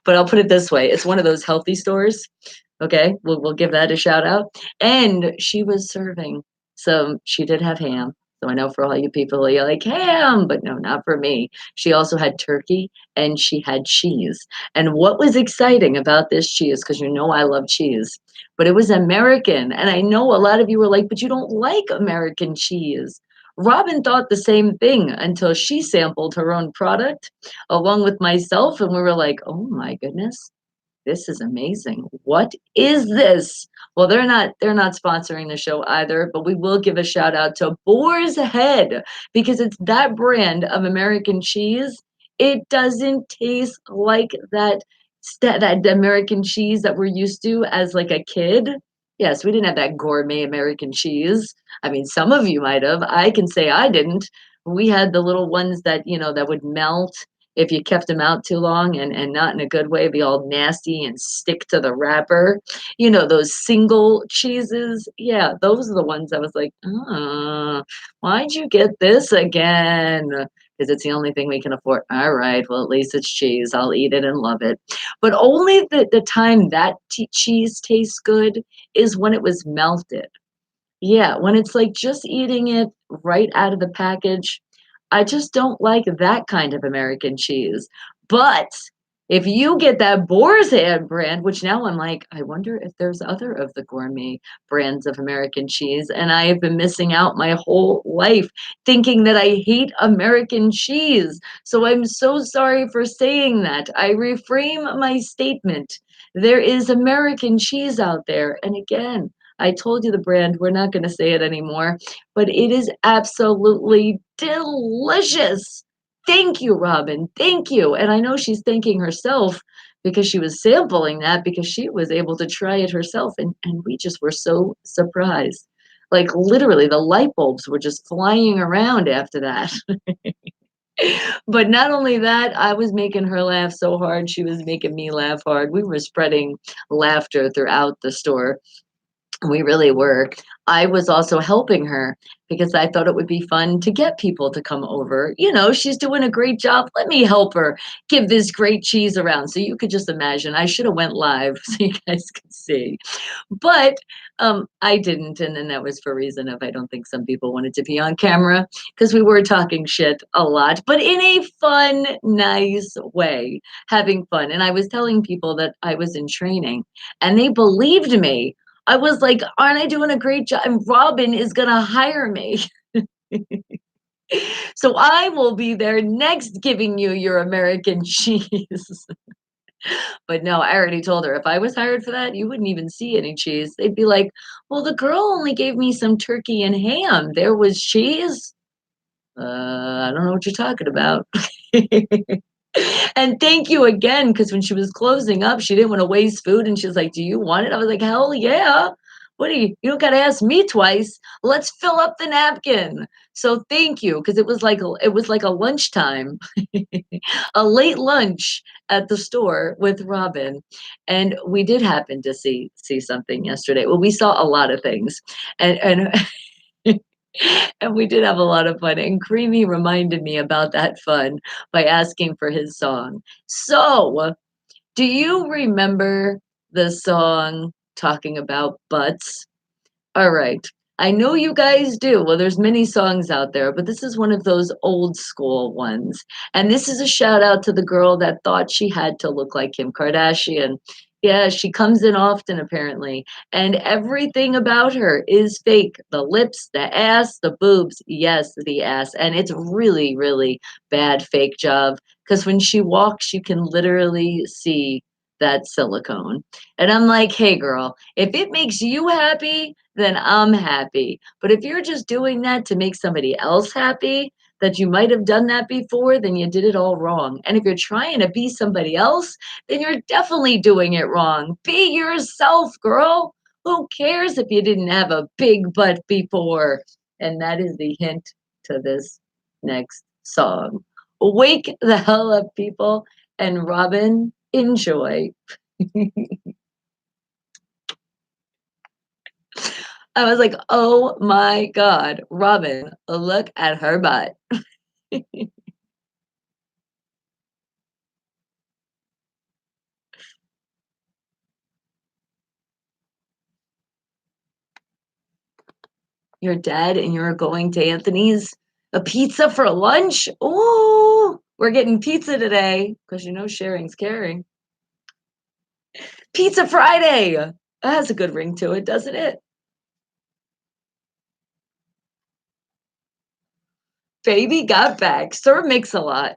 But I'll put it this way, it's one of those healthy stores, okay? We'll give that a shout out, and she was serving she did have ham, so I know for all you people, you're like, "Ham!" But no, not for me. She also had turkey, and she had cheese, and what was exciting about this cheese, because you know I love cheese, but it was American, and I know a lot of you were like, "But you don't like American cheese." Robin thought the same thing until she sampled her own product along with myself, and we were like, "Oh my goodness, this is amazing. What is this?" Well, they're not sponsoring the show either, but we will give a shout out to Boar's Head because it's that brand of American cheese. It doesn't taste like that American cheese that we're used to as like a kid. Yes, we didn't have that gourmet American cheese. I mean, some of you might have. I can say I didn't. We had the little ones that, that would melt if you kept them out too long and not in a good way, be all nasty and stick to the wrapper. Those single cheeses. Yeah, those are the ones I was like, why'd you get this again? Because it's the only thing we can afford. All right, well, at least it's cheese. I'll eat it and love it. But only the time that cheese tastes good is when it was melted. Yeah, when it's like just eating it right out of the package, I just don't like that kind of American cheese. But if you get that Boar's Head brand, which now I'm like, I wonder if there's other of the gourmet brands of American cheese. And I have been missing out my whole life thinking that I hate American cheese. So I'm so sorry for saying that. I reframe my statement. There is American cheese out there. And again, I told you the brand, we're not going to say it anymore, but it is absolutely delicious. Thank you, Robin. Thank you. And I know she's thanking herself because she was sampling that because she was able to try it herself. And we just were so surprised. Like literally, the light bulbs were just flying around after that. But not only that, I was making her laugh so hard. She was making me laugh hard. We were spreading laughter throughout the store. We really were. I was also helping her because I thought it would be fun to get people to come over. She's doing a great job. Let me help her give this great cheese around. So you could just imagine. I should have went live so you guys could see. But I didn't, and then that was for a reason of I don't think some people wanted to be on camera because we were talking shit a lot, but in a fun, nice way, having fun. And I was telling people that I was in training, and they believed me. I was like, aren't I doing a great job? And Robin is going to hire me. So I will be there next giving you your American cheese. But no, I already told her if I was hired for that, you wouldn't even see any cheese. They'd be like, well, the girl only gave me some turkey and ham. There was cheese. I don't know what you're talking about. And thank you again, because when she was closing up, she didn't want to waste food, and she was like, "Do you want it?" I was like, "Hell yeah! What do you don't got to ask me twice. Let's fill up the napkin." So thank you, because it was like a lunchtime, a late lunch at the store with Robin, and we did happen to see something yesterday. Well, we saw a lot of things, and and we did have a lot of fun. And Creamy reminded me about that fun by asking for his song. So, do you remember the song talking about butts? All right. I know you guys do. Well, there's many songs out there, but this is one of those old school ones. And this is a shout out to the girl that thought she had to look like Kim Kardashian. Yeah, she comes in often apparently, and everything about her is fake. The lips, the ass, the boobs. Yes, the ass. And it's really, really bad fake job because when she walks, you can literally see that silicone. And I'm like, hey, girl, if it makes you happy, then I'm happy. But if you're just doing that to make somebody else happy, that you might have done that before, then you did it all wrong. And if you're trying to be somebody else, then you're definitely doing it wrong. Be yourself, girl. Who cares if you didn't have a big butt before? And that is the hint to this next song. Wake the hell up, people. And Robin, enjoy. I was like, oh my God, Robin, look at her butt. You're dead and you're going to Anthony's? A pizza for lunch? Ooh, we're getting pizza today because you know sharing's caring. Pizza Friday! That has a good ring to it, doesn't it? Baby got back. Sir Mix-a-Lot.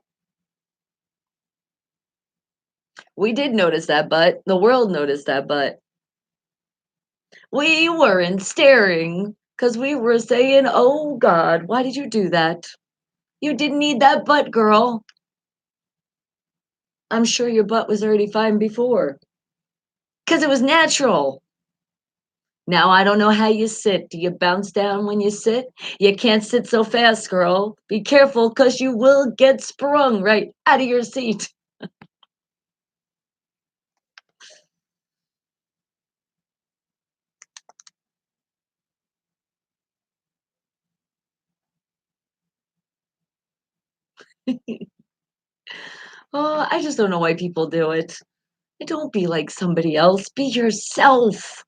We did notice that butt. The world noticed that butt. We weren't staring because we were saying, oh God, why did you do that? You didn't need that butt, girl. I'm sure your butt was already fine before. Because it was natural. Now I don't know how you sit. Do you bounce down when you sit? You can't sit so fast, girl. Be careful because you will get sprung right out of your seat. Oh, I just don't know why people do it. Don't be like somebody else. Be yourself.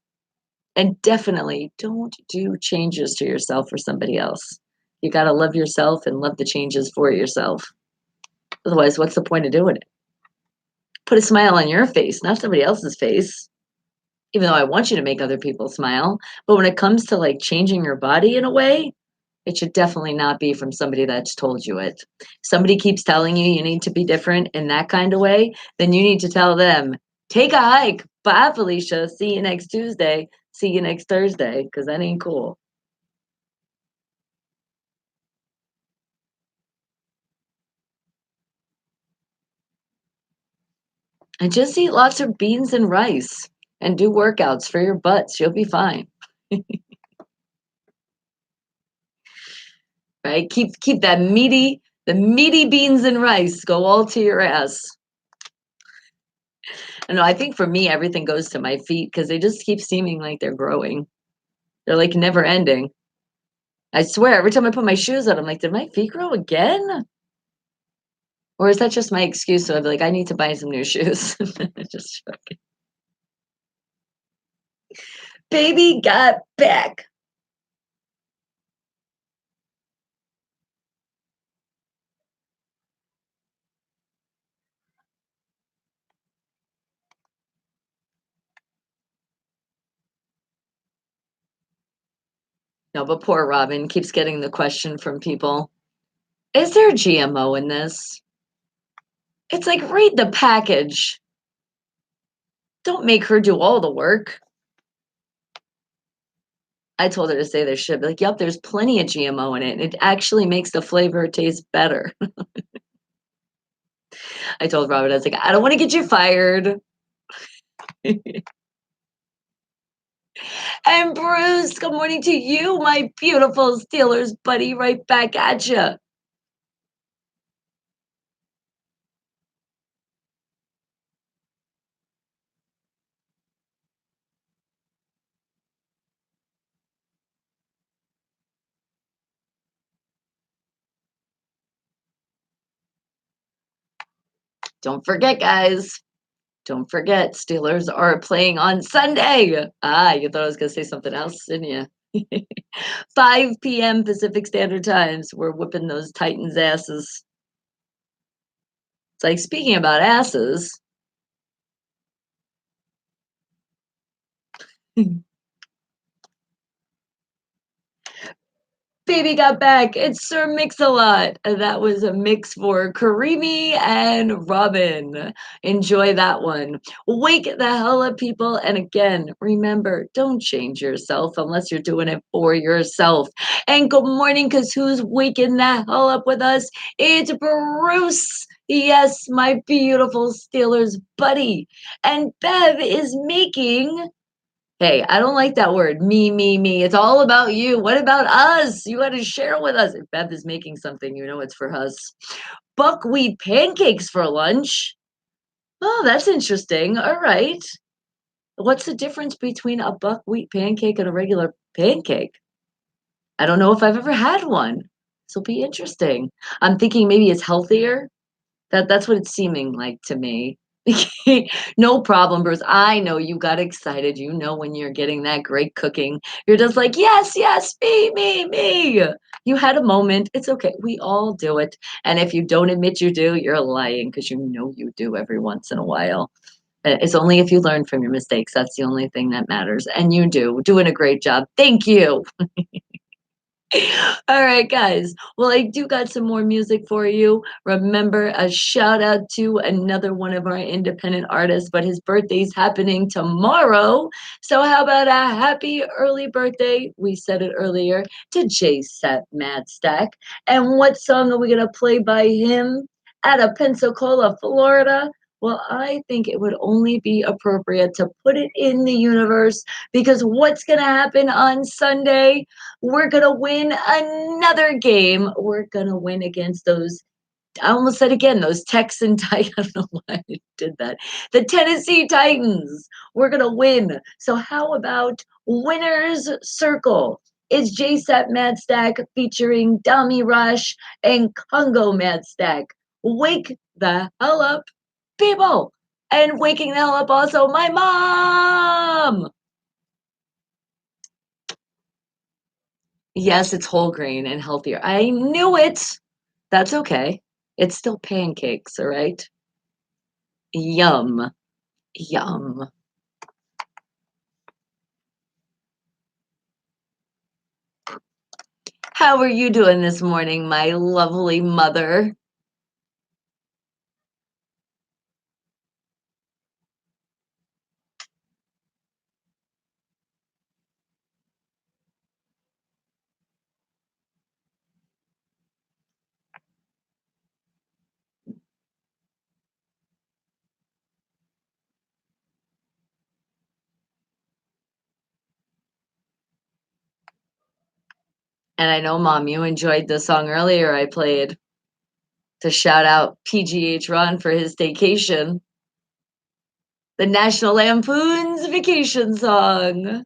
And definitely don't do changes to yourself for somebody else. You got to love yourself and love the changes for yourself. Otherwise, what's the point of doing it? Put a smile on your face, not somebody else's face. Even though I want you to make other people smile. But when it comes to like changing your body in a way, it should definitely not be from somebody that's told you it. Somebody keeps telling you you need to be different in that kind of way, then you need to tell them, take a hike. Bye, Felicia. See you next Tuesday. See you next Thursday, because that ain't cool. And just eat lots of beans and rice and do workouts for your butts. You'll be fine. Right? Keep that meaty beans and rice go all to your ass. And I think for me, everything goes to my feet because they just keep seeming like they're growing. They're like never ending. I swear, every time I put my shoes on, I'm like, did my feet grow again? Or is that just my excuse? So I'd be like, I need to buy some new shoes. Just joking. Baby got back. No, but poor Robin keeps getting the question from people. Is there GMO in this? It's like, read the package. Don't make her do all the work. I told her to say there should be like, yep, there's plenty of GMO in it. And it actually makes the flavor taste better. I told Robin, I was like, I don't want to get you fired. And Bruce, good morning to you, my beautiful Steelers buddy, right back at you. Don't forget, guys. Don't forget, Steelers are playing on Sunday. Ah, you thought I was going to say something else, didn't you? 5 p.m. Pacific Standard Times. We're whipping those Titans' asses. It's like, speaking about asses. Baby got back. It's Sir Mix-a-Lot. That was a mix for Karimi and Robin. Enjoy that one. Wake the hell up, people. And again, remember, don't change yourself unless you're doing it for yourself. And good morning, because who's waking the hell up with us? It's Bruce. Yes, my beautiful Steelers buddy. And Bev is making. Hey, I don't like that word. Me. It's all about you. What about us? You got to share with us. If Beth is making something, you know it's for us. Buckwheat pancakes for lunch. Oh, that's interesting. All right. What's the difference between a buckwheat pancake and a regular pancake? I don't know if I've ever had one. This'll be interesting. I'm thinking maybe it's healthier. That's what it's seeming like to me. No problem, Bruce. I know you got excited. You know when you're getting that great cooking, you're just like, "Yes, yes, me." You had a moment. It's okay. We all do it. And if you don't admit you do, you're lying because you know you do every once in a while. It's only if you learn from your mistakes. That's the only thing that matters. And you do. Doing a great job. Thank you. All right, guys. Well, I do got some more music for you. Remember, a shout out to another one of our independent artists, but his birthday's happening tomorrow. So, how about a happy early birthday? We said it earlier to Jay Set Madstack. And what song are we going to play by him out of Pensacola, Florida? Well, I think it would only be appropriate to put it in the universe because what's going to happen on Sunday? We're gonna win another game. We're gonna win against those. I almost said again, those Texan Titans. I don't know why I did that. The Tennessee Titans. We're gonna win. So how about Winners Circle? It's JSAT Madstack featuring Dami Rush and Congo Madstack. Wake the hell up, people! And waking the hell up also my mom. Yes, it's whole grain and healthier. I knew it. That's okay. It's still pancakes, all right? Yum. Yum. How are you doing this morning, my lovely mother? And I know, Mom, you enjoyed the song earlier I played to shout out PGH Ron for his vacation. The National Lampoon's vacation song.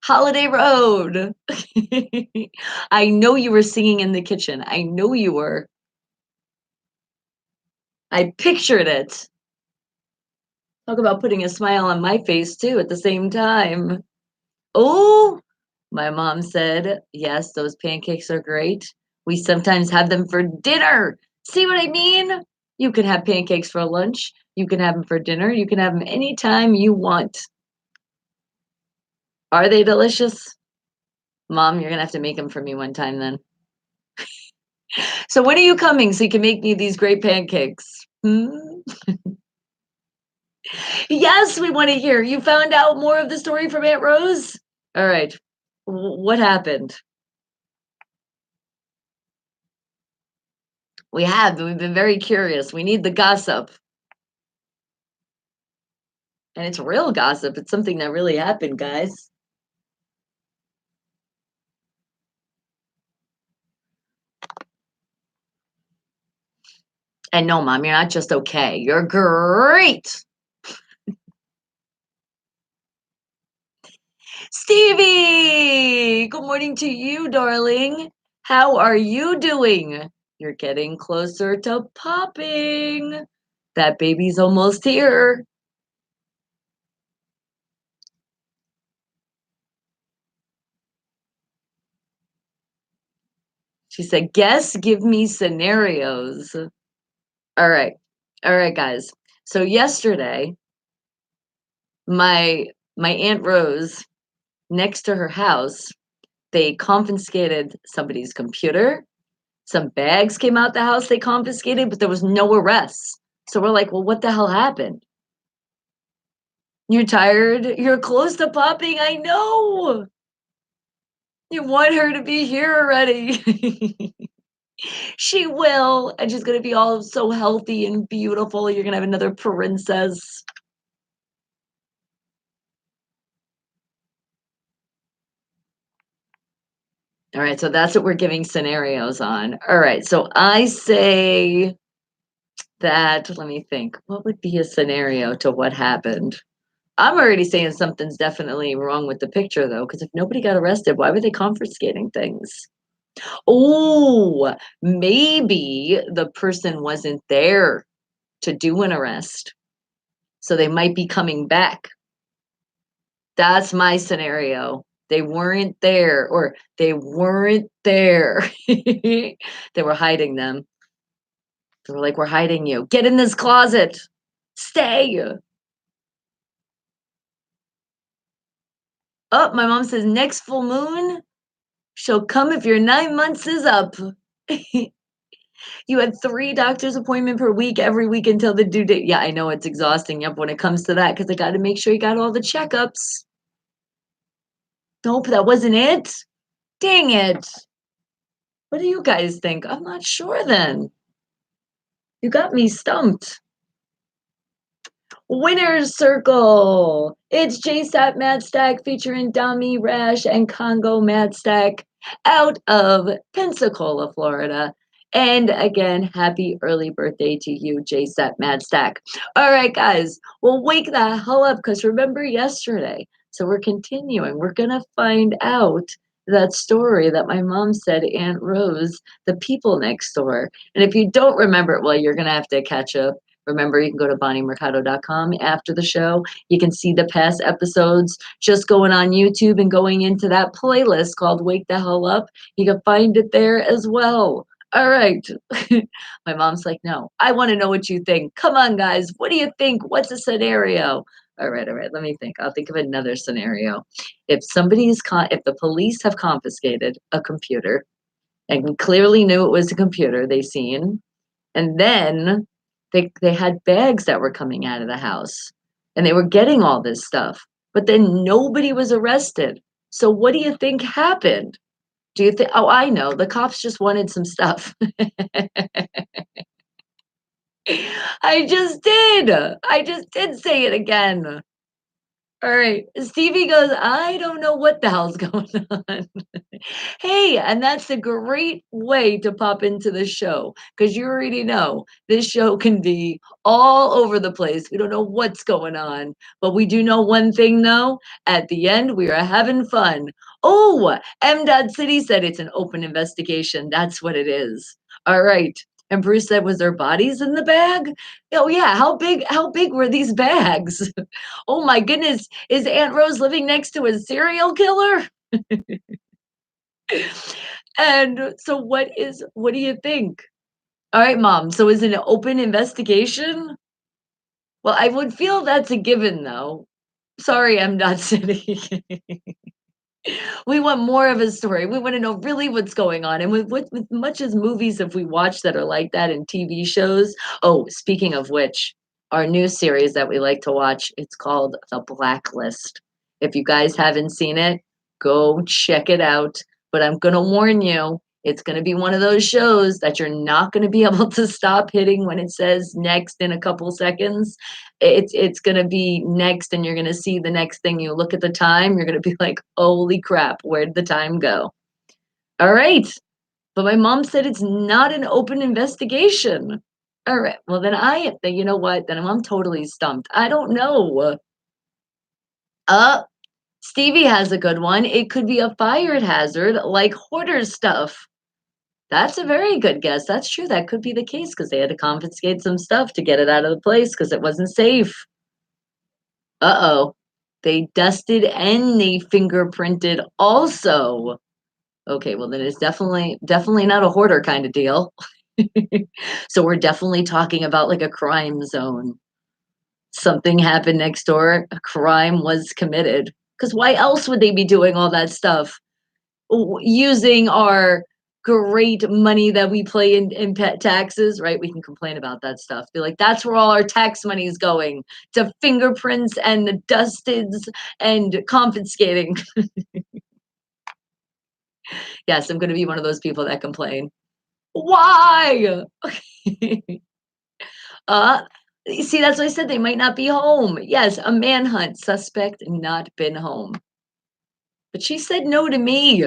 Holiday Road. I know you were singing in the kitchen. I know you were. I pictured it. Talk about putting a smile on my face too at the same time. Oh, my mom said, yes, those pancakes are great. We sometimes have them for dinner. See what I mean? You can have pancakes for lunch. You can have them for dinner. You can have them anytime you want. Are they delicious? Mom, you're going to have to make them for me one time then. So when are you coming so you can make me these great pancakes? Hmm? Yes, we want to hear. You found out more of the story from Aunt Rose? All right. What happened? We have. We've been very curious. We need the gossip. And it's real gossip. It's something that really happened, guys. And no, Mom, you're not just okay. You're great. Stevie, good morning to you, darling. How are you doing? You're getting closer to popping. That baby's almost here. She said, guess, give me scenarios. All right. All right, guys. So yesterday, my my Aunt Rose, next to her house, they confiscated somebody's computer. Some bags came out the house they confiscated, but there was no arrests. So we're like, well, what the hell happened? You're tired? You're close to popping. I know. You want her to be here already. She will. And she's going to be all so healthy and beautiful. You're going to have another princess. All right. So that's what we're giving scenarios on. All right. So I say that, let me think, what would be a scenario to what happened? I'm already saying something's definitely wrong with the picture, though, because if nobody got arrested, why were they confiscating things? Oh, maybe the person wasn't there to do an arrest, so they might be coming back. That's my scenario. They weren't there, or they weren't there. They were hiding them. They were like, "We're hiding you. Get in this closet. Stay." Oh, my mom says, "Next full moon, she'll come if your 9 months is up." You had 3 doctor's appointment per week every week until the due date. Yeah, I know it's exhausting, yep, when it comes to that, because I gotta make sure you got all the checkups. Nope, that wasn't it? Dang it. What do you guys think? I'm not sure then. You got me stumped. Winner's Circle. It's JSAT Mad Stack featuring Dami Rash and Congo Mad Stack out of Pensacola, Florida. And again, happy early birthday to you, JSAT Mad Stack. All right, guys, well, wake the hell up because remember yesterday. So we're continuing. We're going to find out that story that my mom said, Aunt Rose, the people next door. And if you don't remember it, well, you're going to have to catch up. Remember, you can go to bonniemercado.com after the show. You can see the past episodes just going on YouTube and going into that playlist called Wake the Hell Up. You can find it there as well. All right. My mom's like, no, I want to know what you think. Come on, guys. What do you think? What's a scenario? All right, all right. Let me think. I'll think of another scenario. If if the police have confiscated a computer and clearly knew it was a computer they seen, and then they had bags that were coming out of the house, and they were getting all this stuff, but then nobody was arrested. So what do you think happened? Do you think, oh, I know, the cops just wanted some stuff. I just did say it again. All right. Stevie goes, I don't know what the hell's going on. Hey, and that's a great way to pop into the show because you already know this show can be all over the place. We don't know what's going on, but we do know one thing though. At the end, we are having fun. Oh, M. Dot City said it's an open investigation. That's what it is. All right. And Bruce said, was there bodies in the bag? Oh yeah, how big were these bags? Oh my goodness, is Aunt Rose living next to a serial killer? And so what do you think? All right, mom. So is it an open investigation? Well, I would feel that's a given though. Sorry, I'm not City. We want more of a story. We want to know really what's going on. And with much as movies have we watched that are like that and TV shows. Oh, speaking of which, our new series that we like to watch, it's called The Blacklist. If you guys haven't seen it, go check it out. But I'm gonna warn you, it's gonna be one of those shows that you're not gonna be able to stop hitting when it says next in a couple seconds. It's gonna be next, and you're gonna see the next thing. You look at the time, you're gonna be like, "Holy crap, where'd the time go?" All right, but my mom said it's not an open investigation. All right, well then you know what? Then I'm totally stumped. I don't know. Uh, Stevie has a good one. It could be a fire hazard, like hoarder stuff. That's a very good guess. That's true. That could be the case because they had to confiscate some stuff to get it out of the place because it wasn't safe. Uh-oh. They dusted and they fingerprinted also. Okay, well then it's definitely not a hoarder kind of deal. So we're definitely talking about like a crime zone. Something happened next door, a crime was committed. Because why else would they be doing all that stuff? Using our great money that we pay in pet taxes, right? We can complain about that stuff. Be like, that's where all our tax money is going to fingerprints and the dusteds and confiscating. Yes, I'm going to be one of those people that complain. Why? uh, see, that's what I said. They might not be home. Yes, a manhunt suspect not been home. But she said no to me.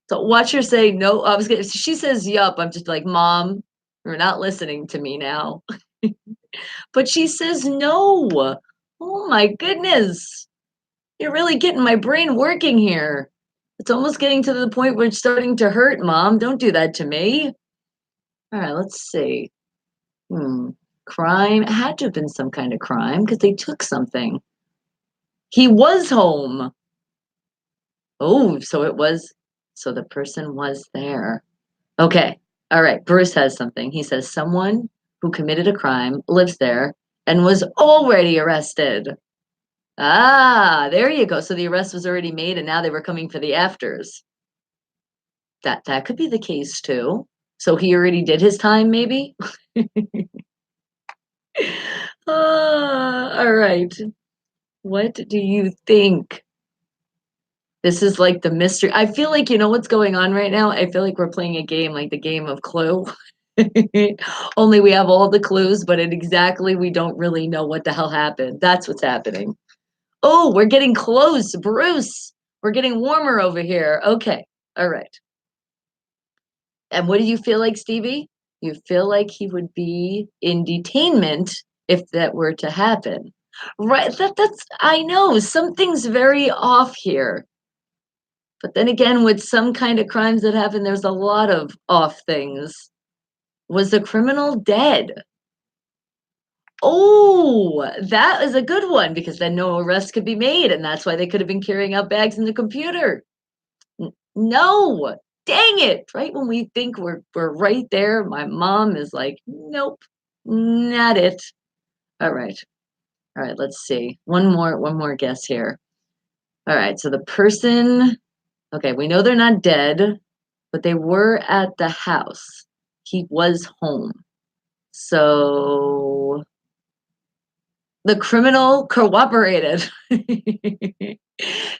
So watch her say no. I was gonna. She says yup. I'm just like, Mom, you're not listening to me now. But she says no. Oh my goodness, you're really getting my brain working here. It's almost getting to the point where it's starting to hurt, Mom. Don't do that to me. All right, let's see. Crime. It had to have been some kind of crime because they took something. He was home. Oh, so it was. So the person was there. Okay. All right. Bruce has something. He says someone who committed a crime lives there and was already arrested. Ah, there you go. So the arrest was already made and now they were coming for the afters. That could be the case too. So he already did his time, maybe? All right. What do you think? This is like the mystery. I feel like you know what's going on right now? I feel like we're playing a game like the game of Clue. Only we have all the clues, but it exactly we don't really know what the hell happened. That's what's happening. Oh, we're getting close, Bruce. We're getting warmer over here. Okay. All right. And what do you feel like, Stevie? You feel like he would be in detainment if that were to happen. Right. That's I know something's very off here. But then again, with some kind of crimes that happen, there's a lot of off things. Was the criminal dead? Oh, that is a good one because then no arrest could be made, and that's why they could have been carrying out bags in the computer. No, dang it! Right when we think we're right there, my mom is like, "Nope, not it." All right, all right. Let's see. One more guess here. All right. So the person. Okay, we know they're not dead, but they were at the house. He was home. So the criminal cooperated.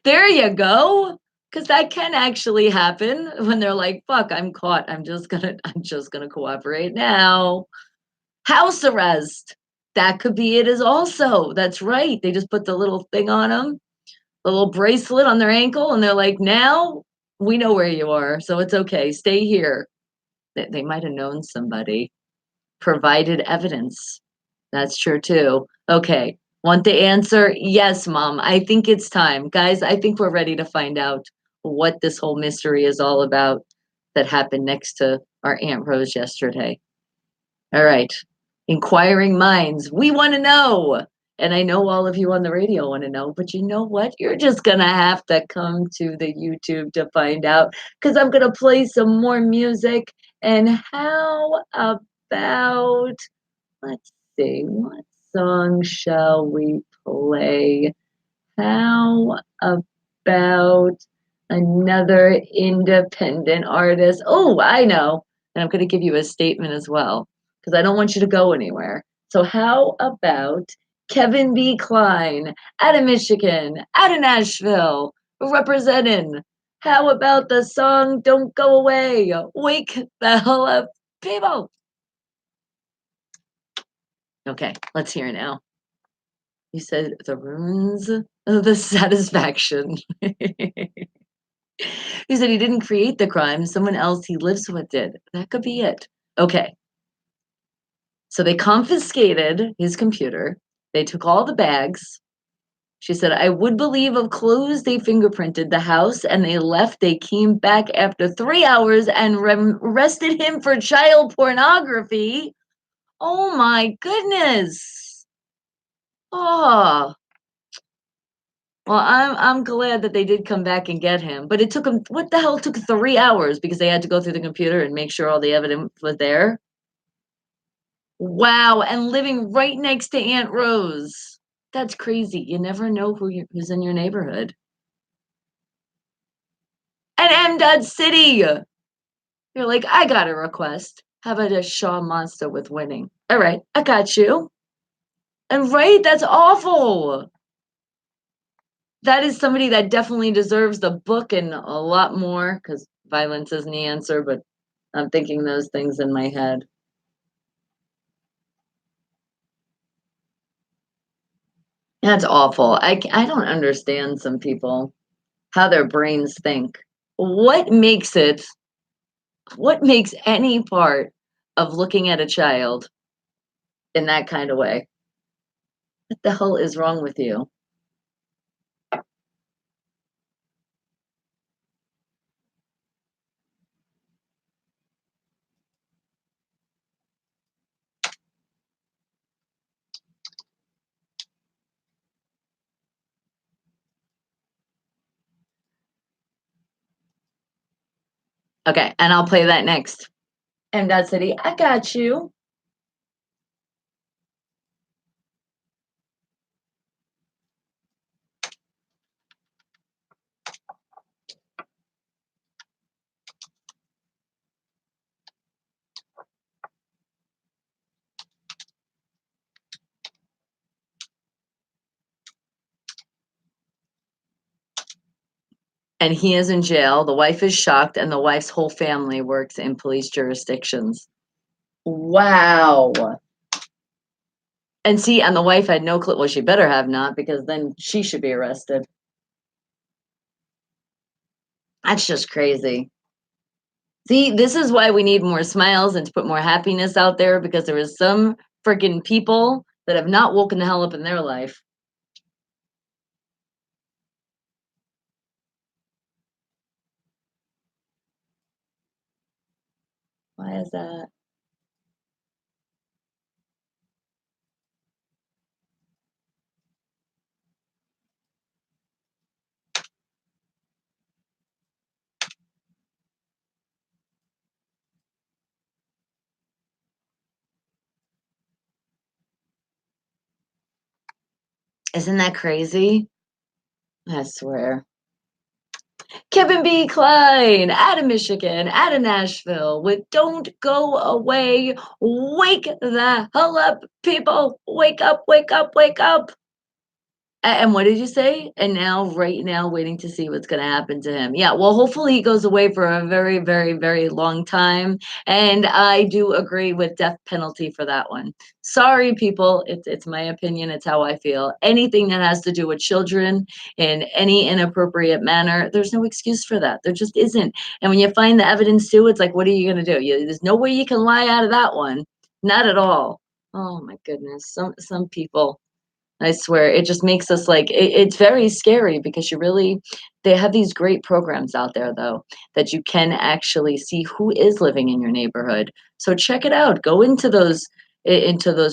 There you go. Because that can actually happen when they're like, fuck, I'm caught. I'm just gonna cooperate now. House arrest. That could be it as also. That's right. They just put the little thing on them, the little bracelet on their ankle, and they're like, now we know where you are. So it's okay. Stay here. They might have known somebody. Provided evidence. That's true too. Okay. Want the answer? Yes, Mom. I think it's time. Guys, I think we're ready to find out what this whole mystery is all about that happened next to our Aunt Rose yesterday. All right. Inquiring minds, we want to know. And I know all of you on the radio want to know, but you know what? You're just going to have to come to the YouTube to find out because I'm going to play some more music. And how about let's see, what song shall we play? How about another independent artist? Oh, I know. And I'm going to give you a statement as well because I don't want you to go anywhere. So, how about Kevin B. Klein out of Michigan, out of Nashville, representing? How about the song Don't Go Away? Wake the hell up, people. Okay, let's hear it now. You said the ruins of the satisfaction. He said he didn't create the crime, someone else he lives with did. That could be it. Okay. So they confiscated his computer. They took all the bags. She said, I would believe of clues they fingerprinted the house and they left. They came back after 3 hours and arrested him for child pornography. Oh my goodness. Oh, well, I'm glad that they did come back and get him, but it took them what the hell took 3 hours because they had to go through the computer and make sure all the evidence was there? Wow, and living right next to Aunt Rose. That's crazy. You never know who's in your neighborhood. And M. Dot City. You're like, I got a request. How about a Shaw Monster with winning? All right, I got you. And right, that's awful. That is somebody that definitely deserves the book and a lot more because violence isn't the answer, but I'm thinking those things in my head. That's awful. I don't understand some people, how their brains think. What makes it, what makes any part of looking at a child in that kind of way? What the hell is wrong with you? Okay, and I'll play that next. M. Dot City, I got you. And he is in jail. The wife is shocked, and the wife's whole family works in police jurisdictions. Wow. And see, and the wife had no clue. Well, she better have not, because then she should be arrested. That's just crazy. See, this is why we need more smiles and to put more happiness out there, because there is some freaking people that have not woken the hell up in their life. Why is that? Isn't that crazy? I swear. Kevin B. Klein, out of Michigan, out of Nashville, with Don't Go Away. Wake the hell up, people. Wake up, wake up, wake up. And what did you say? And now, right now, waiting to see what's gonna happen to him. Yeah, well, hopefully he goes away for a very, very, very long time. And I do agree with death penalty for that one. Sorry, people. It's my opinion. It's how I feel. Anything that has to do with children in any inappropriate manner, there's no excuse for that. There just isn't. And when you find the evidence too, it's like, what are you gonna do? There's no way you can lie out of that one. Not at all. Oh my goodness. Some people. I swear it just makes us like it's very scary, because you really they have these great programs out there though that you can actually see who is living in your neighborhood. So check it out. Go into those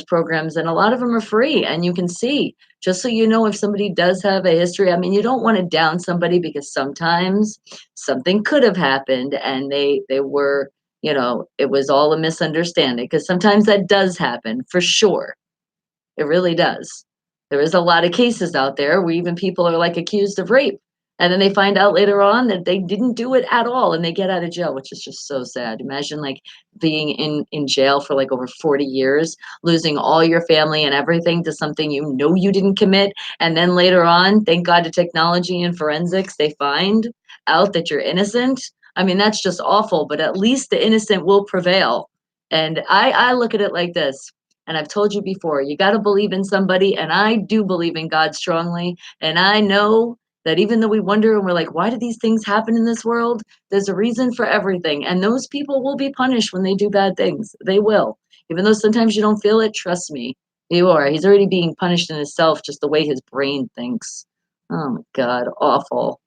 programs, and a lot of them are free, and you can see, just so you know, if somebody does have a history. I mean, you don't want to down somebody, because sometimes something could have happened and they were, it was all a misunderstanding, because sometimes that does happen for sure. It really does. There is a lot of cases out there where even people are like accused of rape. And then they find out later on that they didn't do it at all, and they get out of jail, which is just so sad. Imagine like being in jail for like over 40 years, losing all your family and everything to something you didn't commit. And then later on, thank God to technology and forensics, they find out that you're innocent. I mean, that's just awful, but at least the innocent will prevail. And I look at it like this, and I've told you before, you got to believe in somebody. And I do believe in God strongly. And I know that even though we wonder and we're like, why do these things happen in this world? There's a reason for everything. And those people will be punished when they do bad things. They will. Even though sometimes you don't feel it, trust me, you are. He's already being punished in himself, just the way his brain thinks. Oh my God, awful.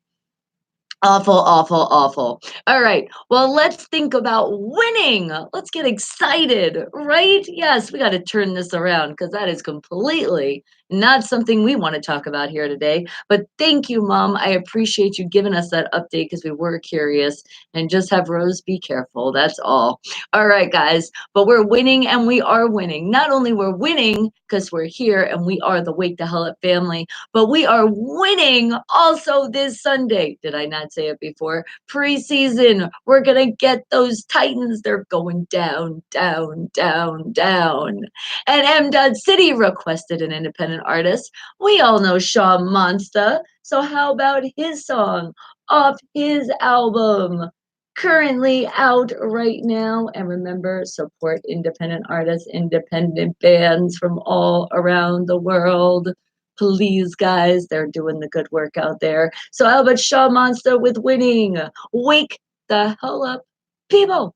Awful, awful, awful. All right. Well, let's think about winning. Let's get excited, right? Yes, we got to turn this around, because that is completely not something we want to talk about here today. But thank you, Mom. I appreciate you giving us that update, because we were curious. And just have Rose be careful. That's all. All right, guys. But we're winning, and we are winning. Not only we're winning because we're here and we are the Wake the Hell Up family, but we are winning also this Sunday. Did I not say it before? Preseason. We're going to get those Titans. They're going down, down, down, down. And M. Dot City requested an independent artist. We all know Shaw Monster. So how about his song off his album? Currently out right now. And remember, support independent artists, independent bands from all around the world. Please, guys, they're doing the good work out there. So how about Shaw Monster with Winning? Wake the hell up, people.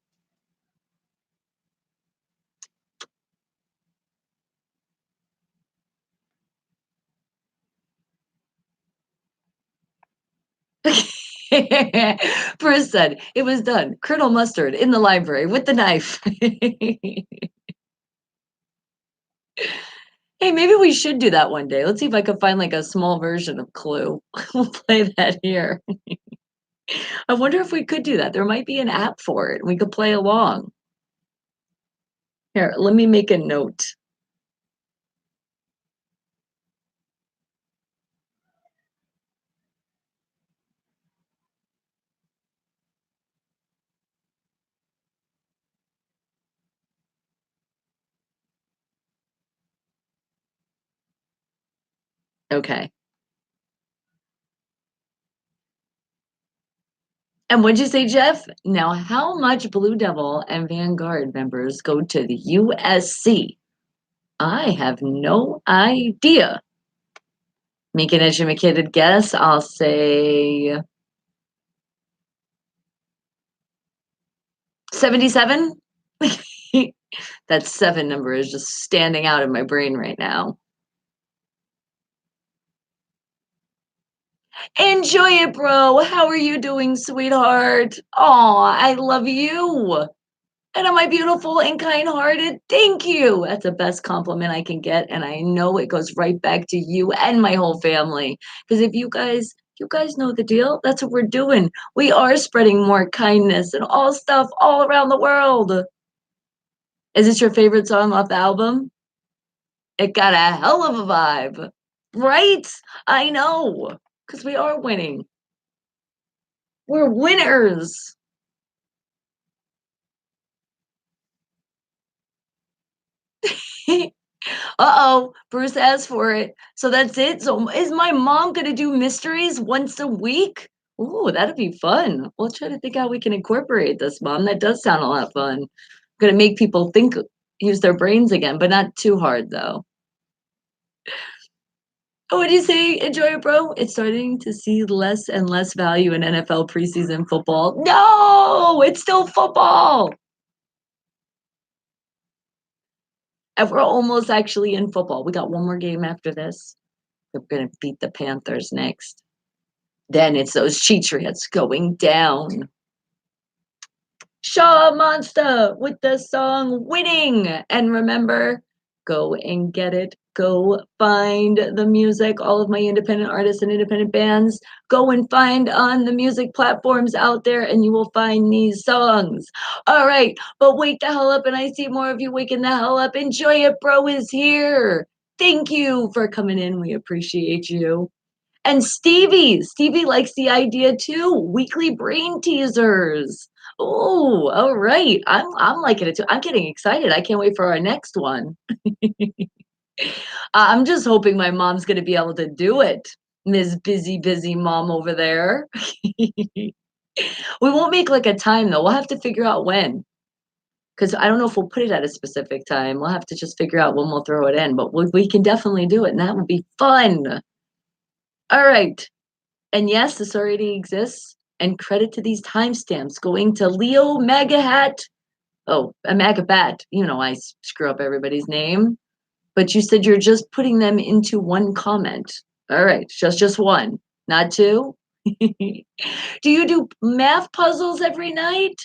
Bruce said it was done. Colonel Mustard in the library with the knife. Hey, maybe we should do that one day. Let's see if I can find like a small version of Clue. We'll play that here. I wonder if we could do that. There might be an app for it, and we could play along. Here, let me make a note. Okay. And what'd you say, Jeff? Now, how much Blue Devil and Vanguard members go to the USC? I have no idea. Make an educated guess. I'll say 77. That 7 number is just standing out in my brain right now. Enjoy it, bro. How are you doing, sweetheart? Aw, I love you. And am I beautiful and kind-hearted? Thank you. That's the best compliment I can get, and I know it goes right back to you and my whole family. Because if you guys know the deal. That's what we're doing. We are spreading more kindness and all stuff all around the world. Is this your favorite song off the album? It got a hell of a vibe. Right? I know. Because we are winning. We're winners. Uh-oh, Bruce asked for it. So that's it. So is my mom gonna do mysteries once a week? Ooh, that'd be fun. We'll try to think how we can incorporate this, Mom. That does sound a lot fun. Gonna make people think, use their brains again, but not too hard though. Oh, what do you say? Enjoy it, bro. It's starting to see less and less value in NFL preseason football. No, it's still football. And we're almost actually in football. We got one more game after this. We're gonna beat the Panthers next. Then it's those Cheatriots going down. Shaw Monster with the song Winning. And remember, go and get it. Go find the music. All of my independent artists and independent bands, go and find on the music platforms out there, and you will find these songs. All right, but wake the hell up, and I see more of you waking the hell up. Enjoy it, bro is here. Thank you for coming in. We appreciate you. And Stevie likes the idea too. Weekly brain teasers. Oh, all right. I'm liking it too. I'm getting excited. I can't wait for our next one. I'm just hoping my mom's gonna be able to do it. Ms. Busy, busy mom over there. We won't make like a time though. We'll have to figure out when. Because I don't know if we'll put it at a specific time. We'll have to just figure out when we'll throw it in. But we can definitely do it, and that would be fun. All right. And yes, this already exists. And credit to these timestamps going to Leo Magahat. Oh, a Magabat. I screw up everybody's name. But you said you're just putting them into one comment. All right, just one, not two. Do you do math puzzles every night?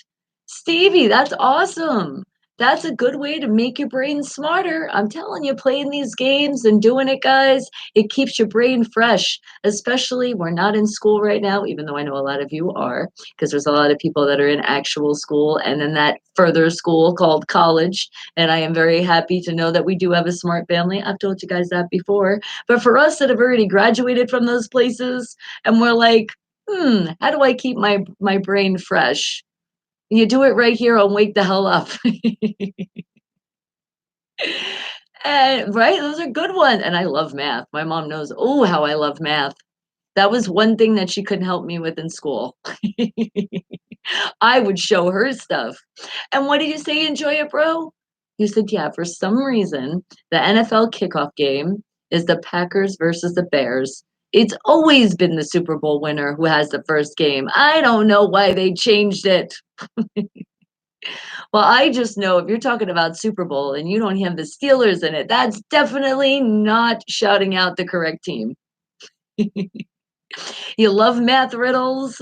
Stevie, that's awesome. That's a good way to make your brain smarter. I'm telling you, playing these games and doing it, guys, it keeps your brain fresh, especially we're not in school right now, even though I know a lot of you are, because there's a lot of people that are in actual school and then that further school called college. And I am very happy to know that we do have a smart family. I've told you guys that before. But for us that have already graduated from those places and we're like, how do I keep my brain fresh? You do it right here on Wake the Hell Up. And right, those are good ones. And I love math. My mom knows, oh, how I love math. That was one thing that she couldn't help me with in school. I would show her stuff. And what did you say? Enjoy it, bro? You said, yeah, for some reason, the NFL kickoff game is the Packers versus the Bears. It's always been the Super Bowl winner who has the first game. I don't know why they changed it. Well, I just know if you're talking about Super Bowl and you don't have the Steelers in it, that's definitely not shouting out the correct team. You love math riddles?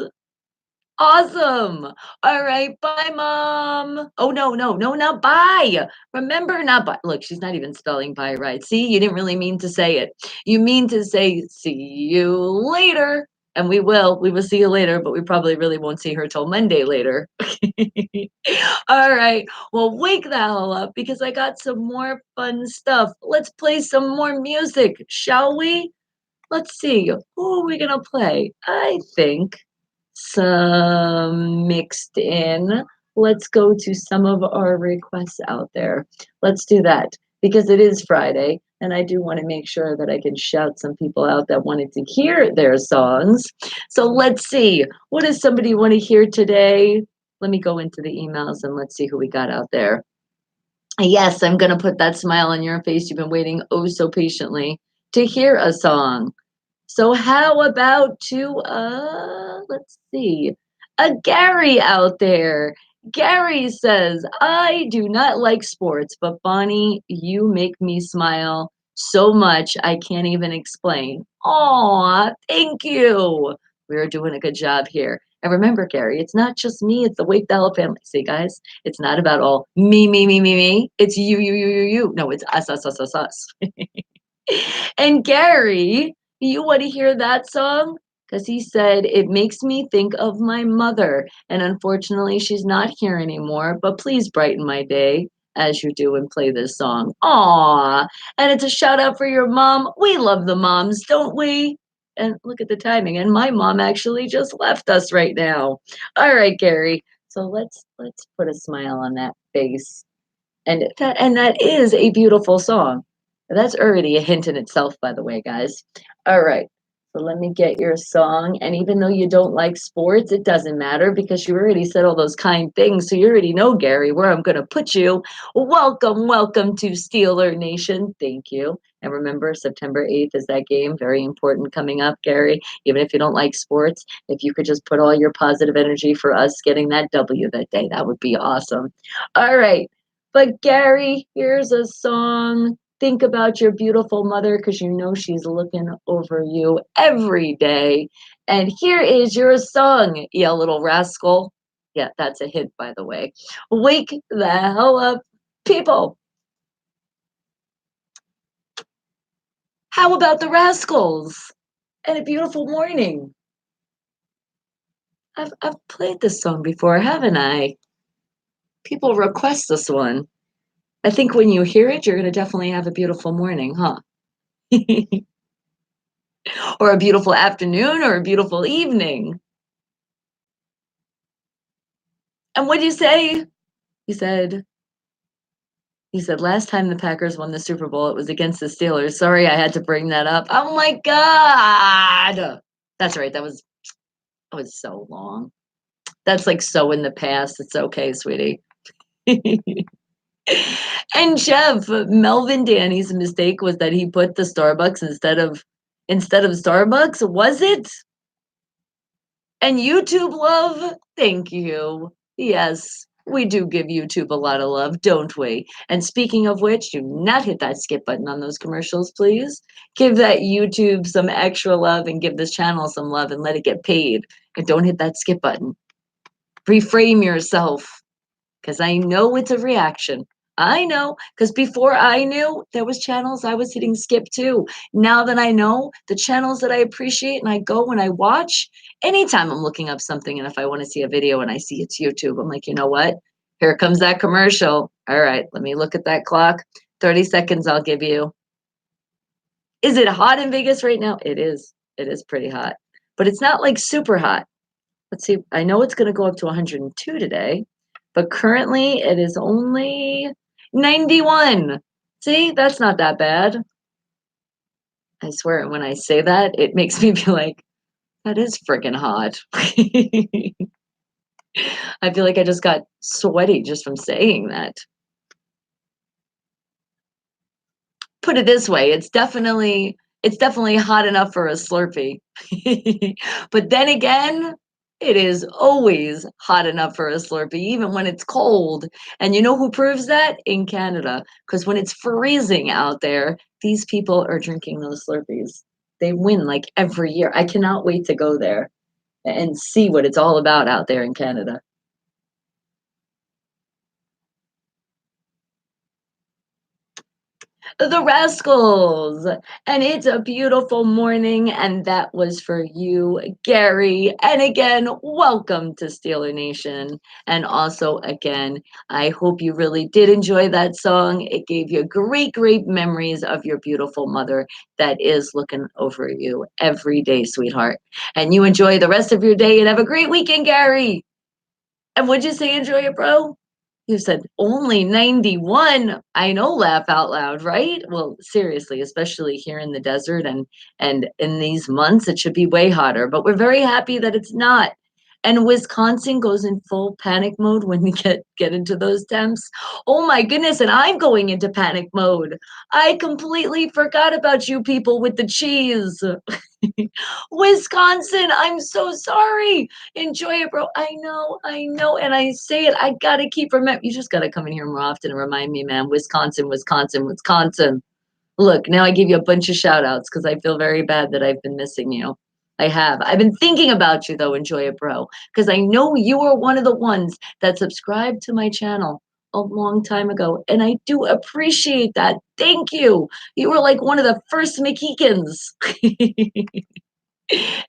Awesome. All right. Bye, Mom. Oh, no, no, no, not bye. Remember, not bye. Look, she's not even spelling bye right. See, you didn't really mean to say it. You mean to say, see you later. And we will see you later, but we probably really won't see her till Monday later. All right. Well, wake the hell up because I got some more fun stuff. Let's play some more music, shall we? Let's see. Who are we gonna play? I think some mixed in. Let's go to some of our requests out there. Let's do that because it is Friday and I do want to make sure that I can shout some people out that wanted to hear their songs. So let's see. What does somebody want to hear today? Let me go into the emails and let's see who we got out there. Yes, I'm going to put that smile on your face. You've been waiting oh so patiently to hear a song. So how about let's see, a Gary out there. Gary says, I do not like sports, but Bonnie, you make me smile so much I can't even explain. Aw, thank you. We're doing a good job here. And remember, Gary, it's not just me, it's the Wake the Hell family. See, guys, it's not about all me, me, me, me, me. It's you. No, it's us. And Gary, you want to hear that song? Because he said, it makes me think of my mother. And unfortunately, she's not here anymore. But please brighten my day as you do and play this song. Aw. And it's a shout out for your mom. We love the moms, don't we? And look at the timing. And my mom actually just left us right now. All right, Gary. So let's put a smile on that face. And that is a beautiful song. That's already a hint in itself, by the way, guys. All right. So let me get your song. And even though you don't like sports, it doesn't matter because you already said all those kind things. So you already know, Gary, where I'm going to put you. Welcome to Steeler Nation. Thank you. And remember, September 8th is that game. Very important coming up, Gary. Even if you don't like sports, if you could just put all your positive energy for us getting that W that day, that would be awesome. All right. But Gary, here's a song. Think about your beautiful mother because you know she's looking over you every day. And here is your song, you little rascal. Yeah, that's a hint, by the way. Wake the hell up, people. How about the Rascals? And a beautiful morning. I've played this song before, haven't I? People request this one. I think when you hear it, you're going to definitely have a beautiful morning, huh? Or a beautiful afternoon or a beautiful evening. And what'd you say? He said, he said, last time the Packers won the Super Bowl, it was against the Steelers. Sorry, I had to bring that up. Oh my God. That's right. That was so long. That's like so in the past. It's okay, sweetie. And Jeff, Melvin Danny's mistake was that he put the Starbucks instead of Starbucks, was it? And YouTube love, thank you. Yes, we do give YouTube a lot of love, don't we? And speaking of which, do not hit that skip button on those commercials, please. Give that YouTube some extra love and give this channel some love and let it get paid. And don't hit that skip button. Reframe yourself because I know it's a reaction. I know because before I knew there was channels I was hitting skip too. Now that I know the channels that I appreciate and I go and I watch, anytime I'm looking up something and if I want to see a video and I see it's YouTube, I'm like, you know what? Here comes that commercial. All right, let me look at that clock. 30 seconds I'll give you. Is it hot in Vegas right now? It is. It is pretty hot. But it's not like super hot. Let's see. I know it's going to go up to 102 today, but currently it is only 91. See, that's not that bad. I swear, when I say that, it makes me feel like that is freaking hot. I feel like I just got sweaty just from saying that. Put it this way, it's definitely hot enough for a Slurpee. But then again, it is always hot enough for a Slurpee, even when it's cold. And you know who proves that? In Canada. Because when it's freezing out there, these people are drinking those Slurpees. They win like every year. I cannot wait to go there and see what it's all about out there in Canada. The Rascals. And it's a beautiful morning, and that was for you, Gary. And again, welcome to Steeler Nation. And also, again, I hope you really did enjoy that song. It gave you great, great memories of your beautiful mother that is looking over you every day, sweetheart. And you enjoy the rest of your day and have a great weekend, Gary. And would you say enjoy it, bro? You said only 91. I know, laugh out loud, right? Well, seriously, especially here in the desert and in these months, it should be way hotter, but we're very happy that it's not. And Wisconsin goes in full panic mode when we get into those temps. Oh my goodness, and I'm going into panic mode. I completely forgot about you people with the cheese. Wisconsin, I'm so sorry. Enjoy it, bro. I know. And I say it, I gotta keep remember. You just gotta come in here more often and remind me, man. Wisconsin, Wisconsin, Wisconsin. Look, now I give you a bunch of shout outs because I feel very bad that I've been missing you. I have. I've been thinking about you though, enjoy it, bro. Because I know you are one of the ones that subscribed to my channel a long time ago. And I do appreciate that. Thank you. You were like one of the first Mohicans.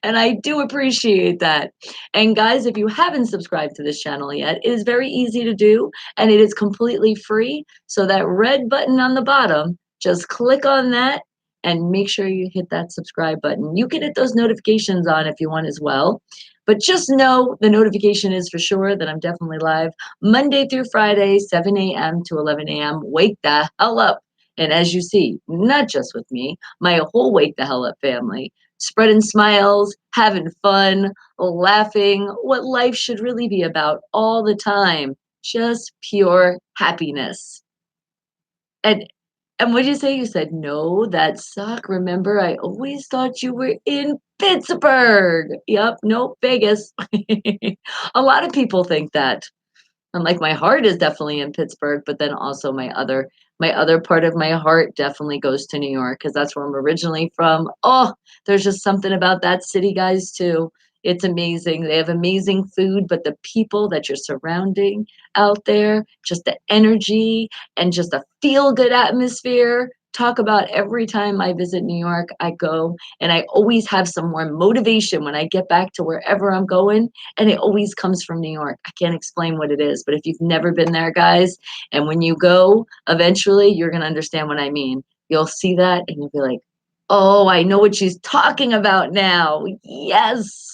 And I do appreciate that. And guys, if you haven't subscribed to this channel yet, it is very easy to do and it is completely free. So that red button on the bottom, just click on that and make sure you hit that subscribe button. You can hit those notifications on if you want as well. But just know the notification is for sure that I'm definitely live Monday through Friday, 7 a.m. to 11 a.m. Wake the hell up. And as you see, not just with me, my whole Wake the Hell Up family, spreading smiles, having fun, laughing, what life should really be about all the time. Just pure happiness. And and what did you say? You said, no, that suck. Remember, I always thought you were in Pittsburgh. Yep, nope, Vegas. A lot of people think that. And like my heart is definitely in Pittsburgh, but then also my other part of my heart definitely goes to New York because that's where I'm originally from. Oh, there's just something about that city, guys, too. It's amazing. They have amazing food, but the people that you're surrounding out there, just the energy and just a feel good atmosphere. Talk about every time I visit New York, I go and I always have some more motivation when I get back to wherever I'm going, and it always comes from New York. I can't explain what it is, but if you've never been there, guys, and when you go, eventually you're going to understand what I mean. You'll see that and you'll be like, oh, I know what she's talking about now. Yes.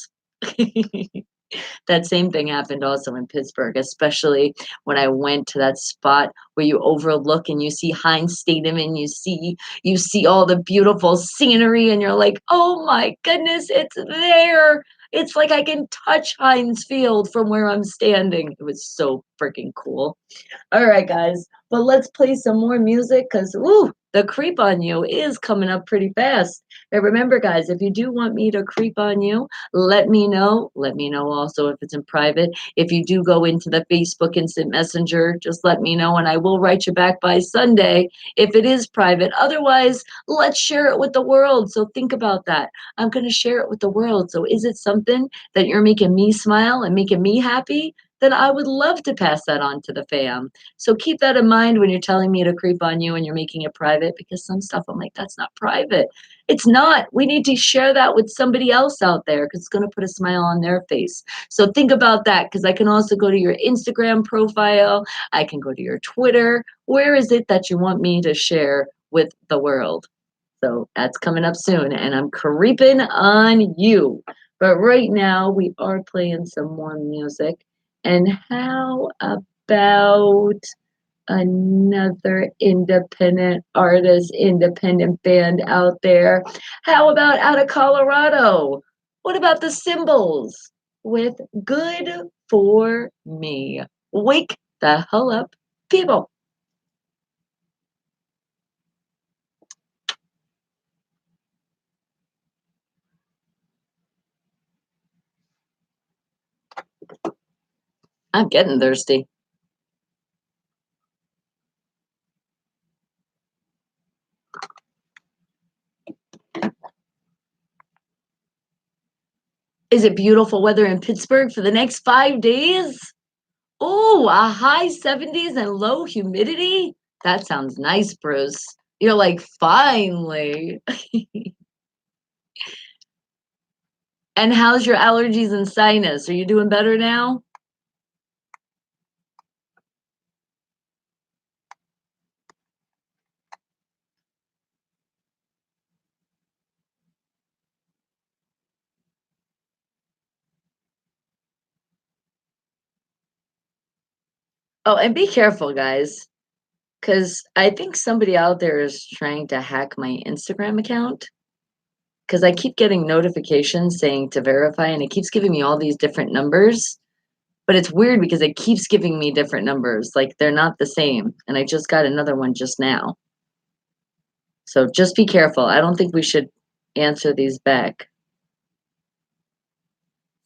That same thing happened also in Pittsburgh, especially when I went to that spot where you overlook and you see Heinz Stadium and you see all the beautiful scenery and you're like, "Oh my goodness, it's there." It's like I can touch Heinz Field from where I'm standing. It was so freaking cool. All right, guys. But let's play some more music because, ooh, the creep on you is coming up pretty fast. And remember, guys, if you do want me to creep on you, let me know. Let me know also if it's in private. If you do go into the Facebook Instant Messenger, just let me know and I will write you back by Sunday if it is private. Otherwise, let's share it with the world. So think about that. I'm going to share it with the world. So is it something that you're making me smile and making me happy? Then I would love to pass that on to the fam. So keep that in mind when you're telling me to creep on you and you're making it private because some stuff I'm like, that's not private. It's not. We need to share that with somebody else out there because it's going to put a smile on their face. So think about that because I can also go to your Instagram profile. I can go to your Twitter. Where is it that you want me to share with the world? So that's coming up soon and I'm creeping on you. But right now we are playing some more music. And how about another independent artist, independent band out there? How about out of Colorado? What about the Symbols with Good for Me? Wake the hell up, people. I'm getting thirsty. Is it beautiful weather in Pittsburgh for the next 5 days? Oh, a high 70s and low humidity? That sounds nice, Bruce. You're like, "Finally." And how's your allergies and sinus? Are you doing better now? Oh, and be careful, guys, because I think somebody out there is trying to hack my Instagram account. Because I keep getting notifications saying to verify, and it keeps giving me all these different numbers. But it's weird because it keeps giving me different numbers, like, they're not the same, and I just got another one just now. So just be careful. I don't think we should answer these back.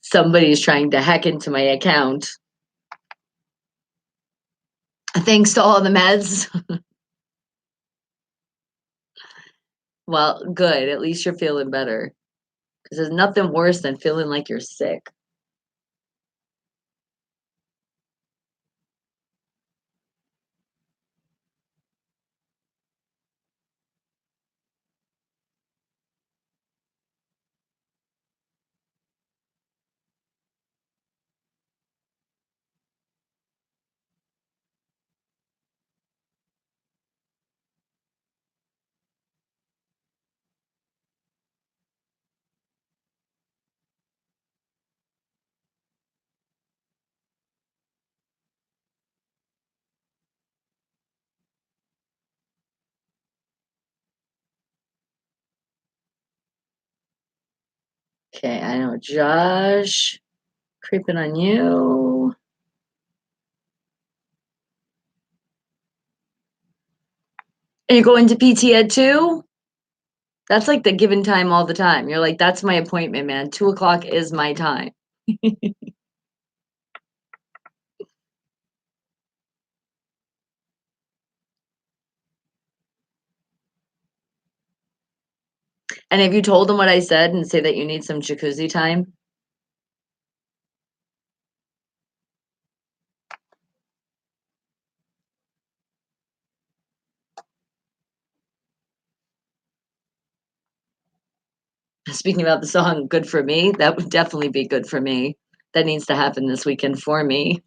Somebody's trying to hack into my account. Thanks to all the meds. Well, good, at least you're feeling better. Because there's nothing worse than feeling like you're sick. Okay, I know Josh, creeping on you. And you're going to PT Ed too? That's like the given time all the time. You're like, "That's my appointment, man. 2 o'clock is my time." And have you told them what I said and say that you need some jacuzzi time? Speaking about the song "Good for Me," that would definitely be good for me. That needs to happen this weekend for me.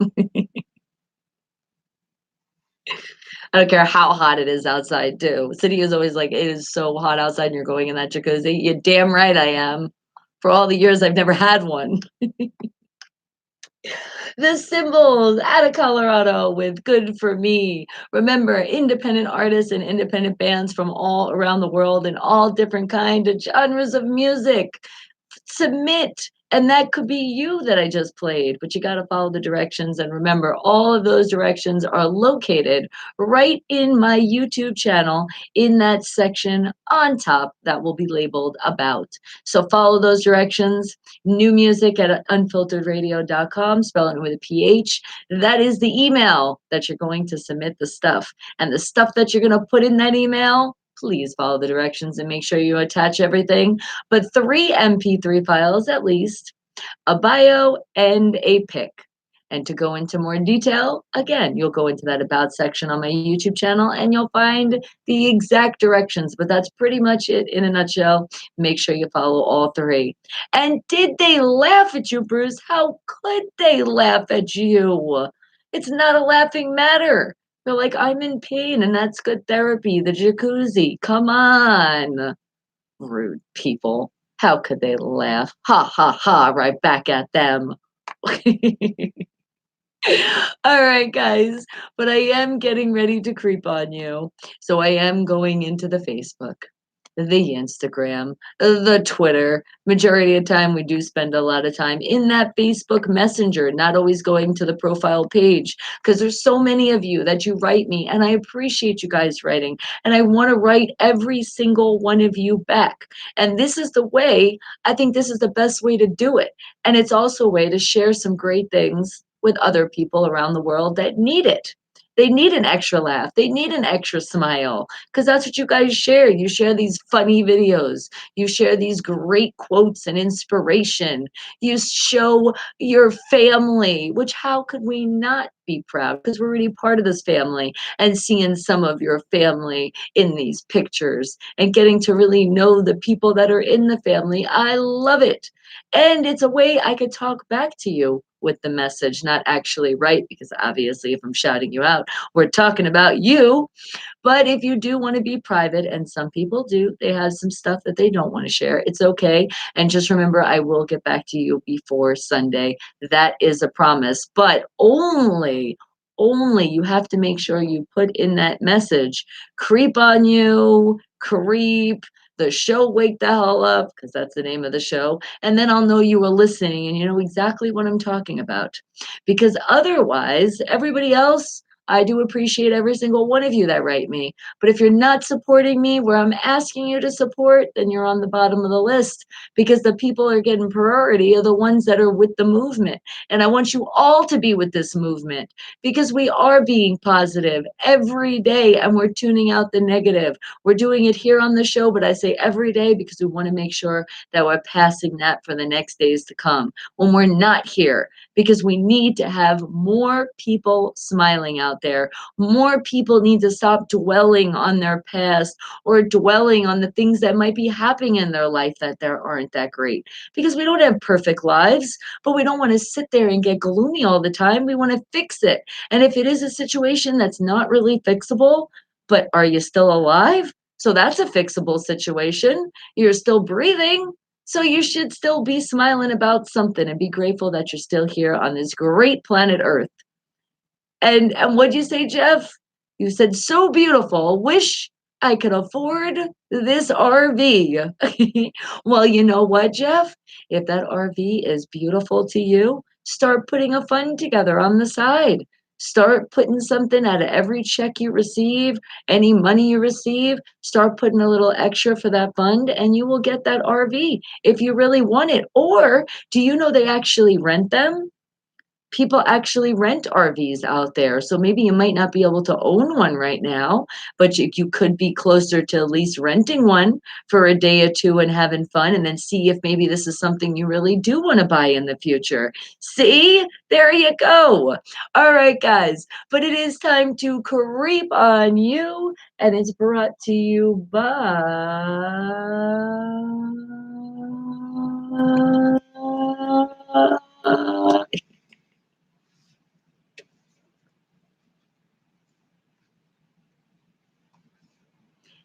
I don't care how hot it is outside too. City is always like, "It is so hot outside and you're going in that jacuzzi." You're damn right I am. For all the years I've never had one. The Symbols out of Colorado with "Good for Me." Remember, independent artists and independent bands from all around the world and all different kind of genres of music. Submit, and that could be you that I just played, but you gotta follow the directions, and remember, all of those directions are located right in my YouTube channel in that section on top that will be labeled "About." So follow those directions. New music at unfilteredradio.com, spelling it with a PH. That is the email that you're going to submit the stuff. And the stuff that you're gonna put in that email, please follow the directions and make sure you attach everything, but 3 MP3 files at least, a bio, and a pic. And to go into more detail, again, you'll go into that About section on my YouTube channel and you'll find the exact directions. But that's pretty much it in a nutshell. Make sure you follow all 3. And did they laugh at you, Bruce? How could they laugh at you? It's not a laughing matter. They're like, "I'm in pain, and that's good therapy. The jacuzzi. Come on." Rude people. How could they laugh? Ha ha ha, right back at them. All right, guys, but I am getting ready to creep on you. So I am going into the Facebook, the Instagram, the Twitter. Majority of time, we do spend a lot of time in that Facebook Messenger, not always going to the profile page because there's so many of you that you write me, and I appreciate you guys writing. And I want to write every single one of you back. And this is the way, I think this is the best way to do it. And it's also a way to share some great things with other people around the world that need it. They need an extra laugh. They need an extra smile because that's what you guys share. You share these funny videos. You share these great quotes and inspiration. You show your family, which how could we not be proud? Because we're already part of this family and seeing some of your family in these pictures and getting to really know the people that are in the family. I love it. And it's a way I could talk back to you with the message, not actually write, because obviously, if I'm shouting you out, we're talking about you. But if you do want to be private, and some people do, they have some stuff that they don't want to share, it's okay. And just remember, I will get back to you before Sunday. That is a promise, but only you have to make sure you put in that message, creep on you, creep, the show Wake the Hell Up, because that's the name of the show. And then I'll know you were listening and you know exactly what I'm talking about. Because otherwise, everybody else, I do appreciate every single one of you that write me. But if you're not supporting me where I'm asking you to support, then you're on the bottom of the list because the people are getting priority are the ones that are with the movement. And I want you all to be with this movement because we are being positive every day and we're tuning out the negative. We're doing it here on the show, but I say every day because we want to make sure that we're passing that for the next days to come when we're not here because we need to have more people smiling out there. More people need to stop dwelling on their past or dwelling on the things that might be happening in their life that there aren't that great. Because we don't have perfect lives, but we don't want to sit there and get gloomy all the time. We want to fix it. And if it is a situation that's not really fixable, but are you still alive? So that's a fixable situation. You're still breathing. So you should still be smiling about something and be grateful that you're still here on this great planet Earth. And what'd you say, Jeff? You said so beautiful. Wish I could afford this RV. Well, you know what, Jeff? If that RV is beautiful to you, start putting a fund together on the side. Start putting something out of every check you receive, any money you receive, start putting a little extra for that fund, and you will get that RV if you really want it. Or do you know they actually rent them? People actually rent RVs out there. So maybe you might not be able to own one right now, but you could be closer to at least renting one for a day or two and having fun and then see if maybe this is something you really do want to buy in the future. See? There you go. All right, guys. But it is time to creep on you, and it's brought to you by.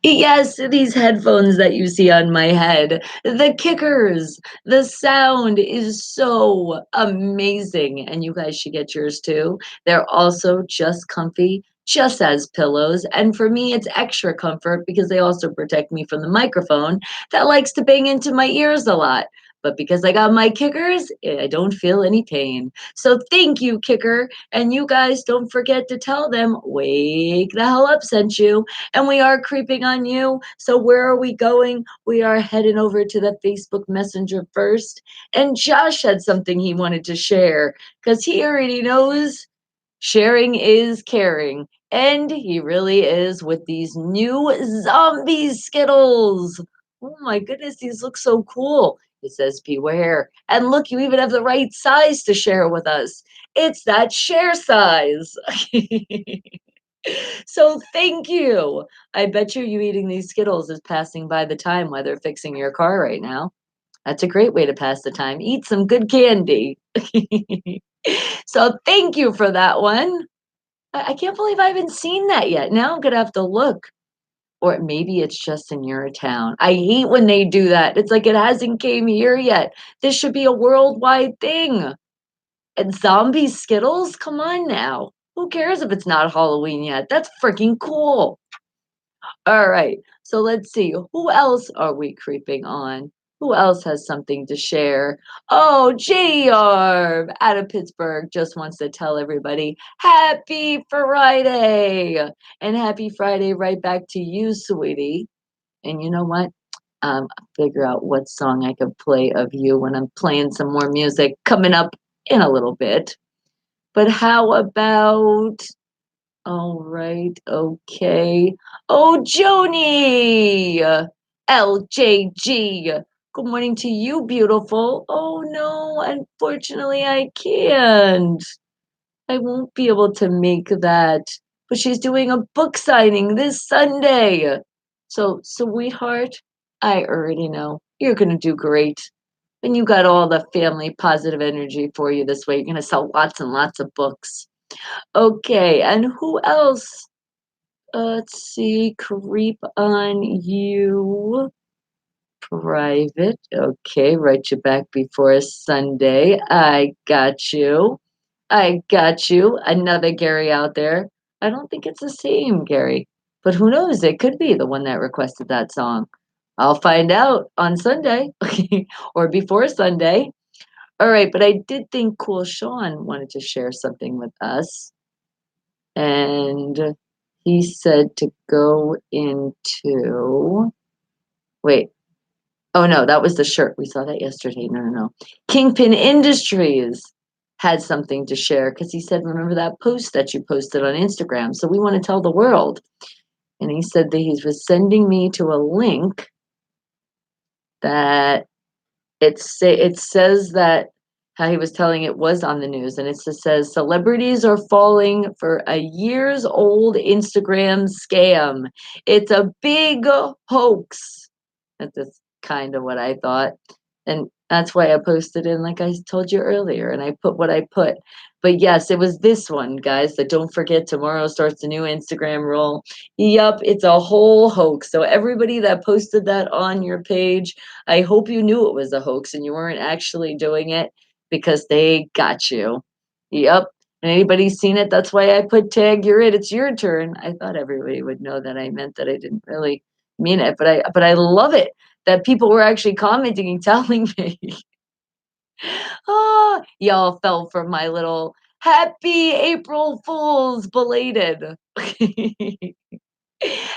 Yes, these headphones that you see on my head, the kickers, the sound is so amazing, and you guys should get yours too. They're also just comfy, just as pillows, and for me, it's extra comfort because they also protect me from the microphone that likes to bang into my ears a lot. But because I got my kickers, I don't feel any pain. So thank you, Kicker. And you guys don't forget to tell them, Wake the Hell Up sent you and we are creeping on you. So where are we going? We are heading over to the Facebook Messenger first. And Josh had something he wanted to share because he already knows sharing is caring. And he really is with these new zombie Skittles. Oh my goodness, these look so cool. It says beware. And look, you even have the right size to share with us. It's that share size. So thank you. I bet you eating these Skittles is passing by the time while they're fixing your car right now. That's a great way to pass the time. Eat some good candy. So thank you for that one. I can't believe I haven't seen that yet. Now I'm gonna have to look. Or maybe it's just in your town. I hate when they do that. It's like it hasn't came here yet. This should be a worldwide thing. And zombie Skittles? Come on now. Who cares if it's not Halloween yet? That's freaking cool. All right. So let's see. Who else are we creeping on? Who else has something to share? Oh, JR out of Pittsburgh just wants to tell everybody happy Friday and happy Friday right back to you, sweetie. And you know what? Figure out what song I could play of you when I'm playing some more music coming up in a little bit. But how about All right, okay. Oh, Joni! LJG. Good morning to you, beautiful. Oh no, unfortunately I can't. I won't be able to make that. But she's doing a book signing this Sunday. So, sweetheart, I already know you're gonna do great. And you got all the family positive energy for you this way. You're gonna sell lots and lots of books. Okay, and who else? Let's see, creep on you. Private. Okay, write you back before Sunday. I got you. I got you. Another Gary out there. I don't think it's the same Gary, but who knows? It could be the one that requested that song. I'll find out on Sunday or before Sunday. All right, but I did think Cool Sean wanted to share something with us. And he said to go into wait. Oh, no, that was the shirt. We saw that yesterday. No, no, no. Kingpin Industries had something to share because he said, remember that post that you posted on Instagram? So we want to tell the world. And he said that he was sending me to a link that it says that how he was telling it was on the news, and it just says celebrities are falling for a years old Instagram scam. It's a big hoax. That's kind of what I thought. And that's why I posted in like I told you earlier, and I put what I put. But yes, it was this one, guys, that don't forget tomorrow starts a new Instagram rule. Yup, it's a whole hoax. So everybody that posted that on your page, I hope you knew it was a hoax and you weren't actually doing it because they got you. Yup. And anybody seen it? That's why I put tag you're it. It's your turn. I thought everybody would know that I meant that I didn't really mean it, but I love it that people were actually commenting and telling me. Oh, y'all fell for my little happy April Fools belated.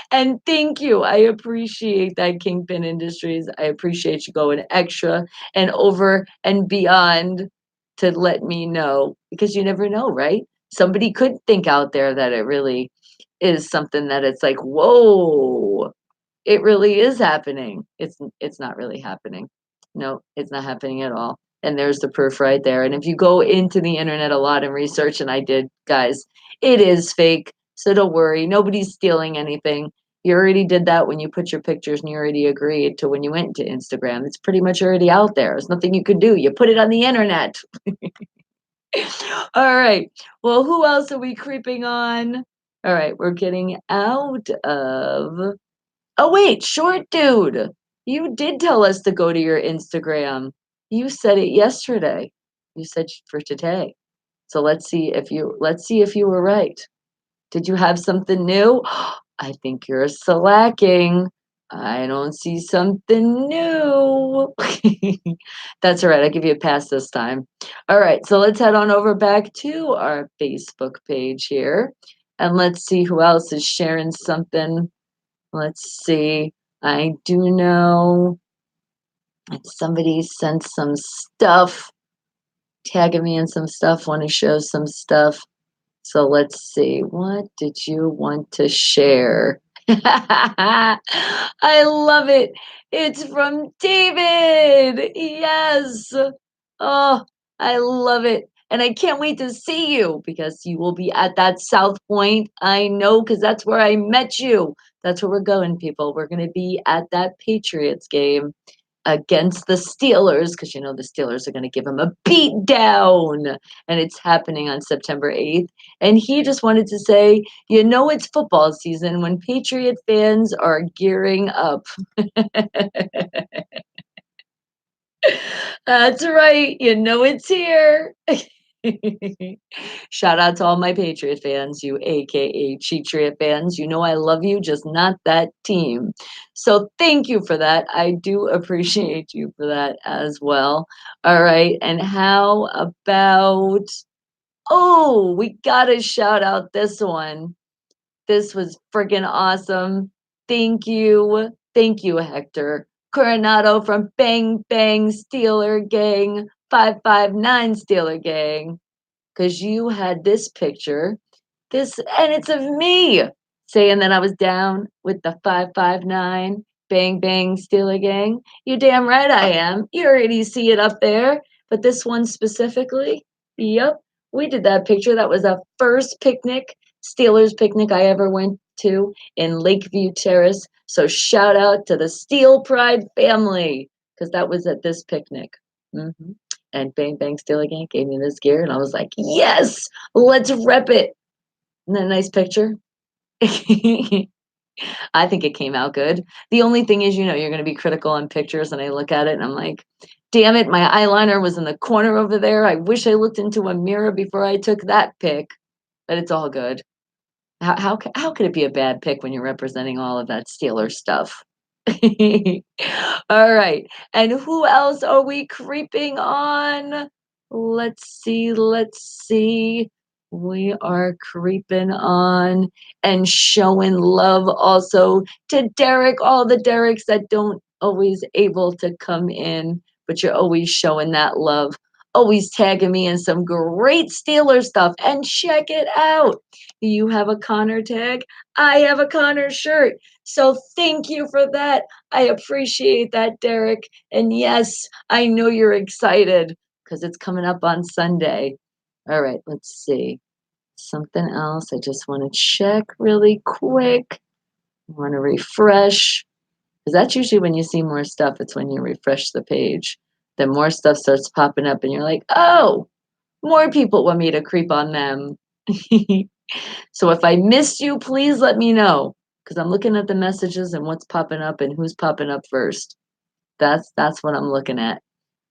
And thank you. I appreciate that, Kingpin Industries. I appreciate you going extra and over and beyond to let me know because you never know, right? Somebody could think out there that it really is something that it's like, whoa, it really is happening. It's not really happening. No, it's not happening at all. And there's the proof right there. And if you go into the internet a lot and research, and I did, guys, it is fake. So don't worry. Nobody's stealing anything. You already did that when you put your pictures and you already agreed to when you went to Instagram. It's pretty much already out there. There's nothing you could do. You put it on the internet. All right. Well, who else are we creeping on? All right, we're getting out of oh, wait, short dude. You did tell us to go to your Instagram. You said it yesterday. You said for today. So let's see if you were right. Did you have something new? I think you're slacking. I don't see something new. That's all right. I'll give you a pass this time. All right. So let's head on over back to our Facebook page here. And let's see who else is sharing something. Let's see. I do know that somebody sent some stuff, tagging me in some stuff, want to show some stuff. So let's see. What did you want to share? I love it. It's from David. Yes. Oh, I love it. And I can't wait to see you because you will be at that South Point. I know because that's where I met you. That's where we're going, people. We're going to be at that Patriots game against the Steelers because you know the Steelers are going to give him a beat down, and it's happening on September 8th. And he just wanted to say, you know, it's football season when Patriot fans are gearing up. That's right. You know it's here. Shout out to all my Patriot fans, you AKA Cheatriot fans. You know I love you, just not that team. So thank you for that. I do appreciate you for that as well. All right. And how about oh, we gotta shout out this one. This was freaking awesome. Thank you. Thank you, Hector. Coronado from Bang Bang Steeler Gang, 559 Steeler Gang. Because you had this picture. This and it's of me saying that I was down with the 559 Bang Bang Steeler Gang. You damn right I am. You already see it up there. But this one specifically, yep, we did that picture. That was the first picnic, Steelers picnic I ever went to in Lakeview Terrace. So shout out to the Steel Pride family because that was at this picnic. Mhm. And Bang Bang Steeler Gang gave me this gear, and I was like, yes, let's rep it. Isn't that a nice picture? I think it came out good. The only thing is, you're going to be critical on pictures, and I look at it and I'm like, damn it, my eyeliner was in the corner over there. I wish I looked into a mirror before I took that pic, but it's all good. How could it be a bad pick when you're representing all of that Steeler stuff? All right. And who else are we creeping on? Let's see. Let's see. We are creeping on and showing love also to Derek, all the Dereks that don't always able to come in, but you're always showing that love, always tagging me in some great Steeler stuff. And check it out. You have a Connor tag. I have a Connor shirt. So thank you for that. I appreciate that, Derek. And yes, I know you're excited because it's coming up on Sunday. All right, let's see. Something else I just want to check really quick. I want to refresh because that's usually when you see more stuff. It's when you refresh the page. Then more stuff starts popping up, and you're like, oh, more people want me to creep on them. So if I missed you, please let me know because I'm looking at the messages and what's popping up and who's popping up first. That's what I'm looking at.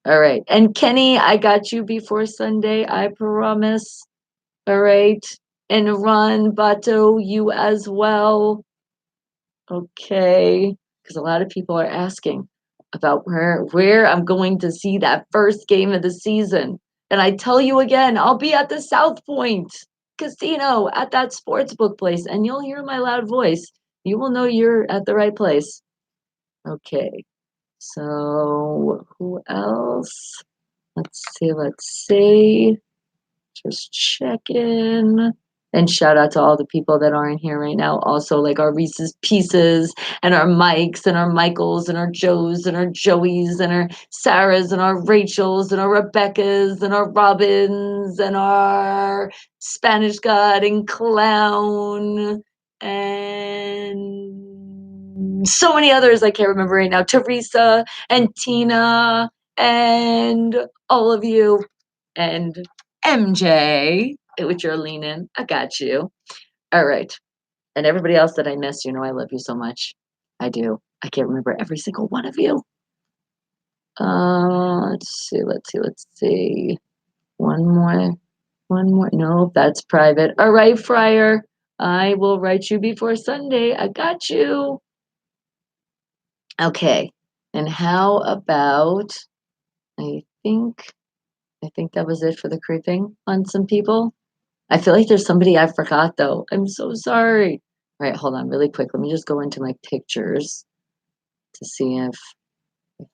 All right. And Kenny, I got you before Sunday, I promise. All right. And Ron Bato, you as well. Okay. Because a lot of people are asking about where I'm going to see that first game of the season. And I tell you again, I'll be at the South Point Casino at that sports book place, and you'll hear my loud voice. You will know you're at the right place. Okay. So who else? Let's see, let's see. Just check in. And shout out to all the people that aren't here right now. Also, like our Reese's Pieces and our Mikes and our Michaels and our Joes and our Joeys and our Sarahs and our Rachels and our Rebeccas and our Robins and our Spanish God and Clown and so many others I can't remember right now. Teresa and Tina and all of you and MJ, which you're leaning. I got you. All right. And everybody else that I miss, I love you so much. I do. I can't remember every single one of you. Let's see, let's see, let's see. One more. One more. No, that's private. All right, Friar. I will write you before Sunday. I got you. Okay. And how about I think that was it for the creeping on some people. I feel like there's somebody I forgot though. I'm so sorry. All right, hold on really quick. Let me just go into my pictures to see if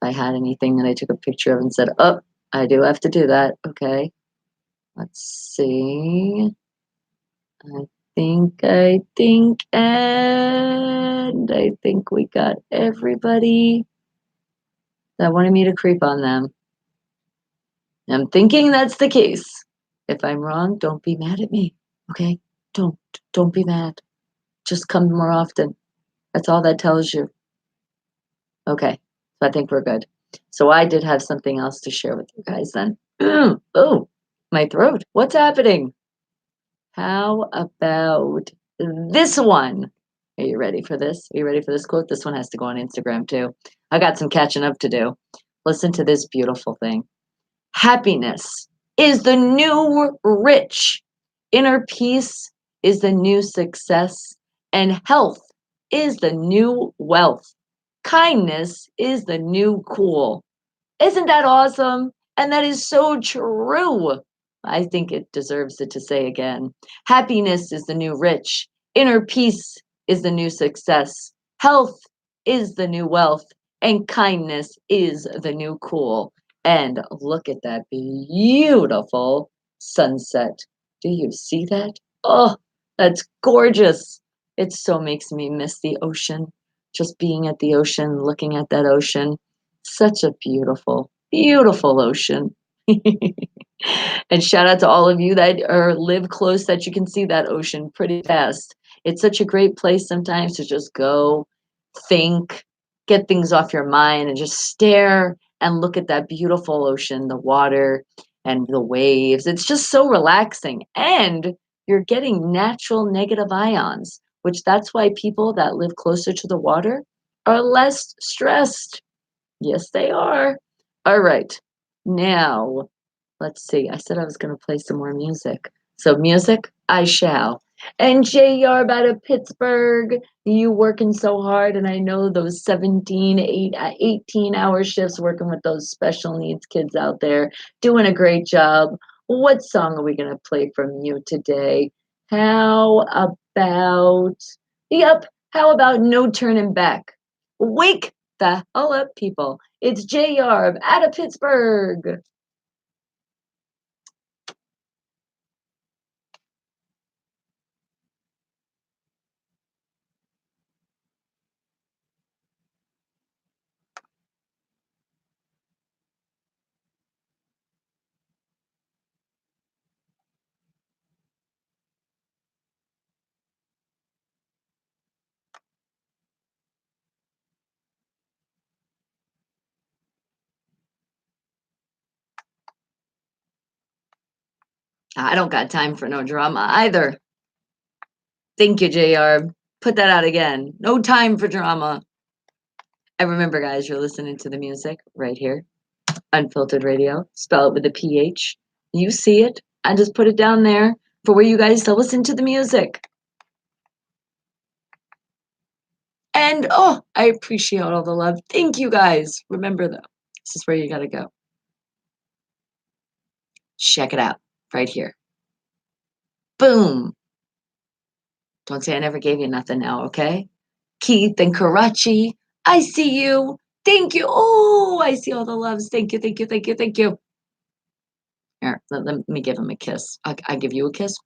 I had anything that I took a picture of and said, "Oh, I do have to do that." Okay. Let's see. I think we got everybody that wanted me to creep on them. I'm thinking that's the case. If I'm wrong, don't be mad at me. Okay? Don't be mad. Just come more often. That's all that tells you. Okay. So I think we're good. So I did have something else to share with you guys then. Oh, my throat. What's happening? How about this one? Are you ready for this? Are you ready for this quote? This one has to go on Instagram too. I got some catching up to do. Listen to this beautiful thing. Happiness is the new rich. Inner peace is the new success. And health is the new wealth. Kindness is the new cool. Isn't that awesome? And that is so true. I think it deserves it to say again. Happiness is the new rich. Inner peace is the new success. Health is the new wealth. And kindness is the new cool. And look at that beautiful sunset. Do you see that? Oh, That's gorgeous. It so makes me miss the ocean. Just being at the ocean, looking at that ocean. Such a beautiful, beautiful ocean. And shout out to all of you that are live close that you can see that ocean pretty fast. It's such a great place sometimes to just go, think, get things off your mind, and just stare and look at that beautiful ocean, the water and the waves. It's just so relaxing. And you're getting natural negative ions, which that's why people that live closer to the water are less stressed. Yes, they are. All right. Now, let's see. I said I was going to play some more music. So, music, I shall. And Jay Yarb out of Pittsburgh, you working so hard. And I know those 18-hour shifts working with those special needs kids out there, doing a great job. What song are we going to play from you today? How about, yep, how about No Turning Back? Wake the hell up, people. It's Jay Yarb out of Pittsburgh. I don't got time for no drama either. Thank you, JR. Put that out again. No time for drama. And remember, guys, you're listening to the music right here. Unfiltered Radio. Spell it with a PH. You see it. I just put it down there for where you guys to listen to the music. And oh, I appreciate all the love. Thank you guys. Remember, though, this is where you got to go. Check it out right here. Boom. Don't say I never gave you nothing now, okay? Keith and Karachi, I see you. Thank you. Oh, I see all the loves. Thank you, thank you, thank you, thank you. Here, let me give him a kiss. I give you a kiss,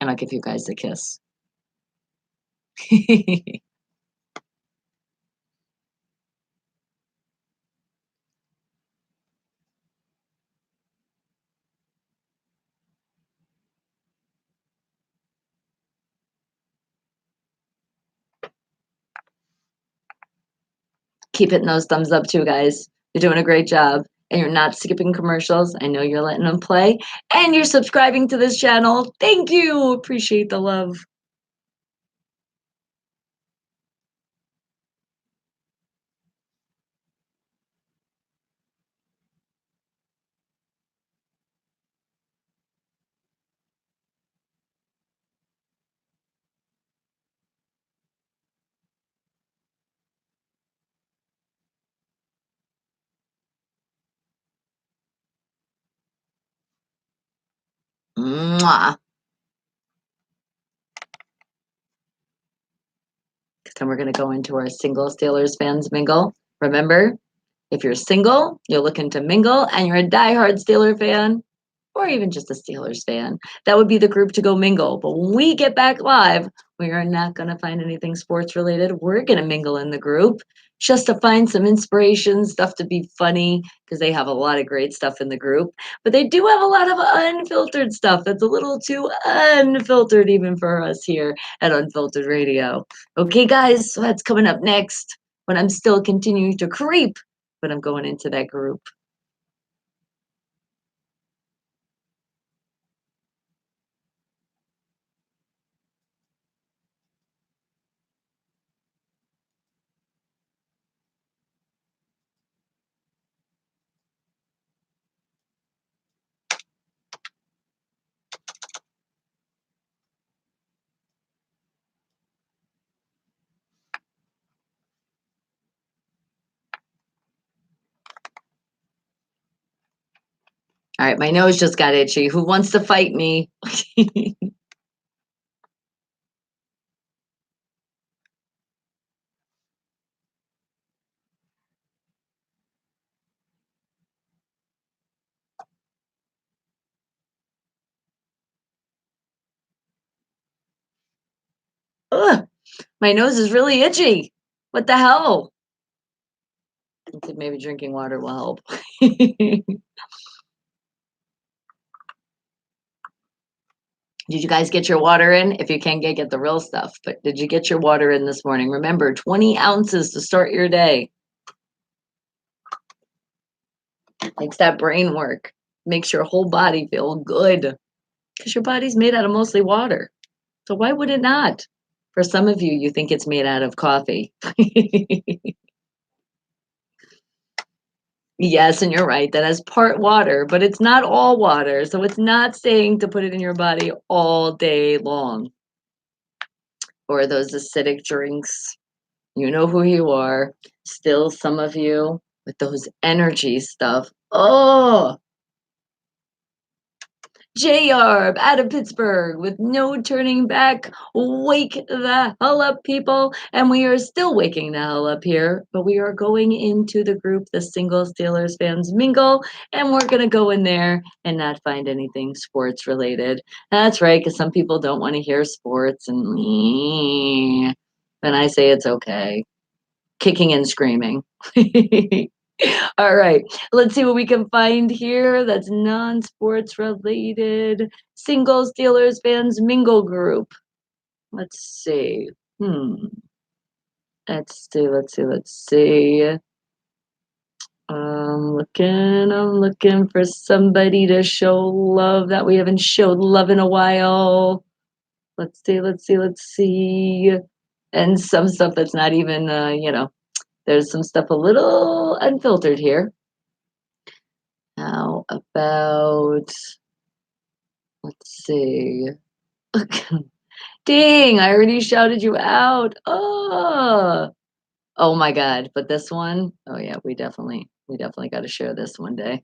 and I'll give you guys a kiss. Keep hitting those thumbs up too, guys. You're doing a great job. And you're not skipping commercials. I know you're letting them play. And you're subscribing to this channel. Thank you. Appreciate the love. Mwah. Then we're going to go into our single Steelers fans mingle. Remember, if you're single, you're looking to mingle, and you're a diehard Steeler fan, or even just a Steelers fan, that would be the group to go mingle. But when we get back live, we are not going to find anything sports related. We're going to mingle in the group just to find some inspiration, stuff to be funny, because they have a lot of great stuff in the group. But they do have a lot of unfiltered stuff that's a little too unfiltered even for us here at Unfiltered Radio. Okay, guys, so that's coming up next when I'm still continuing to creep, but I'm going into that group. All right, my nose just got itchy. Who wants to fight me? Ugh, my nose is really itchy. What the hell? I think maybe drinking water will help. Did you guys get your water in? If you can't get the real stuff, but did you get your water in this morning? Remember, 20 ounces to start your day. Makes that brain work. Makes your whole body feel good. Because your body's made out of mostly water. So why would it not? For some of you, you think it's made out of coffee. Yes, and you're right. That has part water, but it's not all water. So it's not saying to put it in your body all day long. Or those acidic drinks. You know who you are. Still, some of you with those energy stuff. Oh, J-Yarb out of Pittsburgh with no turning back. Wake the hell up, people. And we are still waking the hell up here, but we are going into the group, the Single Steelers Fans Mingle, and we're going to go in there and not find anything sports related. That's right, because some people don't want to hear sports, and I say it's okay. Kicking and screaming. All right, let's see what we can find here that's non-sports related. Single Steelers Fans Mingle group. Let's see. Let's see. I'm looking for somebody to show love that we haven't showed love in a while. Let's see. And some stuff that's not even, there's some stuff a little unfiltered here. How about, let's see. Dang, I already shouted you out. Oh my God. But this one, oh yeah, we definitely got to share this one day.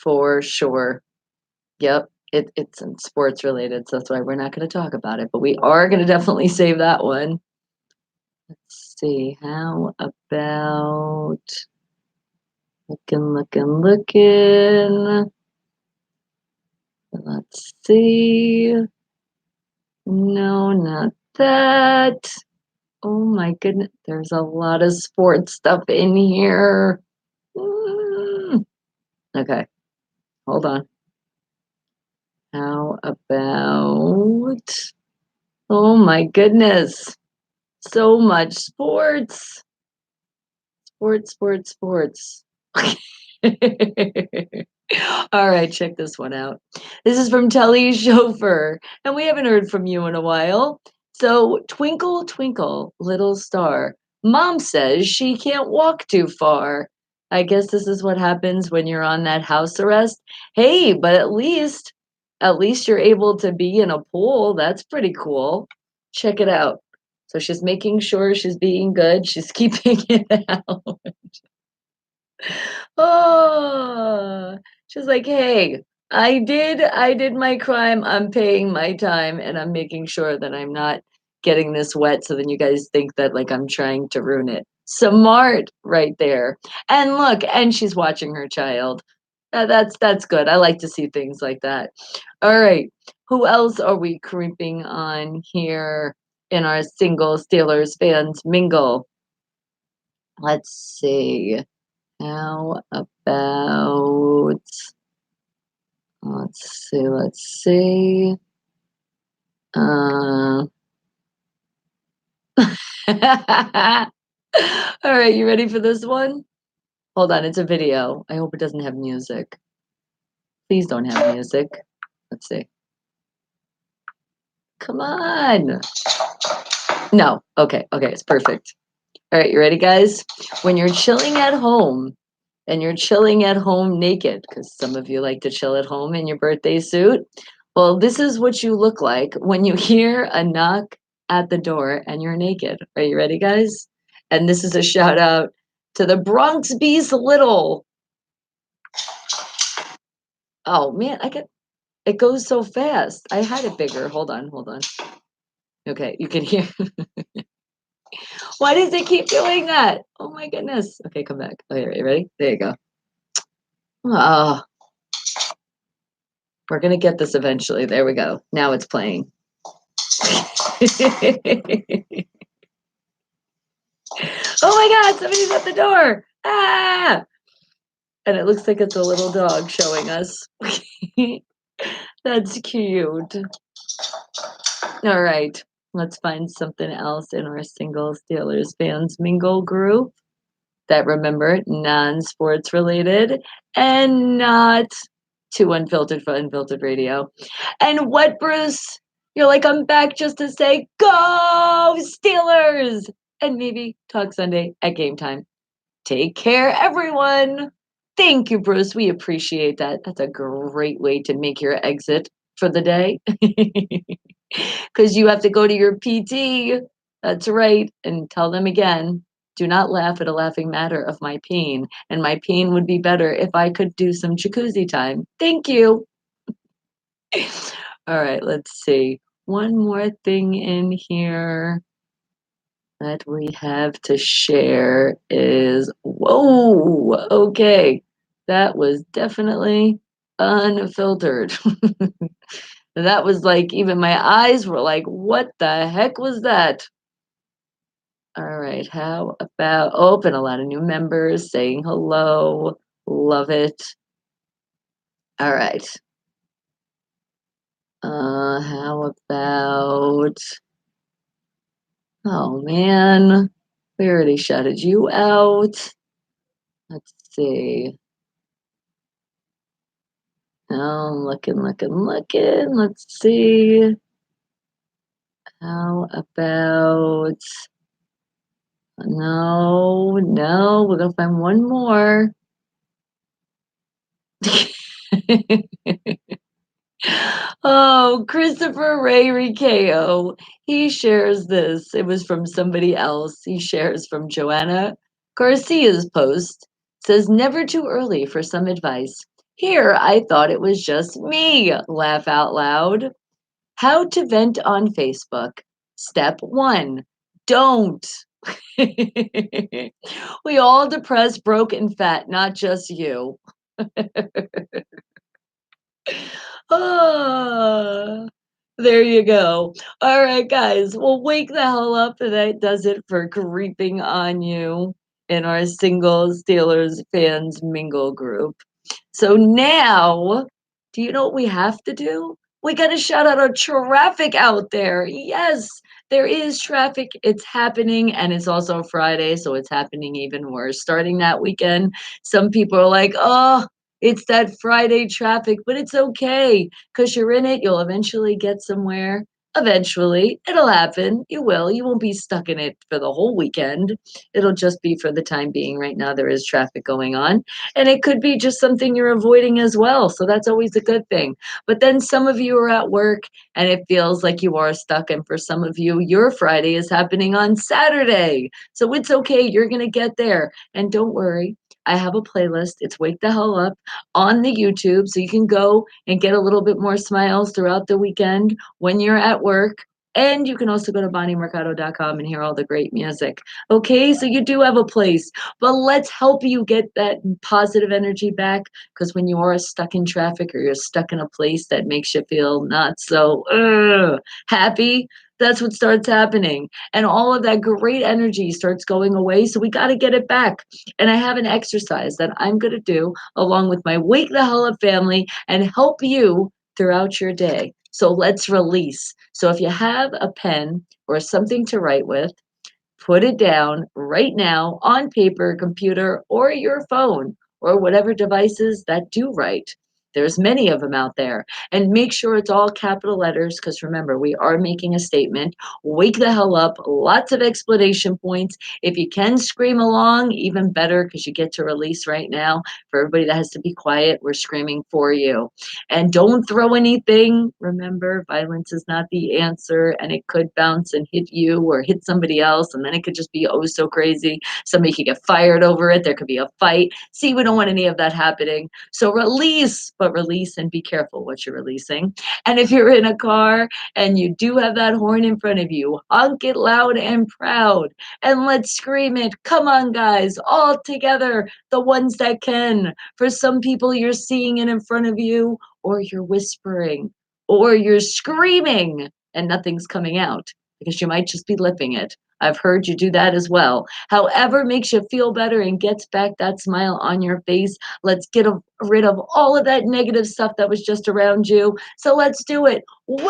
For sure. Yep. It's sports related, so that's why we're not going to talk about it, but we are going to definitely save that one. Let's see. How about looking. Let's see. No, not that. Oh my goodness, there's a lot of sports stuff in here. Okay, hold on. How about, oh my goodness, so much sports. Sports. All right, check this one out. This is from Telly's Chauffeur, and we haven't heard from you in a while. So, twinkle, twinkle, little star. Mom says she can't walk too far. I guess this is what happens when you're on that house arrest. Hey, but at least you're able to be in a pool. That's pretty cool. Check it out. So she's making sure she's being good. She's keeping it out. Oh, she's like, hey, I did my crime. I'm paying my time and I'm making sure that I'm not getting this wet so then you guys think that like I'm trying to ruin it. Smart right there. And look, and she's watching her child. That's good. I like to see things like that. All right. Who else are we creeping on here in our Single Steelers Fans Mingle? Let's see. How about, let's see. Uh, all right, you ready for this one? Hold on, it's a video. I hope it doesn't have music. Please don't have music. Let's see. Come on. No, okay, it's perfect. All right, you ready, guys? When you're chilling at home, and you're chilling at home naked, because some of you like to chill at home in your birthday suit. Well, this is what you look like when you hear a knock at the door and you're naked. Are you ready, guys? And this is a shout out to the Bronx Bees Little. Oh man, it goes so fast. I had it bigger. Hold on. Okay, you can hear. Why does it keep doing that? Oh my goodness. Okay, come back. Okay, are you ready? There you go. Oh, we're gonna get this eventually. There we go. Now it's playing. Oh my God, somebody's at the door. Ah! And it looks like it's a little dog showing us. That's cute. All right, let's find something else in our single Steelers fans mingle group that remember non-sports related and not too unfiltered for unfiltered radio. And what, Bruce? You're like, I'm back just to say, go Steelers! And maybe talk Sunday at game time. Take care, everyone. Thank you, Bruce. We appreciate that. That's a great way to make your exit for the day. Because you have to go to your PT. That's right. And tell them again, do not laugh at a laughing matter of my pain. And my pain would be better if I could do some jacuzzi time. Thank you. All right, let's see. One more thing in here that we have to share is, whoa, okay. That was definitely unfiltered. That was like, even my eyes were like, what the heck was that? All right, how about, oh, and a lot of new members saying hello. Love it. All right. How about, oh man, we already shouted you out. Let's see. Oh, looking. Let's see. How about, no, we're gonna find one more. Oh, Christopher Ray Ricao. He shares this. It was from somebody else. He shares from Joanna Garcia's post. Says never too early for some advice. Here, I thought it was just me. Laugh out loud. How to vent on Facebook. Step 1. Don't. We all depressed, broke, and fat, not just you. Ah, there you go. All right, guys. Well, wake the hell up. And that does it for creeping on you in our single Steelers fans mingle group. So now, do you know what we have to do? We got to shout out our traffic out there. Yes, there is traffic. It's happening, and it's also Friday, so it's happening even worse. Starting that weekend, some people are like, oh, it's that Friday traffic, but it's okay because you're in it. You'll eventually get somewhere. Eventually, it'll happen. You will. You won't be stuck in it for the whole weekend. It'll just be for the time being. Right now, there is traffic going on. And it could be just something you're avoiding as well. So that's always a good thing. But then some of you are at work and it feels like you are stuck. And for some of you, your Friday is happening on Saturday. So it's okay. You're going to get there. And don't worry. I have a playlist. It's Wake the Hell Up on the YouTube. So you can go and get a little bit more smiles throughout the weekend when you're at work. And you can also go to BonnieMercado.com and hear all the great music. Okay, so you do have a place, but let's help you get that positive energy back. Because when you are stuck in traffic or you're stuck in a place that makes you feel not so happy, that's what starts happening. And all of that great energy starts going away. So we got to get it back. And I have an exercise that I'm going to do along with my Wake the Hell Up family and help you throughout your day. So let's release. So if you have a pen or something to write with, put it down right now on paper, computer, or your phone, or whatever devices that do write. There's many of them out there. And make sure it's all capital letters because remember, we are making a statement. Wake the hell up. Lots of explanation points. If you can scream along, even better because you get to release right now. For everybody that has to be quiet, we're screaming for you. And don't throw anything. Remember, violence is not the answer and it could bounce and hit you or hit somebody else. And then it could just be oh so crazy. Somebody could get fired over it. There could be a fight. See, we don't want any of that happening. So release, but release and be careful what you're releasing. And if you're in a car and you do have that horn in front of you, honk it loud and proud. And let's scream it. Come on, guys, all together, the ones that can. For some people, you're seeing it in front of you, or you're whispering, or you're screaming and nothing's coming out. because you might just be lipping it. I've heard you do that as well. However makes you feel better and gets back that smile on your face. Let's rid of all of that negative stuff that was just around you. So let's do it. Wake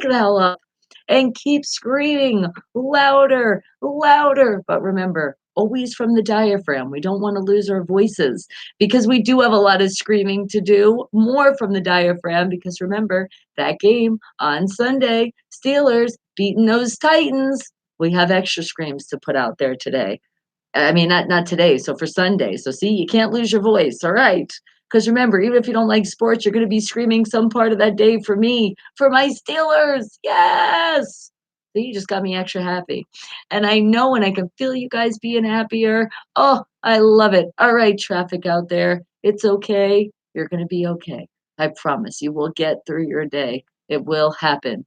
the hell up and keep screaming louder, louder. But remember, always from the diaphragm. We don't want to lose our voices because we do have a lot of screaming to do, more from the diaphragm. Because remember, that game on Sunday, Steelers beating those Titans. We have extra screams to put out there today. I mean, not today. So for Sunday. So see, you can't lose your voice. All right. Because remember, even if you don't like sports, you're going to be screaming some part of that day for me, for my Steelers. Yes. So you just got me extra happy. And I know and I can feel you guys being happier. Oh, I love it. All right, traffic out there. It's okay. You're going to be okay. I promise you will get through your day. It will happen.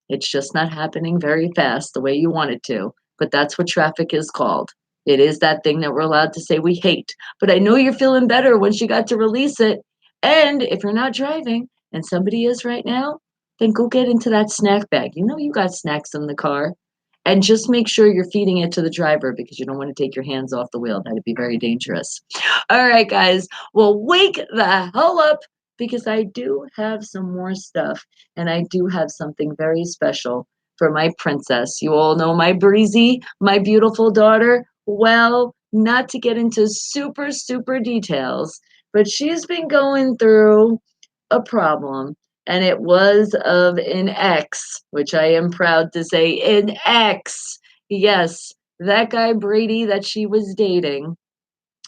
It's just not happening very fast the way you want it to. But that's what traffic is called. It is that thing that we're allowed to say we hate. But I know you're feeling better once you got to release it. And if you're not driving and somebody is right now, then go get into that snack bag. You know you got snacks in the car. And just make sure you're feeding it to the driver because you don't want to take your hands off the wheel. That'd be very dangerous. All right, guys. Well, wake the hell up because I do have some more stuff and I do have something very special for my princess. You all know my Breezy, my beautiful daughter. Well, not to get into super, super details, but she's been going through a problem, and it was of an ex, which I am proud to say, an ex. Yes, that guy Brady that she was dating,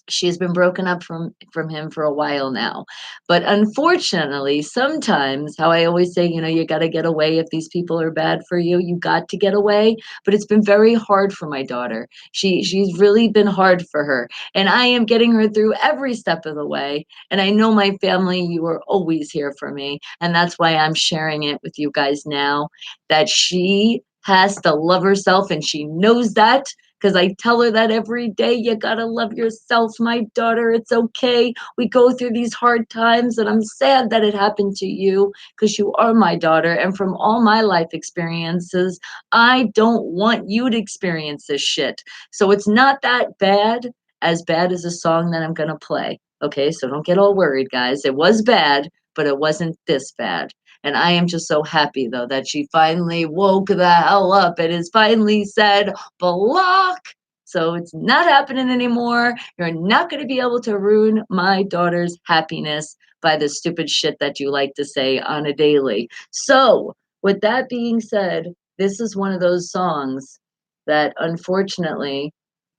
she's been broken up from him for a while now. But unfortunately, sometimes, how I always say, you got to get away. If these people are bad for you, you got to get away. But it's been very hard for my daughter. She's really been hard for her, and I am getting her through every step of the way. And I know my family, you are always here for me, and that's why I'm sharing it with you guys now, that she has to love herself, and she knows that because I tell her that every day. You gotta love yourself, my daughter. It's okay. We go through these hard times, and I'm sad that it happened to you because you are my daughter. And from all my life experiences, I don't want you to experience this shit. So it's not that bad, as bad as a song that I'm gonna play. Okay, so don't get all worried, guys. It was bad, but it wasn't this bad. And I am just so happy, though, that she finally woke the hell up and has finally said, block. So it's not happening anymore. You're not going to be able to ruin my daughter's happiness by the stupid shit that you like to say on a daily. So, with that being said, this is one of those songs that unfortunately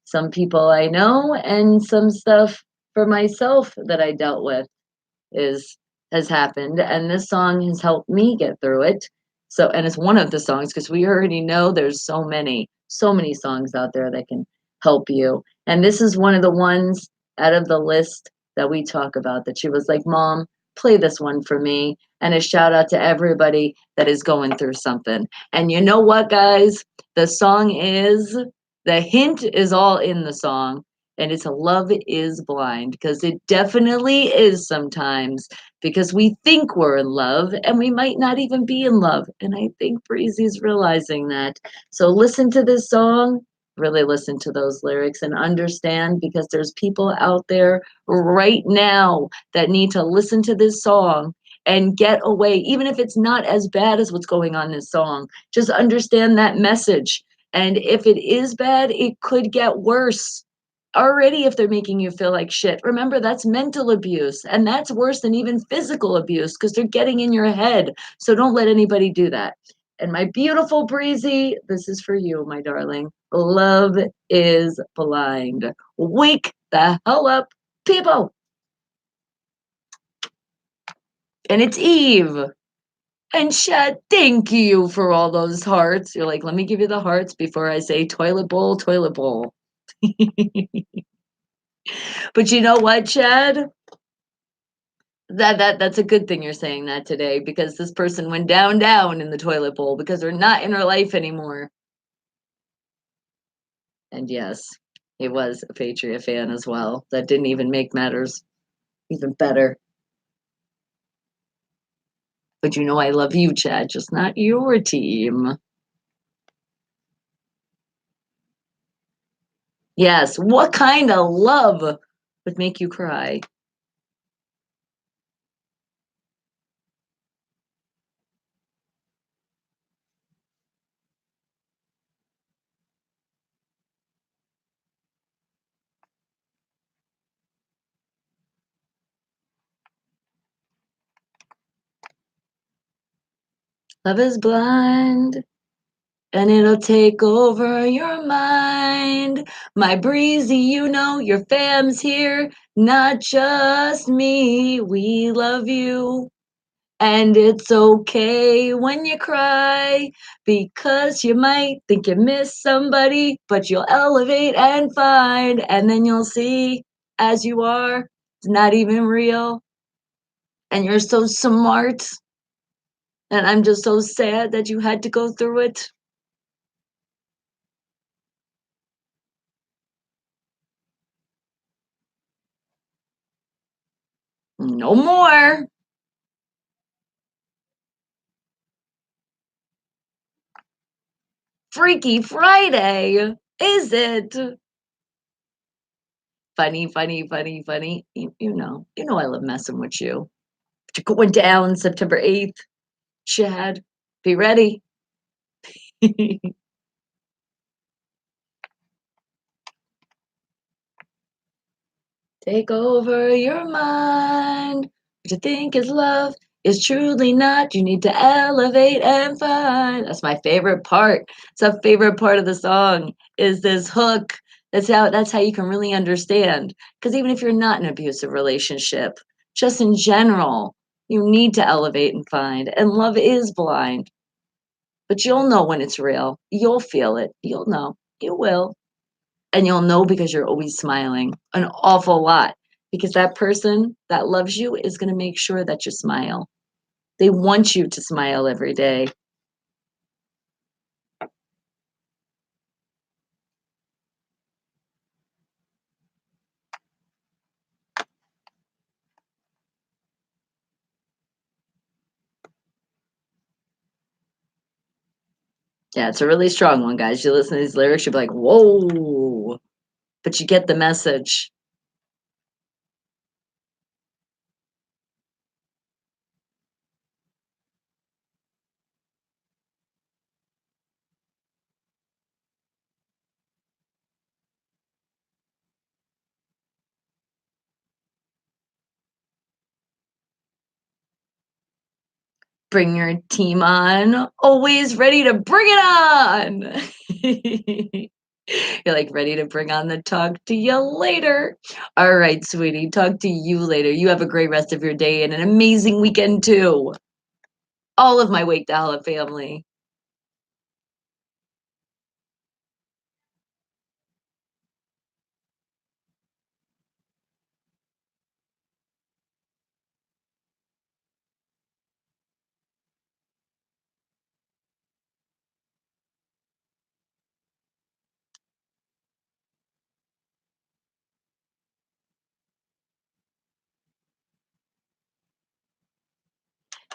some people I know and some stuff for myself that I dealt with is has happened, and this song has helped me get through it. So, and it's one of the songs because we already know there's so many songs out there that can help you. And this is one of the ones out of the list that we talk about that she was like, Mom, play this one for me. And a shout out to everybody that is going through something. And you know what, guys? The song is, the hint is all in the song, and it's a love is blind because it definitely is sometimes, because we think we're in love and we might not even be in love. And I think Breezy's realizing that. So listen to this song, really listen to those lyrics and understand, because there's people out there right now that need to listen to this song and get away, even if it's not as bad as what's going on in this song. Just understand that message. And if it is bad, it could get worse already. If they're making you feel like shit, remember that's mental abuse, and that's worse than even physical abuse because they're getting in your head. So don't let anybody do that. And my beautiful Breezy, this is for you, my darling. Love is blind. Wake the hell up, people. And it's Eve. And Chad, thank you for all those hearts. You're like, let me give you the hearts before I say toilet bowl, toilet bowl. But you know what, Chad? That's a good thing you're saying that today, because this person went down in the toilet bowl because they're not in her life anymore. And yes, he was a Patriot fan as well. That didn't even make matters even better. But you know I love you, Chad, just not your team. Yes, what kind of love would make you cry? Love is blind. And it'll take over your mind. My breezy, you know your fam's here, not just me. We love you. And it's okay when you cry because you might think you miss somebody, but you'll elevate and find, and then you'll see as you are, it's not even real. And you're so smart. And I'm just so sad that you had to go through it. No more. Freaky Friday. Is it? Funny, funny, funny, funny. You know I love messing with you. But you're going down September 8th. Chad, be ready. Take over your mind. What you think is love is truly not. You need to elevate and find. That's my favorite part. It's a favorite part of the song is this hook. That's how you can really understand. Because even if you're not in an abusive relationship, just in general, you need to elevate and find. And love is blind. But you'll know when it's real. You'll feel it. You'll know. You will. And you'll know because you're always smiling an awful lot because that person that loves you is going to make sure that you smile. They want you to smile every day. Yeah, it's a really strong one, guys. You listen to these lyrics, you'll be like, whoa, but you get the message. Bring your team on, always ready to bring it on. You're like ready to bring on the talk to you later. All right, sweetie, talk to you later. You have a great rest of your day and an amazing weekend too. All of my Wake the Hell Up family.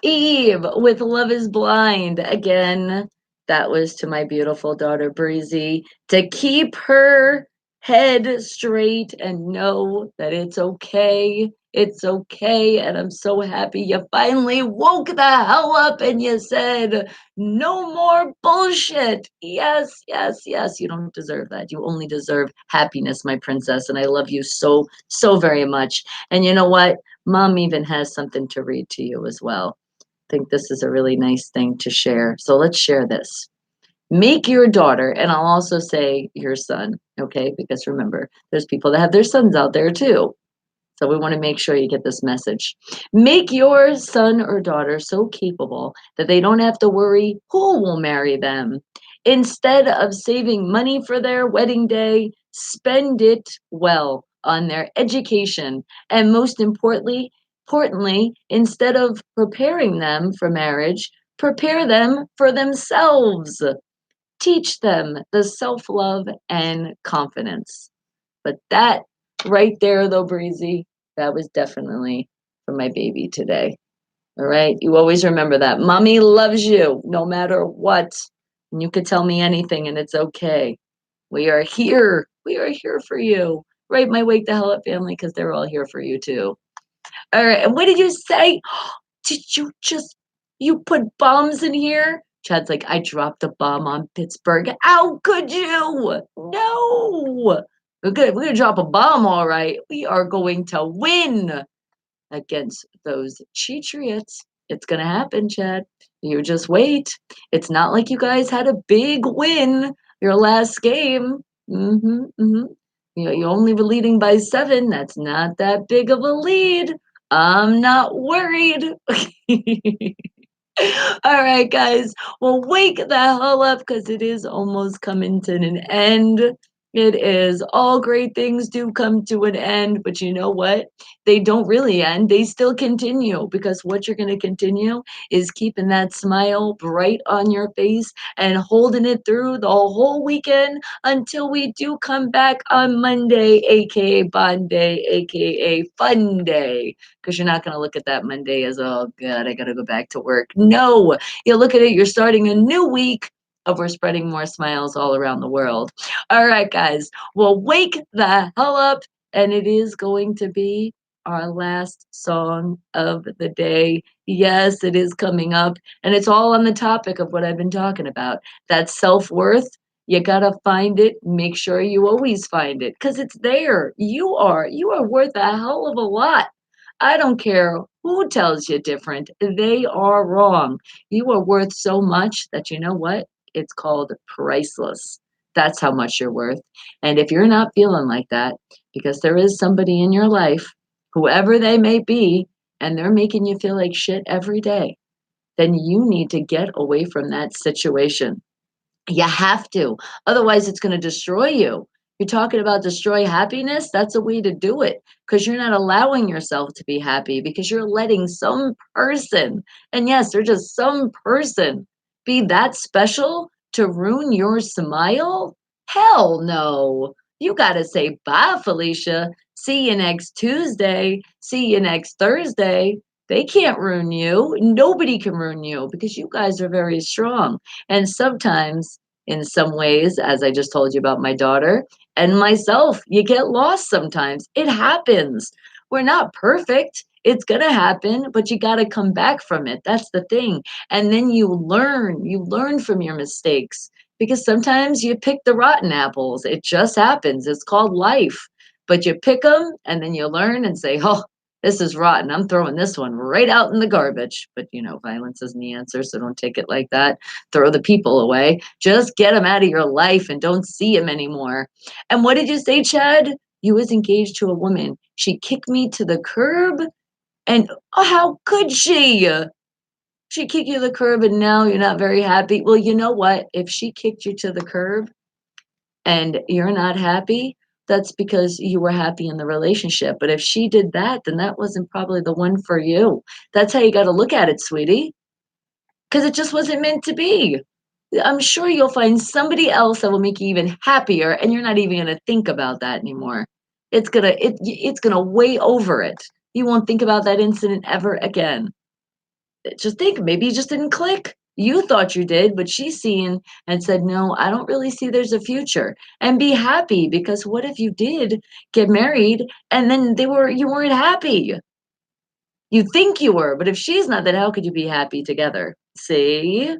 Eve with Love is Blind. Again, that was to my beautiful daughter Breezy to keep her head straight and know that it's okay. It's okay. And I'm so happy you finally woke the hell up and you said, no more bullshit. Yes, yes, yes. You don't deserve that. You only deserve happiness, my princess. And I love you so, so very much. And you know what? Mom even has something to read to you as well. Think this is a really nice thing to share. So let's share this. Make your daughter, and I'll also say your son, okay? Because remember, there's people that have their sons out there too. So we want to make sure you get this message. Make your son or daughter so capable that they don't have to worry who will marry them. Instead of saving money for their wedding day, spend it well on their education. And most importantly, instead of preparing them for marriage, prepare them for themselves. Teach them the self love and confidence. But that right there, though, Breezy, that was definitely for my baby today. All right? You always remember that. Mommy loves you no matter what. And you could tell me anything and it's okay. We are here. We are here for you. Right, my Wake the Hell Up family, because they're all here for you too. All right. And what did you say? Did you just you put bombs in here? Chad's like, I dropped a bomb on Pittsburgh. How could you? No. We're gonna drop a bomb, all right. We are going to win against those Cheatriots. It's gonna happen, Chad. You just wait. It's not like you guys had a big win your last game. You only were leading by 7. That's not that big of a lead. I'm not worried. All right, guys. Well, wake the hell up because it is almost coming to an end. It is. All great things do come to an end, but you know what? They don't really end. They still continue because what you're going to continue is keeping that smile bright on your face and holding it through the whole weekend until we do come back on Monday, aka Bond Day, aka Fun Day, because you're not going to look at that Monday as, oh, God, I got to go back to work. No, you look at it, you're starting a new week of we're spreading more smiles all around the world. All right, guys. Well, wake the hell up. And it is going to be our last song of the day. Yes, it is coming up. And it's all on the topic of what I've been talking about. That self worth. You gotta find it. Make sure you always find it because it's there. You are worth a hell of a lot. I don't care who tells you different. They are wrong. You are worth so much that you know what? It's called priceless. That's how much you're worth. And if you're not feeling like that, because there is somebody in your life, whoever they may be, and they're making you feel like shit every day, then you need to get away from that situation. You have to. Otherwise, it's going to destroy you. You're talking about destroy happiness. That's a way to do it because you're not allowing yourself to be happy because you're letting some person, and yes, they're just some person, be that special to ruin your smile. Hell no. You got to say bye, Felicia. See you next Tuesday. See you next Thursday. They can't ruin you. Nobody can ruin you because you guys are very strong. And sometimes, in some ways, as I just told you about my daughter and myself, you get lost sometimes. It happens. We're not perfect. It's going to happen, but you got to come back from it. That's the thing. And then you learn from your mistakes because sometimes you pick the rotten apples. It just happens. It's called life. But you pick them and then you learn and say, oh, this is rotten. I'm throwing this one right out in the garbage. But violence isn't the answer, so don't take it like that. Throw the people away. Just get them out of your life and don't see them anymore. And what did you say, Chad? You was engaged to a woman. She kicked me to the curb, and oh, how could she? She kicked you to the curb, and now you're not very happy. Well, you know what? If she kicked you to the curb and you're not happy, that's because you were happy in the relationship. But if she did that, then that wasn't probably the one for you. That's how you got to look at it, sweetie, because it just wasn't meant to be. I'm sure you'll find somebody else that will make you even happier, and you're not even gonna think about that anymore. It's gonna weigh over it. You won't think about that incident ever again. Just think, maybe you just didn't click. You thought you did, but she's seen and said, "No, I don't really see there's a future." And be happy because what if you did get married and then you weren't happy? You think you were, but if she's not, then how could you be happy together? See?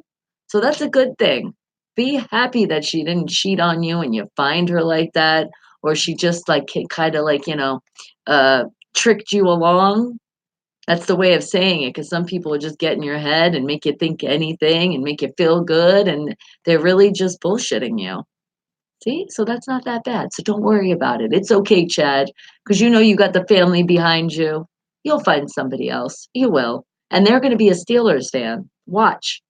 So that's a good thing. Be happy that she didn't cheat on you and you find her like that, or she just like kind of like, uh, tricked you along. That's the way of saying it because some people will just get in your head and make you think anything and make you feel good, and they're really just bullshitting you. See? So that's not that bad. So don't worry about it. It's okay, Chad, because you got the family behind you. You'll find somebody else. You will. And they're going to be a Steelers fan. Watch.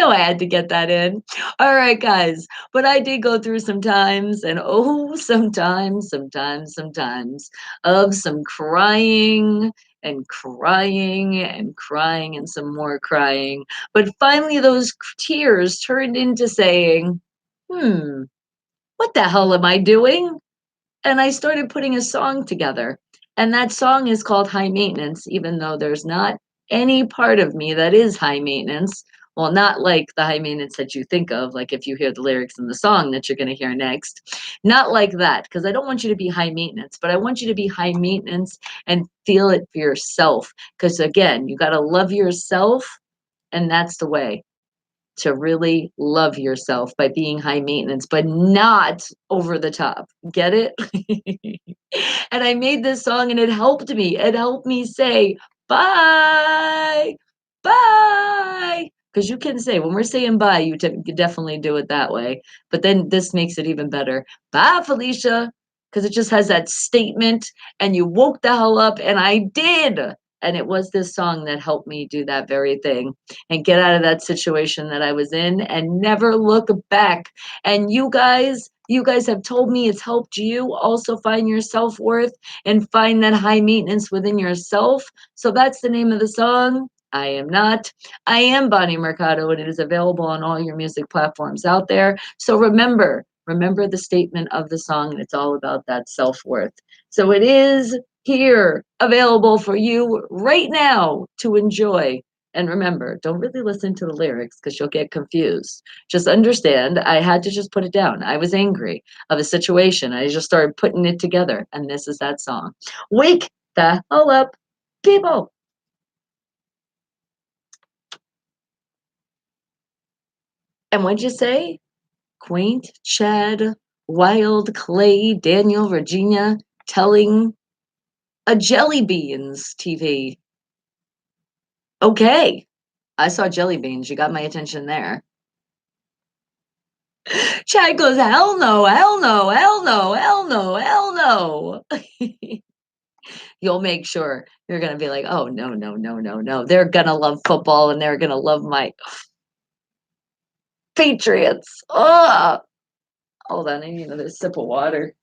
I had to get that in. All right, guys. But I did go through some times, and oh, sometimes of some crying and crying and crying and some more crying. But finally, those tears turned into saying, what the hell am I doing? And I started putting a song together. And that song is called High Maintenance, even though there's not any part of me that is high maintenance. Well, not like the high maintenance that you think of, like if you hear the lyrics in the song that you're going to hear next. Not like that, because I don't want you to be high maintenance, but I want you to be high maintenance and feel it for yourself. Because again, you got to love yourself, and that's the way to really love yourself, by being high maintenance, but not over the top. Get it? And I made this song and it helped me. It helped me say bye, bye. Because you can say, when we're saying bye, you definitely do it that way. But then this makes it even better. Bye, Felicia. Because it just has that statement, and you woke the hell up, and I did. And it was this song that helped me do that very thing and get out of that situation that I was in and never look back. And you guys have told me it's helped you also find your self-worth and find that high maintenance within yourself. So that's the name of the song. I am not. I am Bonnie Mercado, and it is available on all your music platforms out there. So remember the statement of the song, and it's all about that self-worth. So it is here available for you right now to enjoy. And remember, don't really listen to the lyrics because you'll get confused. Just understand, I had to just put it down. I was angry of a situation. I just started putting it together. And this is that song. Wake the hell up, people. And what'd you say? Quaint Chad, Wild Clay, Daniel, Virginia, telling a Jelly Beans TV. Okay. I saw jelly beans. You got my attention there. Chad goes, hell no, hell no, hell no, hell no, hell no. You'll make sure you're going to be like, oh, no, no, no, no, no. They're going to love football, and they're going to love my Patriots. Oh, hold on. I need another sip of water.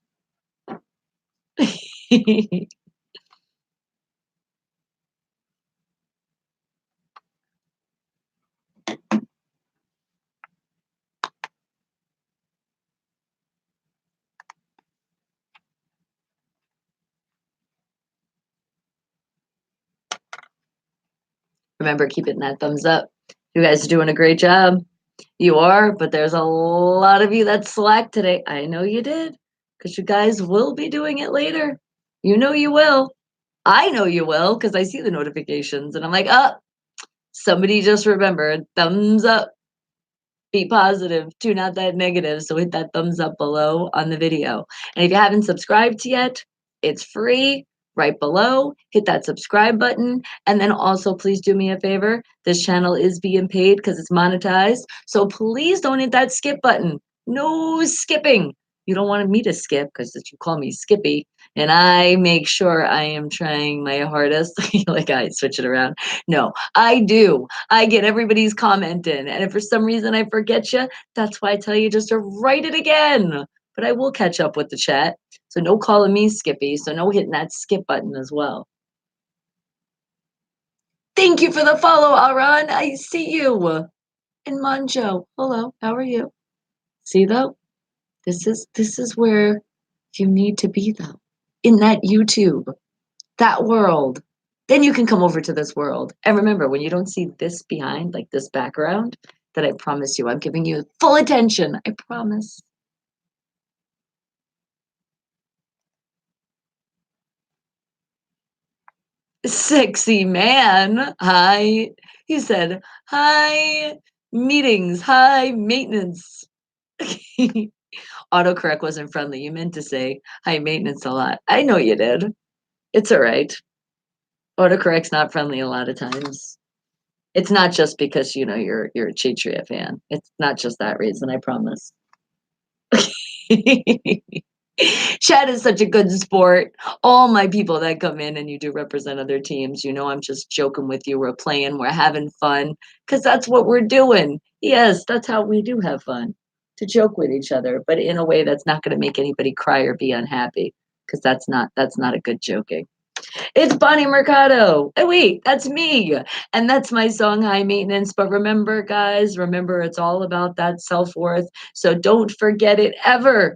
Remember, keep hitting that thumbs up. You guys are doing a great job. You are, but there's a lot of you that slacked today. I know you did, because you guys will be doing it later. You know you will. I know you will, because I see the notifications and I'm like, oh, somebody just remembered. Thumbs up. Be positive, too, not that negative. So hit that thumbs up below on the video. And if you haven't subscribed yet, it's free right below. Hit that subscribe button. And then also, please do me a favor. This channel is being paid because it's monetized. So please don't hit that skip button. No skipping. You don't want me to skip because you call me Skippy. And I make sure I am trying my hardest. Like I switch it around. No, I do. I get everybody's comment in. And if for some reason I forget you, that's why I tell you just to write it again. But I will catch up with the chat. So no calling me Skippy. So no hitting that skip button as well. Thank you for the follow, Aran. I see you. And Manjo. Hello, how are you? See though? This is where you need to be though. In that YouTube, that world. Then you can come over to this world. And remember, when you don't see this behind, like this background, that I promise you, I'm giving you full attention. I promise. Sexy man. Hi. He said, hi, meetings, hi, maintenance. Autocorrect wasn't friendly. You meant to say high maintenance a lot. I know you did. It's all right. Autocorrect's not friendly a lot of times. It's not just because you're a Chitria fan. It's not just that reason, I promise. Chad is such a good sport. All my people that come in and you do represent other teams, I'm just joking with you. We're playing, we're having fun, because that's what we're doing. Yes, that's how we do have fun, to joke with each other, but in a way that's not going to make anybody cry or be unhappy, because that's not a good joking. It's Bonnie Mercado. Oh, wait, that's me. And that's my song, High Maintenance. But remember, guys, it's all about that self-worth. So don't forget it ever.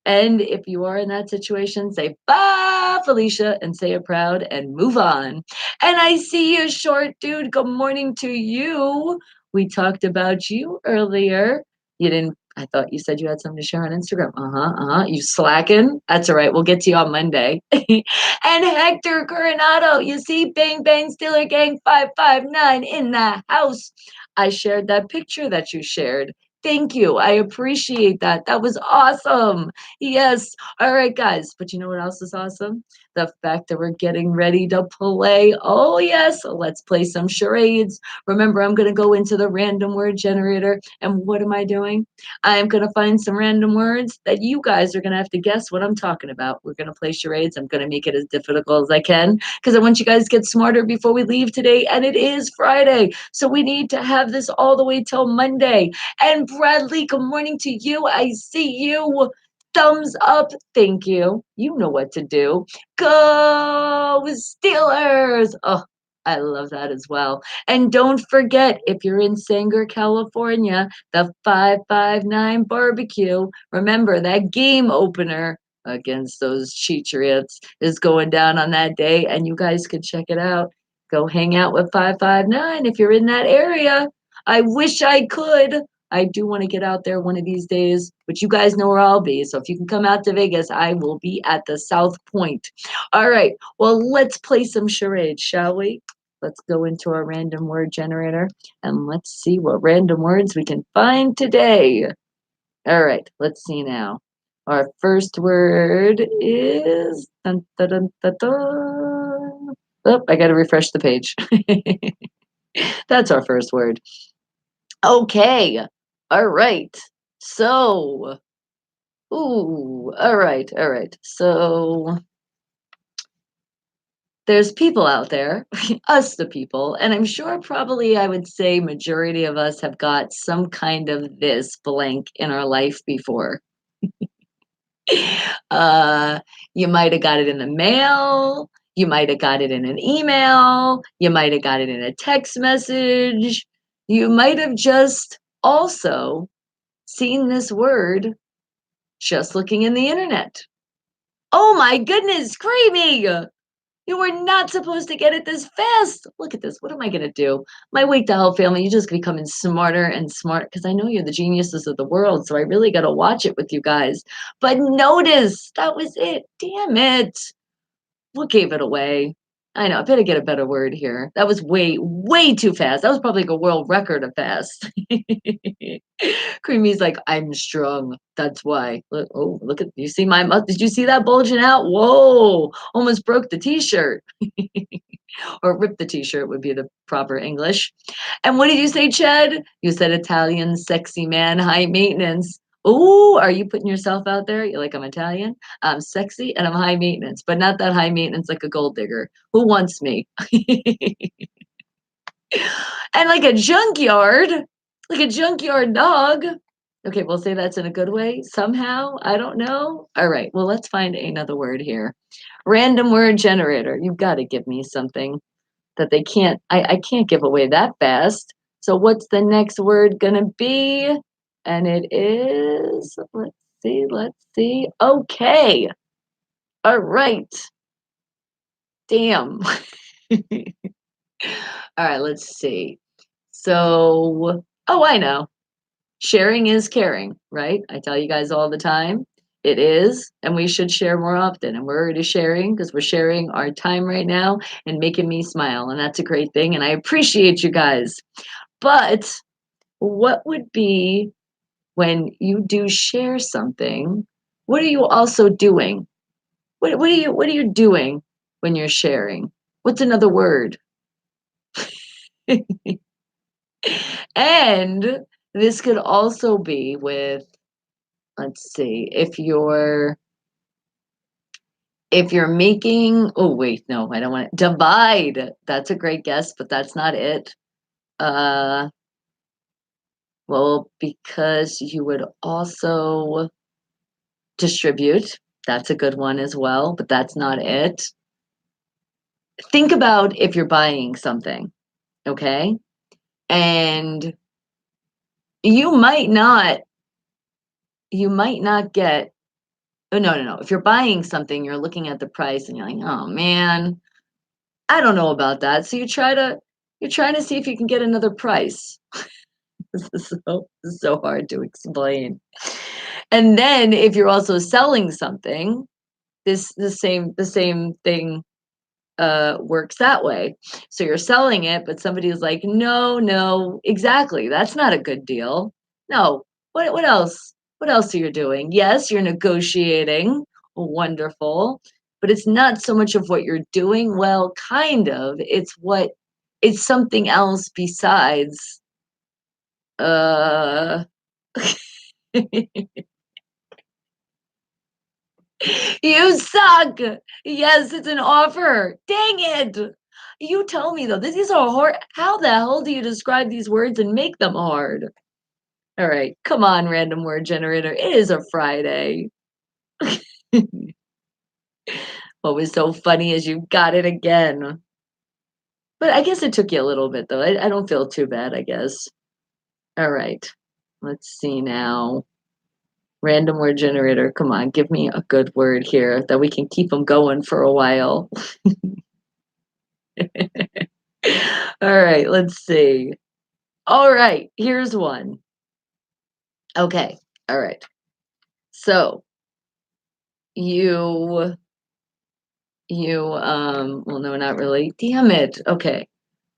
And if you are in that situation, say bye not Felicia, and say it proud and move on. And I see you, short dude. Good morning to you. We talked about you earlier. You didn't, I thought you said you had something to share on Instagram. You slacking? That's all right. We'll get to you on Monday. And Hector Coronado, you see, Bang Bang Steeler Gang 559 in the house. I shared that picture that you shared. Thank you. I appreciate that. That was awesome. Yes. All right, guys. But you know what else is awesome? The fact that we're getting ready to play. Oh, yes. Let's play some charades. Remember, I'm going to go into the random word generator. And what am I doing? I'm going to find some random words that you guys are going to have to guess what I'm talking about. We're going to play charades. I'm going to make it as difficult as I can because I want you guys to get smarter before we leave today. And it is Friday. So we need to have this all the way till Monday. And Bradley, good morning to you. I see you. Thumbs up. Thank you. You know what to do. Go Steelers. Oh, I love that as well. And don't forget, if you're in Sanger, California, the 559 barbecue, remember that game opener against those Cheatriots is going down on that day, and you guys could check it out. Go hang out with 559 if you're in that area. I wish I could. I do want to get out there one of these days, but you guys know where I'll be. So if you can come out to Vegas, I will be at the South Point. All right. Well, let's play some charades, shall we? Let's go into our random word generator and let's see what random words we can find today. All right. Let's see now. Our first word is. Dun, dun, dun, dun, dun. Oh, I got to refresh the page. That's our first word. Okay. All right. So, all right, all right. So there's people out there, us the people, and I'm sure probably I would say majority of us have got some kind of this blank in our life before. Uh, you might have got it in the mail, you might have got it in an email, you might have got it in a text message, you might have just also seen this word just looking in the internet. Oh my goodness, creamy! You were not supposed to get it this fast. Look at this. What am I going to do? My Wake the Hell family, you're just becoming smarter and smarter because I know you're the geniuses of the world. So I really got to watch it with you guys. But notice that was it. Damn it. What gave it away? I know. I better get a better word here. That was way, way too fast. That was probably like a world record of fast. Creamy's like, I'm strong. That's why. Look, oh, look at you see my did you see that bulging out? Whoa, almost broke the t-shirt. Or ripped the t-shirt would be the proper English. And what did you say, Chad? You said Italian, sexy man, high maintenance. Oh, are you putting yourself out there? You're like, I'm Italian, I'm sexy, and I'm high maintenance, but not that high maintenance like a gold digger. Who wants me? And like a junkyard dog. Okay, we'll say that's in a good way somehow. I don't know. All right, well, let's find another word here. Random word generator. You've got to give me something that they can't, I can't give away that fast. So what's the next word gonna be? And it is, let's see. Okay. All right. Damn. All right, let's see. So, oh, I know. Sharing is caring, right? I tell you guys all the time. It is, and we should share more often. And we're already sharing because we're sharing our time right now and making me smile. And that's a great thing. And I appreciate you guys. But what would be when you do share something? What are you also doing? What are you doing when you're sharing? What's another word? And this could also be with, let's see, if you're making, oh wait, no, I don't want to divide. That's a great guess, but that's not it. Uh, well, because you would also distribute. That's a good one as well, but that's not it. Think about if you're buying something, okay? And you might not you might not get Oh, no, no, no. If you're buying something, you're looking at the price and you're like, "Oh, man, I don't know about that." So you're trying to see if you can get another price. This is so hard to explain. And then if you're also selling something, the same thing works that way. So you're selling it, but somebody's like, no, no, exactly. That's not a good deal. No. What else? What else are you doing? Yes, you're negotiating. Wonderful. But it's not so much of what you're doing. Well, kind of. It's something else besides uh you suck. Yes, it's an offer. Dang it. You tell me though. These are hard. How the hell do you describe these words and make them hard? All right. Come on, random word generator. It is a Friday. What was so funny is you got it again. But I guess it took you a little bit though. I don't feel too bad, I guess. All right. Let's see now. Random word generator. Come on, give me a good word here that we can keep them going for a while. All right, let's see. All right, here's one. Okay, all right. So you well, no, not really. Damn it. Okay.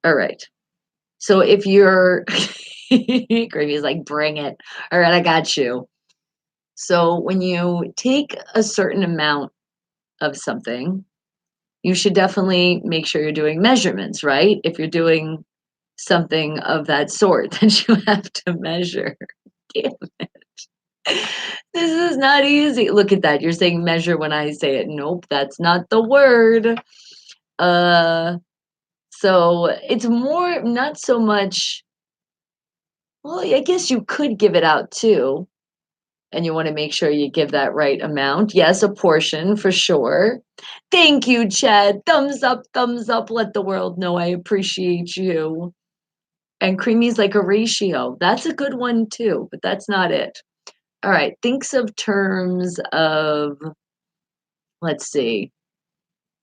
All right. So if you're Gravy's like, bring it. All right, I got you. So when you take a certain amount of something, you should definitely make sure you're doing measurements, right? If you're doing something of that sort, then you have to measure. Damn. This is not easy. Look at that. You're saying measure when I say it. Nope, that's not the word. Uh, so it's more not so much. Well, I guess you could give it out too, and you want to make sure you give that right amount. Yes, a portion for sure. Thank you, Chad. Thumbs up, thumbs up. Let the world know I appreciate you. And creamy's like a ratio. That's a good one too, but that's not it. All right, thinks of terms of, let's see,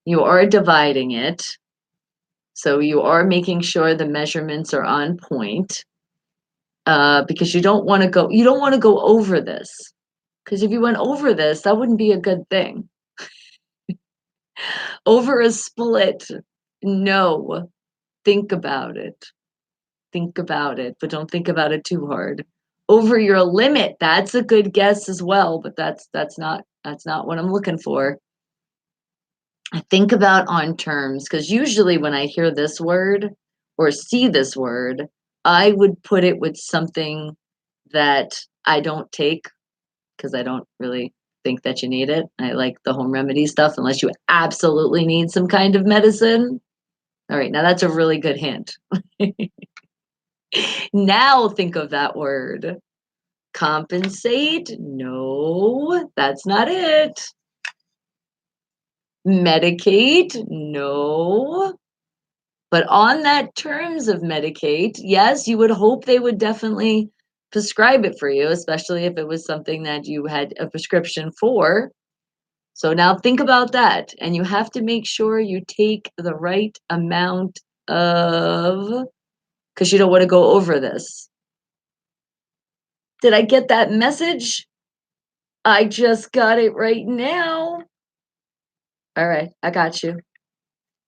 you are dividing it. So you are making sure the measurements are on point, because you don't want to go over this. Because if you went over this, that wouldn't be a good thing. Over a split, no. Think about it. Think about it, but don't think about it too hard. Over your limit, that's a good guess as well, but that's not what I'm looking for. I think about on terms because usually when I hear this word or see this word, I would put it with something that I don't take because I don't really think that you need it. I like the home remedy stuff unless you absolutely need some kind of medicine. All right, now that's a really good hint. Now think of that word. Compensate? No, that's not it. Medicate? No. But on that terms of Medicaid, yes, you would hope they would definitely prescribe it for you, especially if it was something that you had a prescription for. So now think about that. And you have to make sure you take the right amount of, because you don't want to go over this. Did I get that message? I just got it right now. All right, I got you.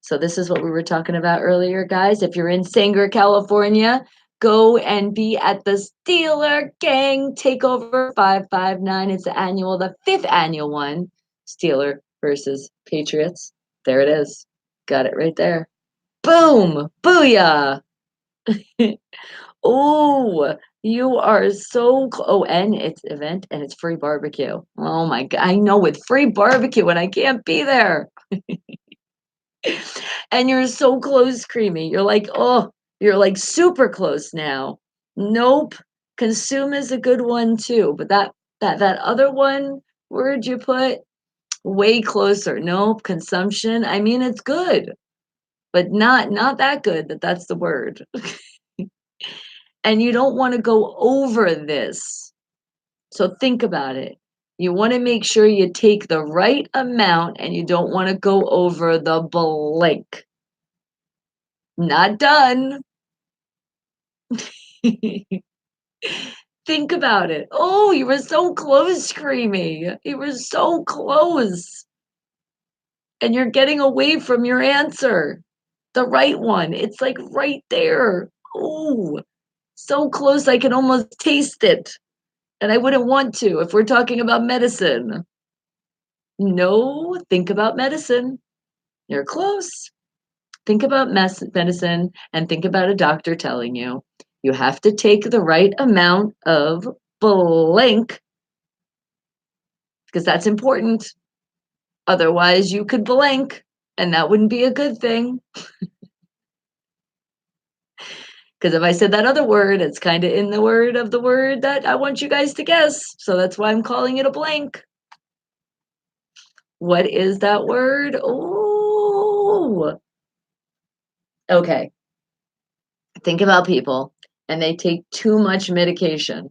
So this is what we were talking about earlier, guys. If you're in Sanger, California, go and be at the Steeler Gang Takeover 559. It's the fifth annual one. Steeler versus Patriots. There it is. Got it right there. Boom! Booyah! Oh, you are so oh, and it's event and it's free barbecue. Oh my god. I know with free barbecue and I can't be there. And you're so close, Creamy. You're like, oh, you're like super close now. Nope. Consume is a good one too, but that other one word you put way closer. Nope. Consumption. I mean, it's good, but not that good that that's the word. And you don't want to go over this. So think about it. You want to make sure you take the right amount and you don't want to go over the blank. Not done. Think about it. Oh, you were so close, Creamy. You were so close. And you're getting away from your answer. The right one. It's like right there. Oh, so close I can almost taste it. And I wouldn't want to if we're talking about medicine. No, think about medicine. You're close. Think about medicine and think about a doctor telling you you have to take the right amount of blank because that's important. Otherwise, you could blank and that wouldn't be a good thing. Because if I said that other word, it's kind of in the word of the word that I want you guys to guess. So that's why I'm calling it a blank. What is that word? Oh, okay. Think about people and they take too much medication.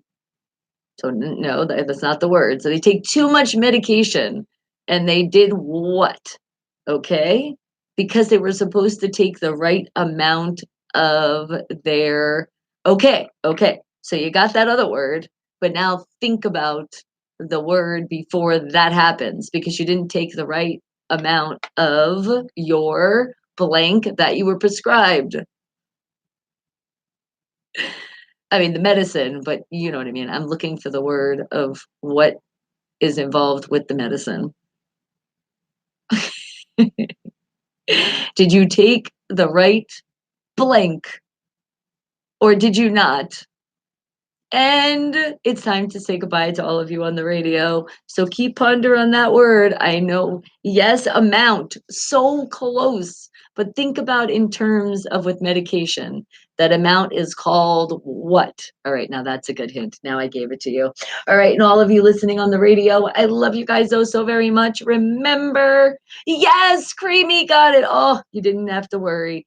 So no, that's not the word. So they take too much medication and they did what? Okay? Because they were supposed to take the right amount of their okay. So you got that other word, but now think about the word before that happens because you didn't take the right amount of your blank that you were prescribed. I mean, the medicine, but you know what I mean. I'm looking for the word of what is involved with the medicine. Did you take the right blank or did you not? And it's time to say goodbye to all of you on the radio. So keep ponder on that word. I know, yes, amount, so close. But think about in terms of with medication, that amount is called what? All right, now that's a good hint. Now I gave it to you. All right, and all of you listening on the radio, I love you guys so very much. Remember, yes, Creamy got it. Oh, you didn't have to worry.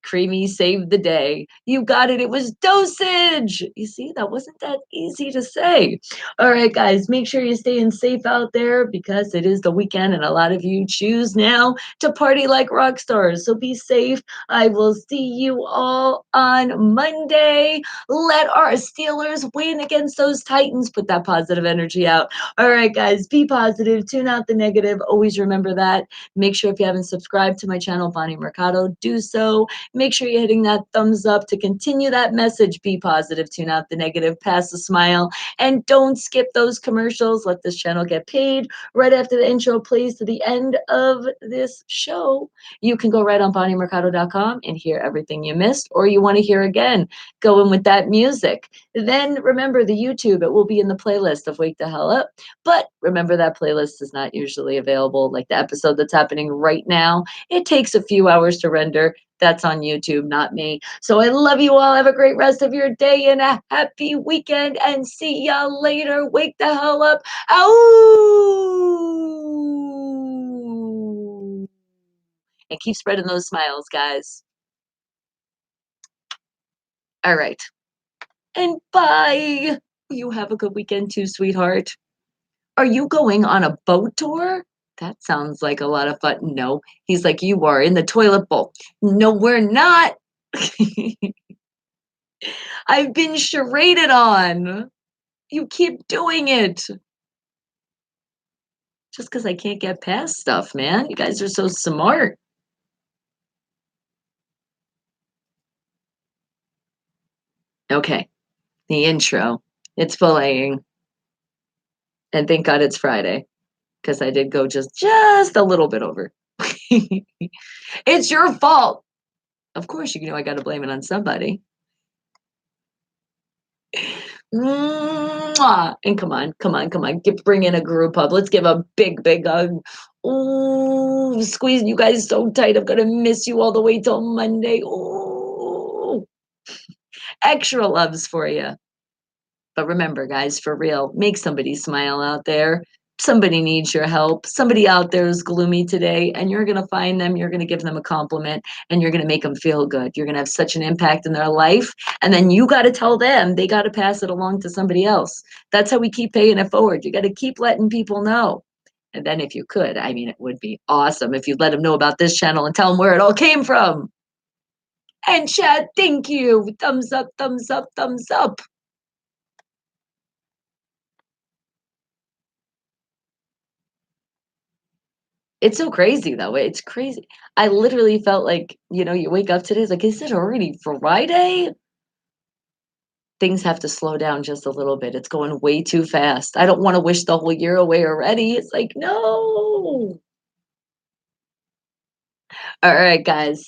Creamy saved the day. You got it. It was dosage. You see, that wasn't that easy to say. All right, guys, make sure you're staying safe out there because it is the weekend and a lot of you choose now to party like rock stars. So be safe. I will see you all on Monday. Let our Steelers win against those Titans. Put that positive energy out. All right, guys, be positive. Tune out the negative. Always remember that. Make sure if you haven't subscribed to my channel, Bonnie Mercado, do so. Make sure you're hitting that thumbs up to continue that message. Be positive, tune out the negative, pass a smile, and don't skip those commercials. Let this channel get paid. Right after the intro plays to the end of this show, you can go right on BonnieMercado.com and hear everything you missed, or you want to hear again, go in with that music. Then remember the YouTube, it will be in the playlist of Wake the Hell Up. But remember that playlist is not usually available like the episode that's happening right now. It takes a few hours to render. That's on YouTube, not me. So I love you all. Have a great rest of your day and a happy weekend. And see y'all later. Wake the hell up. Ow! And keep spreading those smiles, guys. All right. And bye. You have a good weekend too, sweetheart. Are you going on a boat tour? That sounds like a lot of fun. No, he's like, you are in the toilet bowl. No, we're not. I've been charaded on. You keep doing it. Just because I can't get past stuff, man. You guys are so smart. Okay, the intro. It's filleting. And thank God it's Friday. Because I did go just a little bit over. It's your fault. Of course, you know I gotta blame it on somebody. Mwah! And come on. Bring in a group hug. Let's give a big hug. Ooh, squeezing you guys so tight. I'm gonna miss you all the way till Monday. Ooh, extra loves for you. But remember, guys, for real, make somebody smile out there. somebody needs your help. Somebody out there is gloomy today, and you're gonna find them, you're gonna give them a compliment, and you're gonna make them feel good. You're gonna have such an impact in their life, and then you gotta tell them, they gotta pass it along to somebody else. That's how we keep paying it forward. You gotta keep letting people know. And then if you could, I mean, it would be awesome if you'd let them know about this channel and tell them where it all came from. And chat, thank you. Thumbs up, thumbs up, thumbs up. It's so crazy though. It's crazy. I literally felt like, you wake up today, it's like, is it already Friday? Things have to slow down just a little bit. It's going way too fast. I don't want to wish the whole year away already. It's like, no. All right, guys.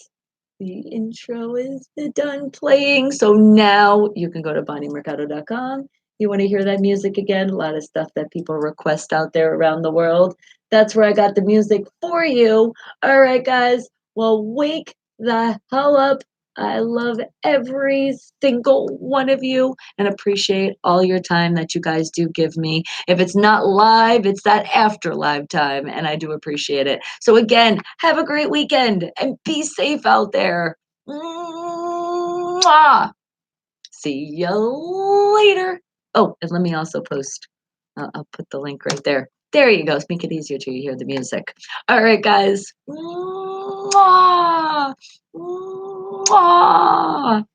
The intro is done playing. So now you can go to bonniemercado.com. You want to hear that music again? A lot of stuff that people request out there around the world. That's where I got the music for you. All right, guys. Well, wake the hell up. I love every single one of you and appreciate all your time that you guys do give me. If it's not live, it's that after live time, and I do appreciate it. So, again, have a great weekend and be safe out there. Mwah! See you later. Oh, and let me also post, I'll put the link right there. There you go. Make it easier till you hear the music. All right, guys. Mwah! Mwah!